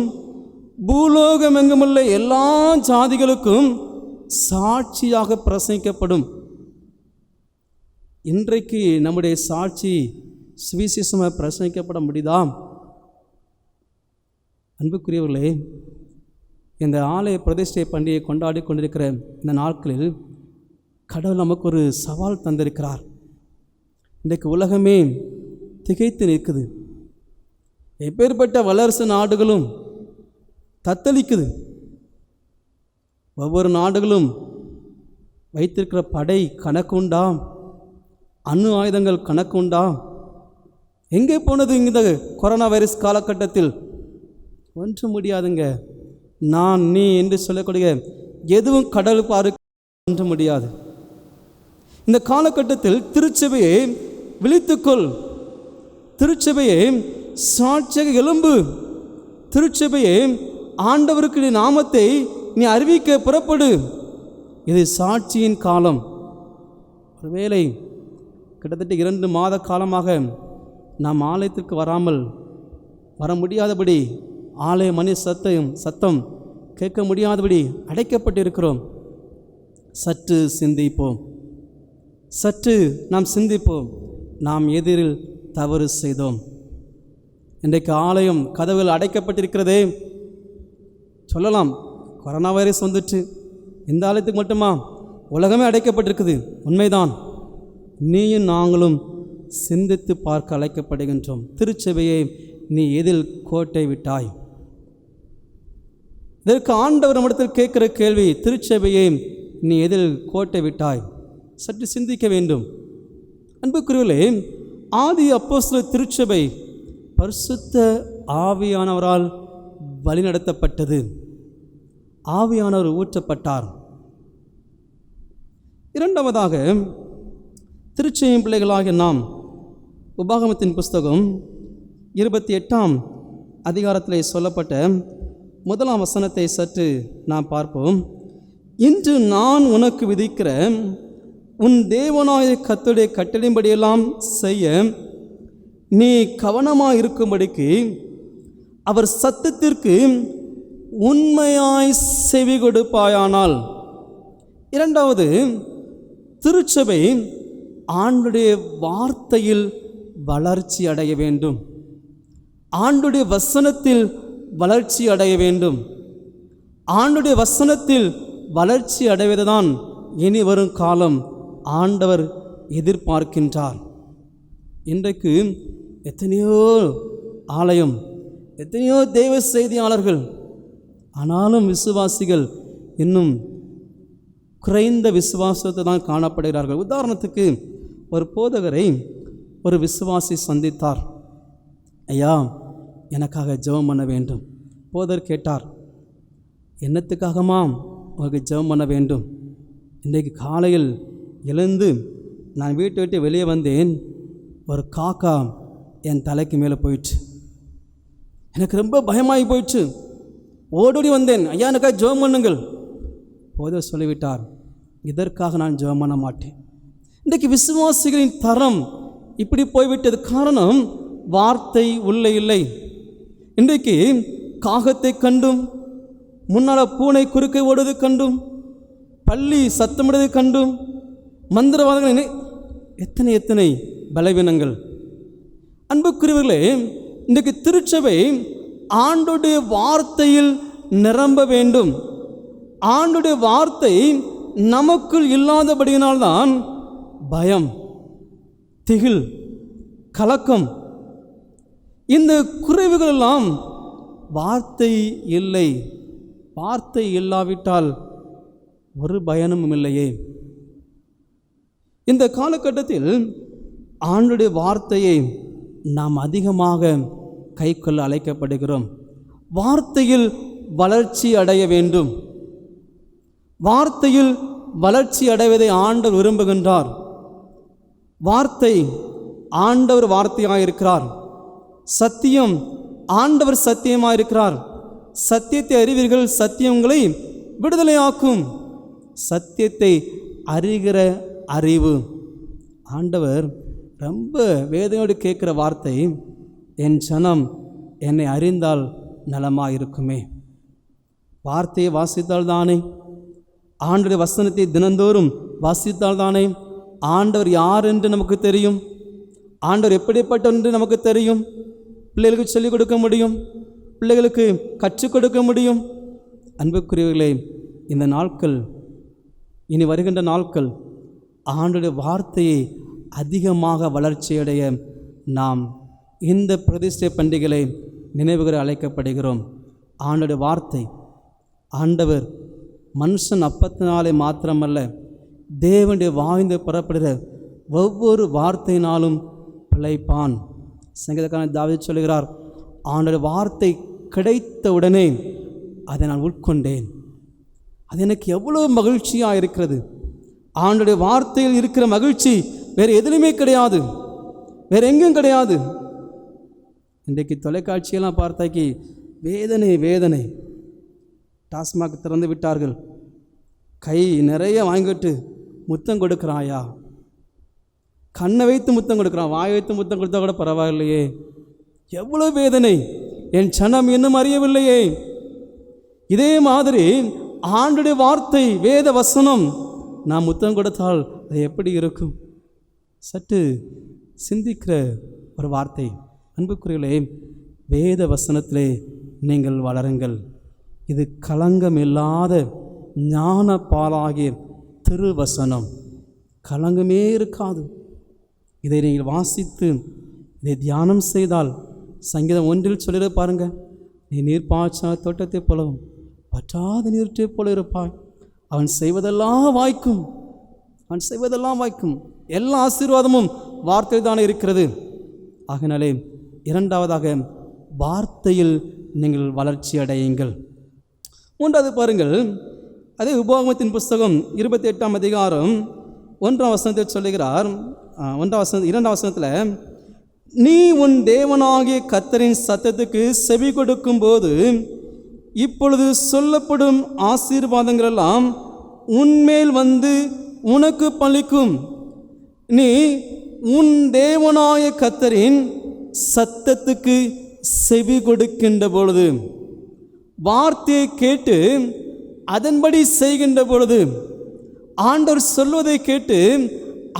பூலோகம் எங்குமுள்ள எல்லா ஜாதிகளுக்கும் சாட்சியாக பிரசங்கிக்கப்படும். இன்றைக்கு நம்முடைய சாட்சி சுவிசேஷமாக பிரசங்கிக்கப்பட முடியுதா? அன்புக்குரியவர்களே, இந்த ஆலய பிரதிஷ்டை பண்டிகையை கொண்டாடி கொண்டிருக்கிற இந்த நாட்களில் கடவுள் நமக்கு ஒரு சவால் தந்திருக்கிறார். இன்றைக்கு உலகமே திகைத்து நிற்குது. எப்பேற்பட்ட வல்லரசு நாடுகளும் தத்தளிக்குது. ஒவ்வொரு நாடுகளும் வைத்திருக்கிற படை கணக்குண்டா, அணு ஆயுதங்கள் கணக்குண்டா? எங்கே போனது இந்த கொரோனா வைரஸ் காலகட்டத்தில்? ஒன்றும் முடியாதுங்க. நான் நீ என்று சொல்லக்கூடிய எதுவும் கடல் பாரு ஒன்ற முடியாது. இந்த காலகட்டத்தில் திருச்சபையை விழித்துக்கொள், திருச்சபையை சாட்சியாக எழும்பு, திருச்சபையை ஆண்டவருக்கு நாமத்தை நீ அறிவிக்க புறப்படு. இது சாட்சியின் காலம். ஒருவேளை கிட்டத்தட்ட 2 மாத காலமாக நாம் ஆலயத்திற்கு வர முடியாதபடி, ஆலய மணி சத்தம் கேட்க முடியாதபடி அடைக்கப்பட்டிருக்கிறோம். சற்று சிந்திப்போம், சற்று நாம் சிந்திப்போம். நாம் எதிரில் தவறு செய்தோம். இன்றைக்கு ஆலயம் கதவுகள் அடைக்கப்பட்டிருக்கிறதே. சொல்லலாம், கொரோனா வைரஸ் வந்துட்டு இந்த ஆலயத்துக்கு மட்டுமா? உலகமே அடைக்கப்பட்டிருக்குது. உண்மைதான். நீயும் நாங்களும் சிந்தித்து பார்க்க அழைக்கப்படுகின்றோம். திருச்சபையை நீ எதில் கோட்டை விட்டாய்? இதற்கு ஆண்டவர் நம்மிடத்தில் கேட்கிற கேள்வி, திருச்சபையை நீ எதில் கோட்டை விட்டாய்? சற்று சிந்திக்க வேண்டும். அன்புக்குரியவர்களே, ஆதி அப்போஸ்தலர் திருச்சபை பரிசுத்த ஆவியானவரால் வழிநடத்தப்பட்டது. ஆவியானவர் ஊற்றப்பட்டார். இரண்டாவதாக, திருச்செய்யும் பிள்ளைகளாகிய நாம் உபாகமத்தின் புஸ்தகம் 28ஆம் அதிகாரத்திலே சொல்லப்பட்ட 1ஆம் வசனத்தை சற்று நாம் பார்ப்போம். இன்று நான் உனக்கு விதிக்கிற உன் தேவனாய கர்த்தருடைய கட்டளையின்படியெல்லாம் செய்ய நீ கவனமாக இருக்கும்படிக்கு அவர் சத்தத்திற்கு உண்மையாய் செவி கொடுப்பாயானால். இரண்டாவது, திருச்சபை ஆண்டுடைய வார்த்தையில் வளர்ச்சி அடைய வேண்டும், ஆண்டுடைய வசனத்தில் வளர்ச்சி அடைய வேண்டும். ஆண்டுடைய வசனத்தில் வளர்ச்சி அடைவதுதான் இனி வரும் காலம் ஆண்டவர் எதிர்பார்க்கின்றார். இன்றைக்கு எத்தனையோ ஆலயம், எத்தனையோ தெய்வ செய்தியாளர்கள், ஆனாலும் விசுவாசிகள் இன்னும் குறைந்த விசுவாசத்தை தான் காணப்படுகிறார்கள். உதாரணத்துக்கு, ஒரு போதகரை ஒரு விசுவாசி சந்தித்தார். ஐயா, எனக்காக ஜெபம் பண்ண வேண்டும். போதர் கேட்டார், என்னத்துக்காகமாம் உங்களுக்கு ஜெபம் பண்ண வேண்டும்? இன்றைக்கு காலையில் எழுந்து நான் வீட்டை விட்டு வெளியே வந்தேன், ஒரு காக்கா என் தலைக்கு மேலே போயிடுச்சு. எனக்கு ரொம்ப பயமாகி போயிடுச்சு. ஓடோடி வந்தேன், ஐயா எனக்காக ஜெபம் பண்ணுங்கள். போதர் சொல்லிவிட்டார், இதற்காக நான் ஜெபம் பண்ண மாட்டேன். இன்றைக்கு விசுவாசிகளின் தரம் இப்படி போய்விட்டது. காரணம், வார்த்தை உள்ளே இல்லை. இன்றைக்கு காகத்தை கண்டும், முன்னால் பூனை குறுக்கை ஓடுவது கண்டும், பள்ளி சத்தமிடுவதை கண்டும், மந்திரவாதங்கள் எத்தனை எத்தனை பலவீனங்கள். அன்புக்குரியவர்களே, இன்றைக்கு திருச்சபை ஆண்டோடைய வார்த்தையில் நிரம்ப வேண்டும். ஆண்டோடைய வார்த்தை நமக்குள் இல்லாதபடியினால்தான் பயம், திகில், கலக்கம், இந்த குறைவுகள் எல்லாம். வார்த்தை இல்லை, வார்த்தை இல்லாவிட்டால் ஒரு பயனும் இல்லையே. இந்த காலகட்டத்தில் ஆண்டோடைய வார்த்தையை நாம் அதிகமாக கைக்கொள்ள அழைக்கப்படுகிறோம். வார்த்தையில் வளர்ச்சி அடைய வேண்டும். வார்த்தையில் வளர்ச்சி அடைவதை ஆண்டவர் விரும்புகின்றார். வார்த்தை ஆண்டவர் வார்த்தையாக இருக்கிறார். சத்தியம் ஆண்டவர் சத்தியமாக இருக்கிறார். சத்தியத்தை அறிவீர்கள், சத்தியங்களை விடுதலையாக்கும். சத்தியத்தை அறிகிற அறிவு. ஆண்டவர் ரொம்ப வேதனையோடு கேட்குற வார்த்தை, என் ஜனம் என்னை அறிந்தால் நலமாக இருக்குமே. வார்த்தையை வாசித்தால் தானே, ஆண்டவருடைய வசனத்தை தினந்தோறும் வாசித்தால் தானே ஆண்டவர் யார் என்று நமக்கு தெரியும், ஆண்டவர் எப்படிப்பட்டவர் என்று நமக்கு தெரியும். பிள்ளைகளுக்கு சொல்லிக் கொடுக்க முடியும், பிள்ளைகளுக்கு கற்றுக் கொடுக்க முடியும். அன்புக்குரியவர்களே, இந்த நாட்கள், இனி வருகின்ற நாட்கள் ஆண்டவருடைய வார்த்தையை அதிகமாக வளர்ச்சியடைய நாம் இந்த பிரதிஷ்டை பண்டிகைகளை நினைவுகளை அழைக்கப்படுகிறோம். ஆண்டவருடைய வார்த்தை, ஆண்டவர் மனுஷன் அப்பத்தினாலே மாத்திரமல்ல, தேவனுடைய வாய்ந்து புறப்படுகிற ஒவ்வொரு வார்த்தையினாலும் பிழைப்பான். சங்கீதக்காரன் தாவீது சொல்கிறார், ஆண்டவருடைய வார்த்தை கிடைத்த உடனே அதை நான் உட்கொண்டேன். அது எனக்கு எவ்வளோ மகிழ்ச்சியாக இருக்கிறது. ஆண்டவருடைய வார்த்தையில் இருக்கிற மகிழ்ச்சி வேறு எதுலையுமே கிடையாது, வேறு எங்கும் கிடையாது. இன்றைக்கு தொலைக்காட்சியெல்லாம் பார்த்தாக்கி வேதனை வேதனை. டாஸ்மாக் திறந்து விட்டார்கள், கை நிறைய வாங்கிட்டு முத்தம் கொடுக்குறாயா, கண்ணை வைத்து முத்தம் கொடுக்குறான், வாய் வைத்து முத்தம் கொடுத்தா கூட பரவாயில்லையே. எவ்வளோ வேதனை, என் சனம் இன்னும் அறியவில்லையே. இதே மாதிரி ஆண்டுடைய வார்த்தை, வேத வசனம், நான் முத்தம் கொடுத்தால் அது எப்படி இருக்கும்? சற்று சிந்திக்கிற ஒரு வார்த்தை. அன்புக்குரியவர்களே, வேத வசனத்திலே நீங்கள் வளருங்கள். இது களங்கம் இல்லாத ஞான பாலாகிய திருவசனம், களங்கமே இருக்காது. இதை நீங்கள் வாசித்து இதை தியானம் செய்தால், சங்கீதம் 1 சொல்லிட பாருங்கள், நீ நீர்ப்பாய்ச்சா தோட்டத்தை போலவும் பற்றாத நீர்ட்டை போல இருப்பாய். அவன் செய்வதெல்லாம் வாய்க்கும், அவன் செய்வதெல்லாம் வாய்க்கும். எல்லா ஆசீர்வாதமும் வார்த்தை தானே இருக்கிறது. ஆகினாலே இரண்டாவதாக வார்த்தையில் நீங்கள் வளர்ச்சி அடையுங்கள். மூன்றாவது பாருங்கள், அதே உபாகமத்தின் புஸ்தகம் 28ஆம் அதிகாரம் 1ஆம் வசனத்தை சொல்லுகிறார். 2ஆம் வசனத்தில், நீ உன் தேவனாகிய கர்த்தரின் சத்தத்துக்கு செவி கொடுக்கும்போது இப்பொழுது சொல்லப்படும் ஆசீர்வாதங்கள் எல்லாம் உன்மேல் வந்து உனக்கு பலிக்கும். நீ உன் தேவனாய கர்த்தரின் சத்தத்துக்கு செவி கொடுக்கின்ற பொழுது, வார்த்தையை கேட்டு அதன்படி செய்கின்ற பொழுது, ஆண்டவர் சொல்வதை கேட்டு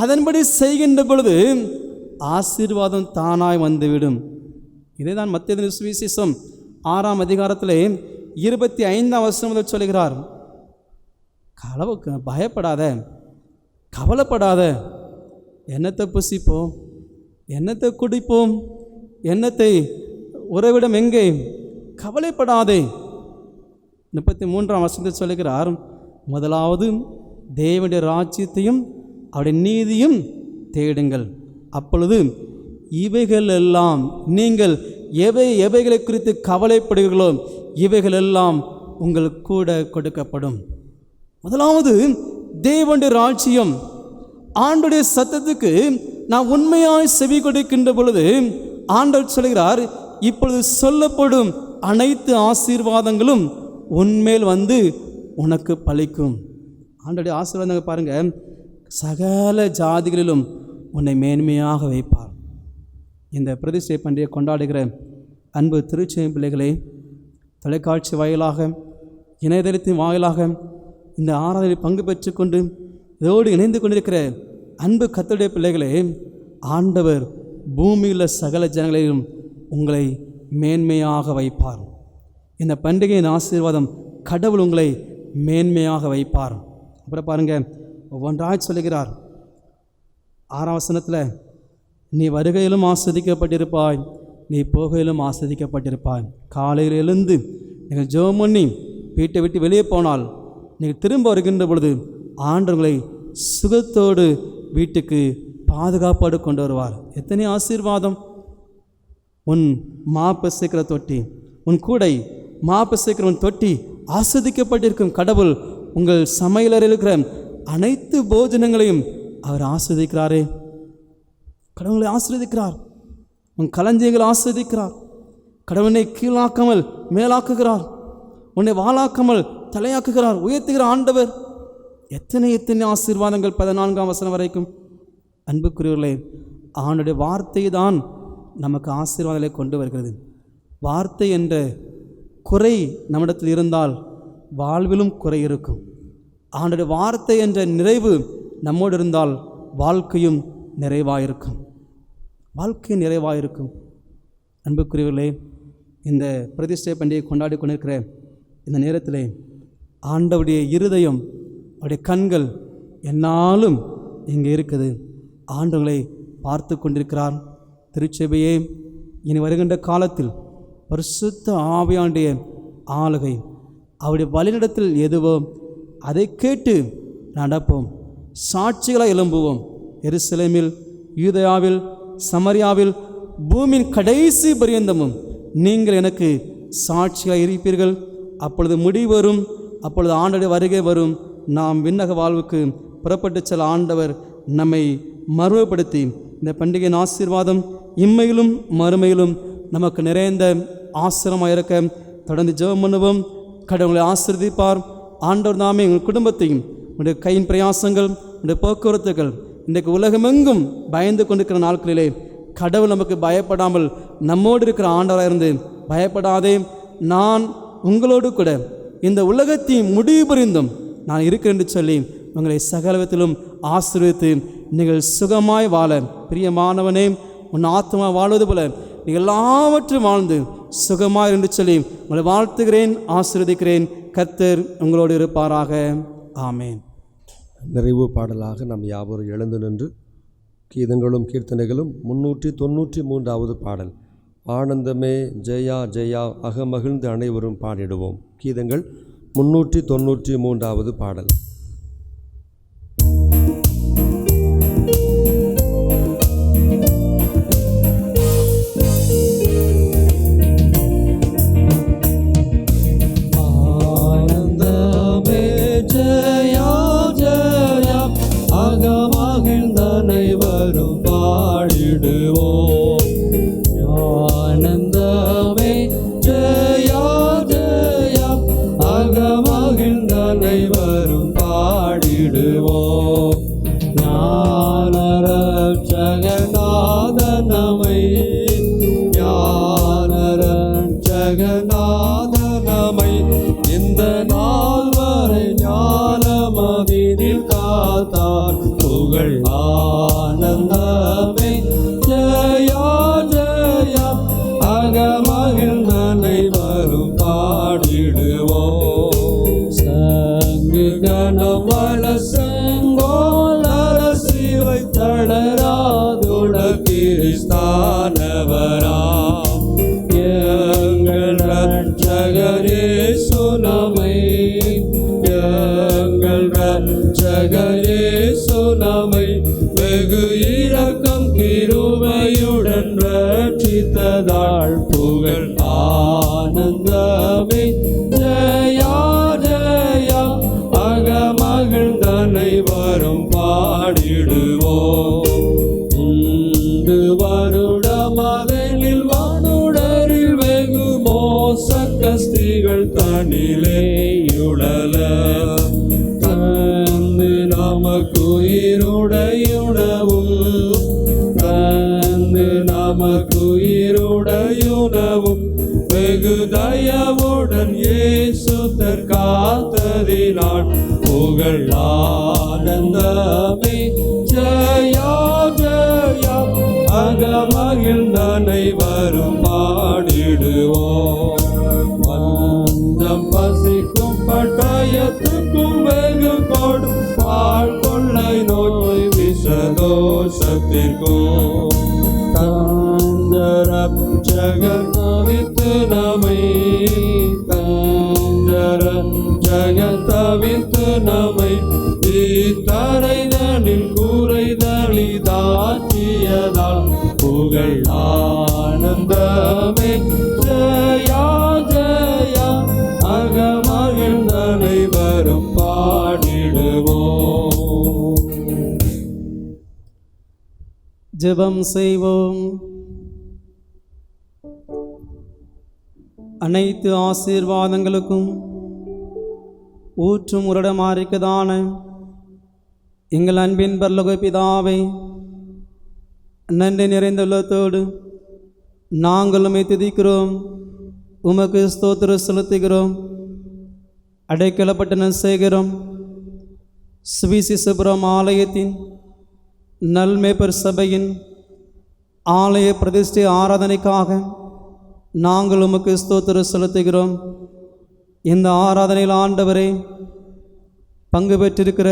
அதன்படி செய்கின்ற பொழுது ஆசீர்வாதம் தானாய் வந்துவிடும். இதே தான் மத்தேயு சுவிசேஷம் 6ஆம் அதிகாரத்திலே 25ஆம் வசனம் முதல் சொல்கிறார். பயப்படாத, கவலைப்படாத, என்னத்தை புசிப்போம், என்னத்தை குடிப்போம், என்னத்தை உறவிடம் எங்கே, கவலைப்படாதே. 33ஆம் வசனத்தில் சொல்லுகிறார், முதலாவது தேவனுடைய ராஜ்யத்தையும் அவருடைய நீதியும் தேடுங்கள், அப்பொழுது இவைகள் எல்லாம், நீங்கள் எவைகளை குறித்து கவலைப்படுகிறீர்களோ இவைகள் எல்லாம் உங்களுக்கு கூட கொடுக்கப்படும். முதலாவது தேவனுடைய ராஜ்யம், ஆண்டவருடைய சத்தத்துக்கு நான் உண்மையாய் செவி கொடுக்கின்ற பொழுது ஆண்டவர் சொல்கிறார், இப்பொழுது சொல்லப்படும் அனைத்து ஆசீர்வாதங்களும் உன்மேல் வந்து உனக்கு பலிக்கும். ஆண்டவருடைய ஆசீர்வாதங்கள் பாருங்கள், சகல ஜாதிகளிலும் உன்னை மேன்மையாக வைப்பார். இந்த பிரதிஷ்டை பண்டிகை கொண்டாடுகிற அன்பு திருச்செய் பிள்ளைகளே, தொலைக்காட்சி வாயிலாக இணையதளத்தின் வாயிலாக இந்த ஆராதனையில் பங்கு பெற்று கொண்டு இதோடு இணைந்து கொண்டிருக்கிற அன்பு கர்த்தருடைய பிள்ளைகளே, ஆண்டவர் பூமியில் சகல ஜனங்களையும் உங்களை மேன்மையாக வைப்பார். இந்த பண்டிகையின் ஆசீர்வாதம் கடவுள் உங்களை மேன்மையாக வைப்பார். அப்புறம் பாருங்கள், ஒவ்வொன்றாய் சொல்லுகிறார். 6ஆம் வசனத்தில், நீ வருகையிலும் ஆஸ்வதிக்கப்பட்டிருப்பாய், நீ போகையிலும் ஆஸ்வதிக்கப்பட்டிருப்பாய். காலையில் எழுந்து நீங்கள் ஜெபம் பண்ணி வீட்டை விட்டு வெளியே போனால் நீங்கள் திரும்ப வருகின்ற பொழுது ஆண்டவர்களை சுகத்தோடு வீட்டுக்கு பாதுகாப்போடு கொண்டு வருவார். எத்தனை ஆசீர்வாதம்! உன் மாப்பு சேர்க்கிற தொட்டி, உன் கூடை மாப்பு சேர்க்கிற உன் தொட்டி ஆஸ்வதிக்கப்பட்டிருக்கும். கடவுள் உங்கள் சமையலறையில் இருக்கிற அனைத்து போஜனங்களையும் அவர் ஆஸ்வதிக்கிறாரே. கடவுளை ஆஸ்வதிக்கிறார். உன் களஞ்சியங்களை ஆஸ்வதிக்கிறார். கடவுளை கீழாக்காமல் மேலாக்குகிறார். உன்னை வாளாக்காமல் தலையாக்குகிறார், உயர்த்துகிற ஆண்டவர். எத்தனை எத்தனை ஆசீர்வாதங்கள் 14ஆம் வசனம் வரைக்கும். அன்புக்குரியவர்களே, அவனுடைய வார்த்தை தான் நமக்கு ஆசீர்வாதங்களை கொண்டு வருகிறது. வார்த்தை என்ற குறை நம்மிடத்தில் இருந்தால் வாழ்விலும் குறை இருக்கும். அவனுடைய வார்த்தை என்ற நிறைவு நம்மோடு இருந்தால் வாழ்க்கையும் நிறைவாயிருக்கும். வாழ்க்கை நிறைவாயிருக்கும். அன்புக்குரியவர்களே, இந்த பிரதிஷ்டை பண்டிகை கொண்டாடி கொண்டிருக்கிற இந்த நேரத்தில் ஆண்டவருடைய இருதயம், அவருடைய கண்கள் என்னாலும் இங்கே இருக்குது. ஆண்டவர்களை பார்த்து கொண்டிருக்கிறார். திருச்சபையே, இனி வருகின்ற காலத்தில் பரிசுத்த ஆவியானுடைய ஆளுகை, அவருடைய வழிநடத்தில் எதுவோ அதை கேட்டு நடப்போம். சாட்சிகளாக எழும்புவோம். எருசலேமில், யூதேயாவில், சமரியாவில், பூமியின் கடைசி பரியந்தமும் நீங்கள் எனக்கு சாட்சியாக இருப்பீர்கள். அப்பொழுது முடிவு வரும், அப்பொழுது ஆண்டவருடைய வருகை வரும். நாம் விண்ணக வாழ்வுக்கு புறப்பட்டு செல்ல ஆண்டவர் நம்மை மறுபடுத்தி இந்த பண்டிகையின் ஆசீர்வாதம் இம்மையிலும் மறுமையிலும் நமக்கு நிறைந்த ஆசிரமாக இருக்க தொடர்ந்து ஜெபம் பண்ணுவோம். கடவுளை ஆசீர்வதிப்பார். ஆண்டவர் தாமே எங்கள் குடும்பத்தையும், உங்களுடைய கையின் பிரயாசங்கள், உங்களுடைய போக்குவரத்துகள், இன்றைக்கு உலகமெங்கும் பயந்து கொண்டிருக்கிற நாட்களிலே கடவுள் நமக்கு பயப்படாமல் நம்மோடு இருக்கிற ஆண்டவராக இருந்து, பயப்படாதே, நான் உங்களோடு கூட இந்த உலகத்தின் முடிவு புரிந்தும் நான் இருக்கிறேன் என்று சொல்லி உங்களை சகலவிதத்திலும் ஆசீர்வதித்து நீங்கள் சுகமாய் வாழ, பிரியமானவனே, உன் ஆத்மா வாழ்வது போல நீங்கள் எல்லாவற்றும் வாழ்ந்து சுகமாய் என்று சொல்லி உங்களை வாழ்த்துகிறேன், ஆசீர்வதிக்கிறேன். கர்த்தர் உங்களோடு இருப்பாராக. ஆமேன். நிறைவு பாடலாக நாம் யாவரும் எழுந்து நின்று கீதங்களும் கீர்த்தனைகளும் 393வது பாடல், ஆனந்தமே ஜெயா ஜெயா அகமகிழ்ந்து அனைவரும் பாடிடுவோம். கீதங்கள் 393வது பாடல். புகழ் ஆனந்தமே ஜெயா ஜெயா அகமகிழ்ந்தனை வரும் பாடிடுவோம். உண்டு வருடமதனில் வானுடரில் வெகு மோச கஸ்திகள் தனிலேயுடல தந்து நமக்குயிருடையுணவும் தந்து நமக்குயிர் நீருடையுணவும் வெகு தயவுடன் இயேசு தற்காத்ததினான் புகழ் ஆனந்தமே ஜெயா ஜெயா அகமகிழ்ந்த அனைவரும் பாடிடுவோம். மந்தம் பசிக்கும் பட்டயத்துக்கும் வெகு கொடும் பால் கொள்ளை நோய் விஷதோஷத்திற்கும் ஜகத் தவித்து நமை ஜகத்தவித்து நமை தரைதனில் கூரைதளிதாச்சியதால் புகழ் ஆனந்தமே ஜெயா ஜெயா அகமகிழ்ந்த அனைவரும் பாடிடுவோம். ஜெபம் செய்வோம். அனைத்து ஆசீர்வாதங்களுக்கும் ஊற்றும் உரடமாறிக்கதான எங்கள் அன்பின் பரலோக பிதாவை, நன்றி நிறைந்த உள்ளத்தோடு நாங்களும் துதிக்கிறோம், உமக்கு ஸ்தோத்திரம் செலுத்துகிறோம். அடைக்கலப்பட்டன சேகரம் சுவிசேஷபுரம் ஆலயத்தின் நல்மேப்பர் சபையின் ஆலய பிரதிஷ்டை ஆராதனைக்காக நாங்கள் உமக்கு ஸ்தோத்திரம் செலுத்துகிறோம். இந்த ஆராதனையில் ஆண்டவரே பங்கு பெற்றிருக்கிற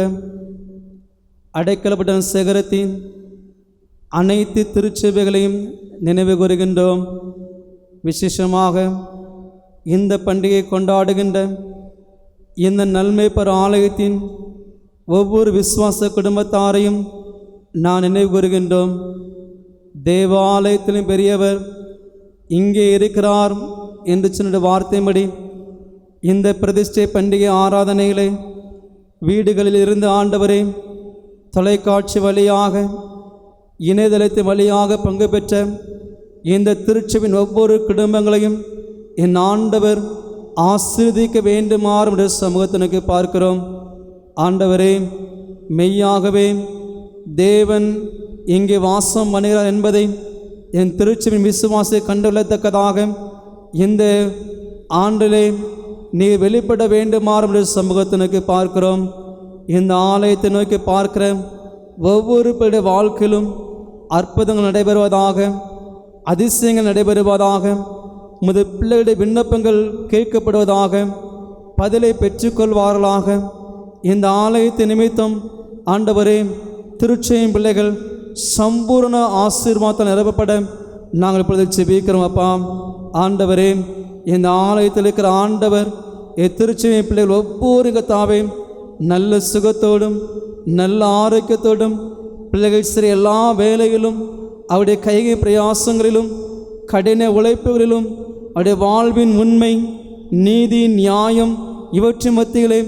அடைக்கலப்பட்ட சேகரத்தின் அனைத்து திருச்சபைகளையும் நினைவு கூறுகின்றோம். விசேஷமாக இந்த பண்டிகை கொண்டாடுகின்ற இந்த நல்மேப்பர் ஆலயத்தின் ஒவ்வொரு விசுவாச குடும்பத்தாரையும் நான் நினைவு கூறுகின்றோம். தேவாலயத்திலும் பெரியவர் இங்கே இருக்கிறார் என்று சொன்ன வார்த்தைப்படி இந்த பிரதிஷ்டை பண்டிகை ஆராதனைகளை வீடுகளில் இருந்து ஆண்டவரே தொலைக்காட்சி வழியாக இணையதளத்தின் வழியாக பங்கு பெற்ற இந்த திருச்சபையின் ஒவ்வொரு குடும்பங்களையும் என் ஆண்டவர் ஆசீர்வதிக்க வேண்டுமாறு என்ற சமூகத்தினுக்கு பார்க்கிறோம். ஆண்டவரே, மெய்யாகவே தேவன் இங்கே வாசம் பண்ணுகிறார் என்பதை என் திருச்சபையின் விசுவாசத்தை கண்டுகொள்ளத்தக்கதாக இந்த ஆண்டிலே நீ வெளிப்பட வேண்டுமாறு என்ற சமூகத்தினுக்கு பார்க்கிறோம். இந்த ஆலயத்தை நோக்கி பார்க்கிற ஒவ்வொரு பேருடைய வாழ்க்கையிலும் அற்புதங்கள் நடைபெறுவதாக, அதிசயங்கள் நடைபெறுவதாக, உமது பிள்ளைகளுடைய விண்ணப்பங்கள் கேட்கப்படுவதாக, பதிலை பெற்றுக்கொள்வார்களாக. இந்த ஆலயத்தை நிமித்தம் ஆண்டவரே திருச்செயின் பிள்ளைகள் சம்பூர்ண ஆசீர்வாதத்தால் நிரப்பப்பட நாங்கள் இப்பொழுது ஜெபிக்கிறோம். அப்பா ஆண்டவரே, இந்த ஆலயத்தில் இருக்கிற ஆண்டவர் திருச்செயின் பிள்ளைகள் ஒவ்வொரு தாவே நல்ல சுகத்தோடும் நல்ல ஆரோக்கியத்தோடும் பிள்ளைகள் சரி எல்லா வேலைகளிலும் அவருடைய கைகை பிரயாசங்களிலும் கடின உழைப்புகளிலும் அவருடைய வாழ்வின் உண்மை நீதி நியாயம் இவற்றின் மத்தியிலே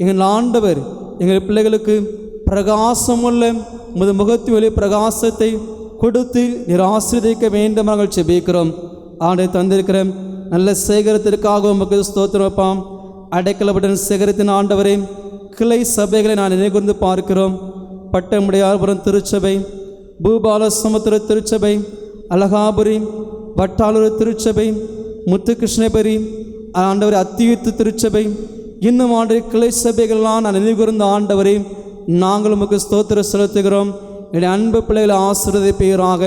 எங்கள் ஆண்டவர் எங்கள் பிள்ளைகளுக்கு பிரகாசமுள்ள உமது முகத்து ஒளி பிரகாசத்தை கொடுத்து நிராசிரிக்க வேண்டும் நாங்கள் ஜெபிக்கிறோம். ஆண்டை தந்திருக்கிற நல்ல சேகரத்திற்காக உமக்கு ஸ்தோத்திரம் வைப்பாம். அடைக்கலப்பட்ட சேகரத்தின் ஆண்டவரே, கிளை சபைகளை நான் நினைவுகூர்ந்து பார்க்கிறோம். பட்டமுடையார்புரம் திருச்சபை, பூபால சமுத்திர திருச்சபை, அலகாபுரி, வட்டாளூர் திருச்சபை, முத்துகிருஷ்ணபுரி ஆண்டவரே, அத்தியுத்து திருச்சபை, இன்னும் ஆண்டவரே கிளை சபைகள்லாம் நான் நினைவுகூர்ந்த ஆண்டவரே நாங்கள் உமக்கு ஸ்தோத்திரம் செலுத்துகிறோம். என்னுடைய அன்பு பிள்ளைகளை ஆசீர்வதிப்பீராக.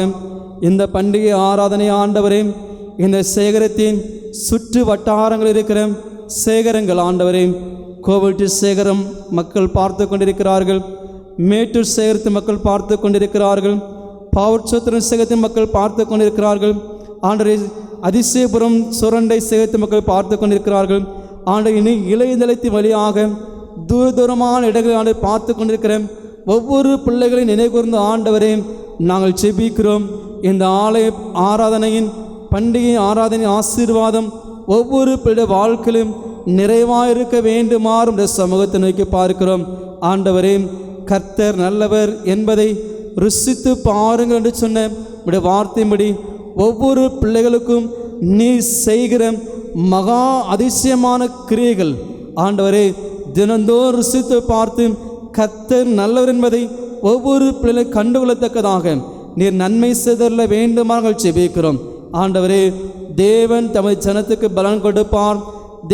இந்த பண்டிகை ஆராதனை ஆண்டவரே இந்த சேகரத்தின் சுற்று வட்டாரங்கள் இருக்கிற சேகரங்கள் ஆண்டவரே, கோவில்ட்டு சேகரம் மக்கள் பார்த்து கொண்டிருக்கிறார்கள், மேட்டூர் சேகரத்து மக்கள் பார்த்து கொண்டிருக்கிறார்கள், பாவச்சோத்திரம் சேகரத்தின் மக்கள் பார்த்து கொண்டிருக்கிறார்கள் ஆண்டவரே, அதிசயபுரம் சுரண்டை சேகரத்து மக்கள் பார்த்து கொண்டிருக்கிறார்கள் ஆண்டவரே. இனி இளையதளத்தின் வழியாக தூரமான இடங்களை ஆண்டு பார்த்து கொண்டிருக்கிற ஒவ்வொரு பிள்ளைகளையும் நினைவுகூர்ந்த ஆண்டவரே நாங்கள் ஜெபிக்கிறோம். இந்த ஆலய ஆராதனையின் பண்டிகை ஆராதனை ஆசீர்வாதம் ஒவ்வொரு பிள்ளை வாழ்க்கையிலும் நிறைவாயிருக்க வேண்டுமாறு இந்த சமூகத்தை நோக்கி பார்க்கிறோம். ஆண்டவரே, கர்த்தர் நல்லவர் என்பதை ருசித்து பாருங்கள் என்று சொன்ன உடைய வார்த்தையின்படி ஒவ்வொரு பிள்ளைகளுக்கும் நீ செய்கிற மகா அதிசயமான கிரியைகள் ஆண்டவரே தினந்தோறும் ருசித்து பார்த்து கர்த்தர் நல்லவர் என்பதை ஒவ்வொரு பிள்ளைகளை கண்டுகொள்ளத்தக்கதாக நீர் நன்மை செய்தல்ல வேண்டுமானால் ஜெபிக்கிறோம். ஆண்டவரே, தேவன் தமது ஜனத்துக்கு பலன் கொடுப்பார்,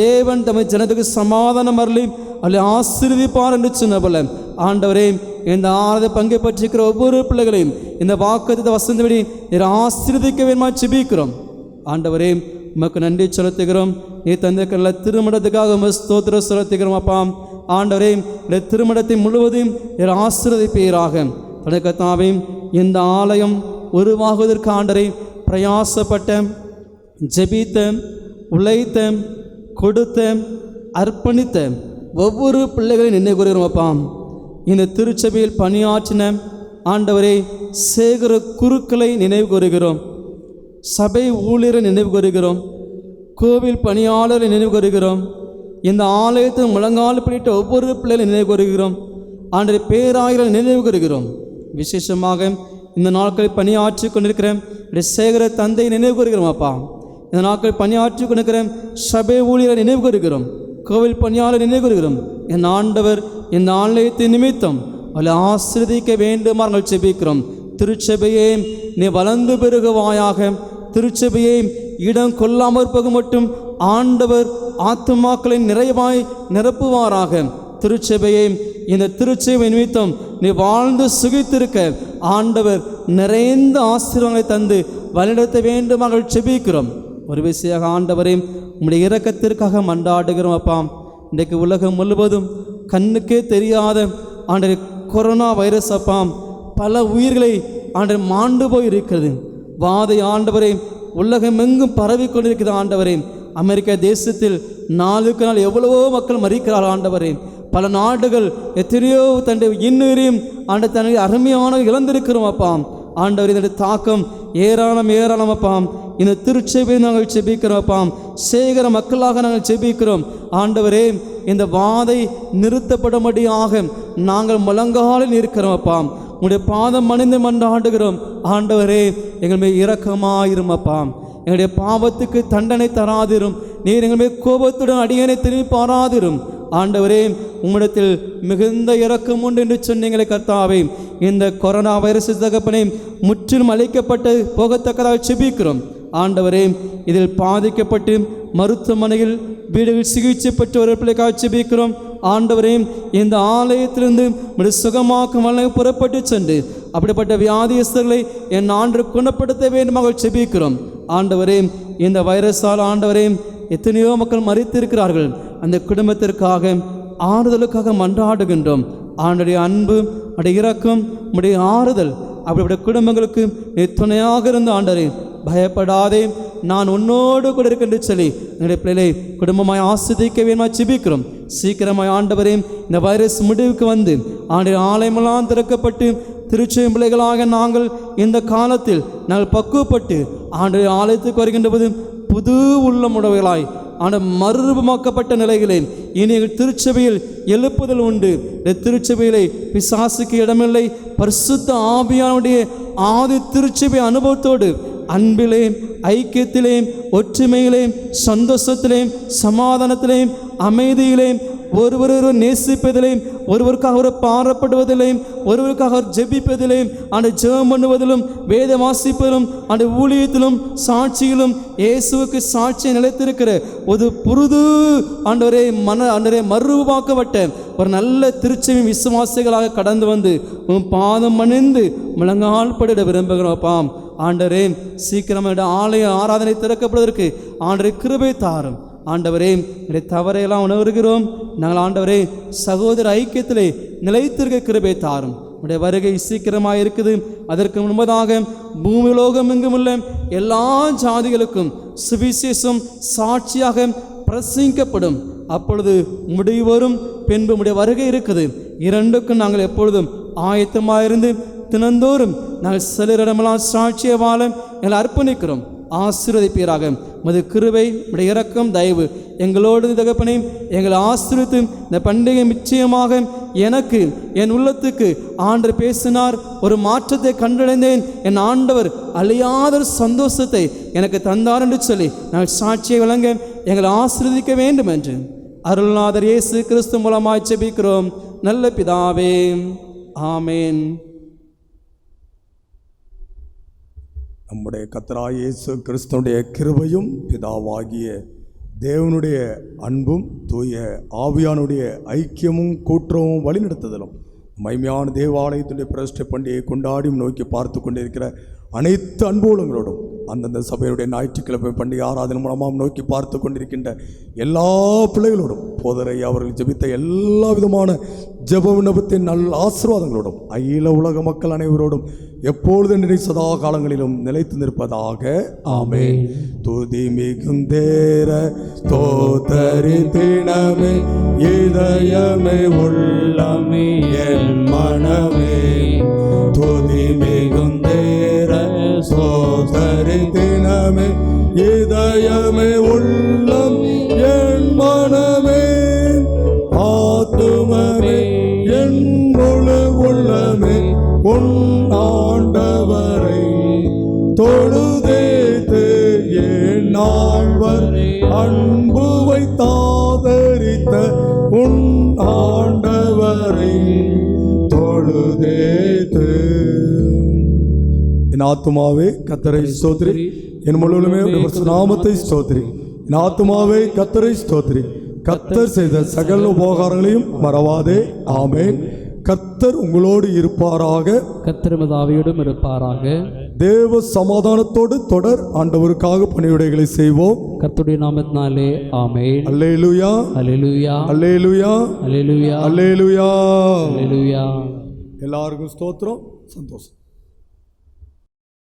தேவன் தமது ஜனத்துக்கு சமாதானம் அருளி அல்ல ஆசீர்வதிப்பார் என்று சொன்ன போல ஆண்டவரே, இந்த ஆராத பங்கை பற்றிருக்கிற ஒவ்வொரு பிள்ளைகளையும் இந்த வாக்குத்தத்த வசந்தபடி நீர் ஆசீர்வதிக்க வேண்டுமா ஜெபிக்கிறோம். ஆண்டவரே, உமக்கு நன்றி செலுத்துகிறோம். நீ தந்திருக்கிற திருமணத்துக்காக ஸ்தோத்திரம் செலுத்துகிறோம். அப்பா ஆண்டவரே, இந்த திருமணத்தை முழுவதையும் நீர் ஆசீர்வதிப்பீராக. கர்த்தாவே, இந்த ஆலயம் உருவாகுவதற்கு ஆண்டவரே பிரயாசப்பட்ட, ஜெபித்த, உழைத்த, கொடுத்த, அர்ப்பணித்த ஒவ்வொரு பிள்ளைகளையும் நினைவு கூறுகிறோம். அப்பா, இந்த திருச்சபையில் பணியாற்றின ஆண்டவரே சேகர குருக்களை நினைவு கூறுகிறோம், சபை ஊழியரை நினைவு கூறுகிறோம், கோவில் பணியாளரை நினைவு கூறுகிறோம், இந்த ஆலயத்தில் முழங்கால் பிடித்த ஒவ்வொரு பிள்ளைகளை நினைவு கூறுகிறோம். ஆண்டவரே, பேராயிரம் நினைவு கூறுகிறோம். விசேஷமாக இந்த நாட்களில் பணியாற்றி கொண்டிருக்கிற சேகர தந்தை நினைவு கூறுகிறோம். அப்பா, இந்த நாட்களில் பணியாற்றி கொண்டிருக்கிற சபை ஊழியரை நினைவு கூறுகிறோம், கோவில் பணியாளர் நினைவு கூறுகிறோம். என் ஆண்டவர் இந்த ஆலயத்தின் நிமித்தம் அவளை ஆசீர்வதிக்க வேண்டுமாறு ஜெபிக்கிறோம். திருச்சபையே நீ வளர்ந்து பெருகுவாயாக, திருச்சபையை இடம் கொள்ளாமற் போக மட்டும் ஆண்டவர் ஆத்துமாக்களை நிறைவாய் நிரப்புவாராக. திருச்சபையை இந்த திருச்சபை நிமித்தம் நீ வாழ்ந்து சுகித்திருக்க ஆண்டவர் நிறைந்த ஆசீர்வாதங்களை தந்து வழிநடத்த வேண்டுமாக ஜெபிக்கிறோம். ஒரு விஷயம் ஆண்டவரே, உம்முடைய இரக்கத்திற்காக மன்றாடுகிறோம். அப்பா, இன்றைக்கு உலகம் முழுவதும் கண்ணுக்கே தெரியாத ஆண்டவரே கொரோனா வைரஸ் அப்பா பல உயிர்களை ஆண்டவர் மாண்டு போய் இருக்கிறது. வாதை ஆண்டவரே உலகம் எங்கும் பரவி கொண்டிருக்கிறது. ஆண்டவரே, அமெரிக்கா தேசத்தில் நாளுக்கு நாள் எவ்வளவோ மக்கள் மறிக்கிறார்கள். ஆண்டவரே, பல நாடுகள் எத்தனையோ தன்னுடைய இன்னுயிரையும் ஆண்ட தன்னுடைய அருமையான இழந்திருக்கிறோம். அப்பா ஆண்டவர், இதனுடைய தாக்கம் ஏராளம் அப்பா. இந்த திருச்சபையை நாங்கள் ஜெபிக்கிறோம். அப்பா, சேகர மக்களாக நாங்கள் ஜெபிக்கிறோம். ஆண்டவரே, இந்த வாதை நிறுத்தப்படும்படியாக நாங்கள் முழங்காலில் இருக்கிறோம். அப்பா, உங்களுடைய பாதம் மணிந்து மன்றாடுகிறோம். ஆண்டவரே, எங்கள் மேல் இரக்கமாயிரும். அப்பா, எங்களுடைய பாவத்துக்கு தண்டனை தராதிரும். நீர் எங்கள் மேல் கோபத்துடன் அடியனை திரும்பி பாராதிரும். ஆண்டவரே, உம்மிடத்தில் மிகுந்த இரக்கம் உண்டு என்று சொன்னீங்களே கர்த்தாவே. இந்த கொரோனா வைரஸ் தகப்பனை முற்றிலும் அழிக்கப்பட்டு போகத்தக்கதாக ஜெபிக்கிறோம். ஆண்டவரே, இதில் பாதிக்கப்பட்டு மருத்துவமனையில் வீடுகளில் சிகிச்சை பெற்று ஒரு பிள்ளைக்காக ஜெபிக்கிறோம். ஆண்டவரே, இந்த ஆலயத்திலிருந்து சுகமாக்கும் வல்லை புறப்பட்டு சென்று அப்படிப்பட்ட வியாதியஸ்தர்களை என் ஆண்டு குணப்படுத்த வேண்டுமாக ஜெபிக்கிறோம். ஆண்டவரே, இந்த வைரஸால் ஆண்டவரே எத்தனையோ மக்கள் மரித்திருக்கிறார்கள். அந்த குடும்பத்திற்காக ஆறுதலுக்காக மன்றாடுகின்றோம். ஆண்டுடைய அன்பு, உடைய இரக்கம், உடைய ஆறுதல் அப்படிப்பட்ட குடும்பங்களுக்கு நீ துணையாக இருந்த ஆண்டவரே, பயப்படாதே, நான் உன்னோடு கூட இருக்கின்ற சொல்லி எங்களுடைய பிள்ளைகளை குடும்பமாய் ஆஸ்வதிக்க வேணுமா ஜெபிக்கிறோம். சீக்கிரமாய் ஆண்டவரே, இந்த வைரஸ் முடிவுக்கு வந்து ஆண்டுடைய ஆலயமெல்லாம் திறக்கப்பட்டு திருச்செய்யும் பிள்ளைகளாக நாங்கள் இந்த காலத்தில் நாங்கள் பக்குவப்பட்டு ஆண்டுடைய ஆலயத்துக்கு வருகின்ற போது புது உள்ளமுடையவர்களாய் மறுரூபமாக்கப்பட்ட நிலைகளே இனி எங்கள் திருச்சபையில் எழுப்புதல் உண்டு. திருச்சபையிலே பிசாசுக்கு இடமில்லை. பரிசுத்த ஆவியானுடைய ஆதி திருச்சபை அனுபவத்தோடு அன்பிலே, ஐக்கியத்திலே, ஒற்றுமையிலே, சந்தோஷத்திலே, சமாதானத்திலே, அமைதியிலே, ஒருவரை நேசிப்பதிலேயும் ஒருவருக்காக ஒரு பாரப்படுவதிலேயும் ஒருவருக்காக ஒரு ஜெபிப்பதிலேயும் அந்த ஜெபம் பண்ணுவதிலும் வேத வாசிப்பதிலும் அந்த ஊழியத்திலும் சாட்சியிலும் இயேசுவுக்கு சாட்சியை நிலைத்திருக்கிற ஒரு புது ஆண்டவரே ஆண்டவரே மறுரூபமாக்கப்பட்ட ஒரு நல்ல திருச்சபை விசுவாசிகளாக கடந்து வந்து உன் பாதம் மணிந்து முழங்கால் படிட விரும்புகிறோம். ஆண்டவரே, சீக்கிரமாக ஆலய ஆராதனை திறக்கப்படுவதற்கு ஆண்டவரே கிருபை தாரும். ஆண்டவரே, என்னுடைய தவறையெல்லாம் உணர்கிறோம். நாங்கள் ஆண்டவரே சகோதர ஐக்கியத்திலே நிலைத்திருக்க கிருபை தாரும். உடைய வருகை சீக்கிரமாக இருக்குது. அதற்கு முன்பதாக பூமி லோகம் எங்கும் உள்ள எல்லா ஜாதிகளுக்கும் சுவிசேஷம் சாட்சியாக பிரசங்கிக்கப்படும். அப்பொழுது முடிவரும், பின்பு உடைய வருகை இருக்குது. இரண்டுக்கும் நாங்கள் எப்பொழுதும் ஆயத்தமாயிருந்து தினந்தோறும் நாங்கள் சிலரிடமெல்லாம் சாட்சிய வாழ எங்களை அர்ப்பணிக்கிறோம். ஆசீர்வதிப்பீராக. மது கிருபை, உடைய இரக்கம், தயவு எங்களோடு தகப்பனே எங்களை ஆசீர்வதித்து இந்த பண்டிகை நிச்சயமாக எனக்கு என் உள்ளத்துக்கு ஆண்டு பேசினார். ஒரு மாற்றத்தை கண்டடைந்தேன். என் ஆண்டவர் அழியாத சந்தோஷத்தை எனக்கு தந்தார் என்று சொல்லி நாங்கள் சாட்சியை வழங்க எங்களை ஆசீர்வதிக்க வேண்டும் என்று அருள்நாதர் இயேசு கிறிஸ்து மூலமாய் ஜெபிக்கிறோம் நல்ல பிதாவே, ஆமேன். நம்முடைய கர்த்தராகிய இயேசு கிறிஸ்துவுடைய கிருபையும் பிதாவாகிய தேவனுடைய அன்பும் தூய ஆவியானுடைய ஐக்கியமும் கூற்றமும் வழிநடத்துதலும் மைமையான தேவாலயத்துடைய பிரதிஷ்டை பண்டிகையை கொண்டாடி நோக்கி பார்த்து கொண்டிருக்கிற அனைத்து அன்புகளோடும் அந்தந்த சபையுடைய ஞாயிற்றுக்கிழமை பண்டிகை ஆராதனை மூலமாக நோக்கி பார்த்து கொண்டிருக்கின்ற எல்லா பிள்ளைகளோடும் போதரை அவர்கள் ஜெபித்த எல்லா விதமான ஜெப விண்ணப்பத்தின் நல்ல ஆசீர்வாதங்களோடும் அகில உலக மக்கள் அனைவரோடும் எப்பொழுது நினை சதா காலங்களிலும் நிலைத்து நிற்பதாக ஆமென். துதி மிகுந்தேர ஸ்தோத்தரித்திடமே இதயமே உள்ளமே என் மனமே. துதி மிகுந்தேர ஸ்தோத்தரித்திடமே இதயமே உள்ளம் என் மனமே. ஆத்துமமே என் முழு உள்ளமே உன் ஆண்டவரை தொழுதேத்து என் ஆழ்வர் அன்பு வைத்தாதரித்த உன் ஆண்டவரை தொழுதேத்து. என் ஆத்துமாவே கர்த்தரை ஸ்தோத்திரி, என் முழுவதுமே நாமத்தை ஸ்தோத்திரி. என் ஆத்துமாவே கர்த்தரை ஸ்தோத்திரி, கர்த்தர் செய்த சகல உபகாரங்களையும் மறவாதே. ஆமென். கர்த்தர் உங்களோடு இருப்பாராக, கர்த்தர் ஆவியோடும் இருப்பாராக. தேவ சமாதானத்தோடு தொடர் ஆண்டவருக்காக பணிவிடைகளை செய்வோம். கர்த்தருடைய நாமத்தினாலே ஆமென். அல்லேலூயா, அல்லேலூயா, அல்லேலூயா, அல்லேலூயா, அல்லேலூயா. அல்லேலூயா. எல்லாருக்கும் ஸ்தோத்திரம், சந்தோஷம்.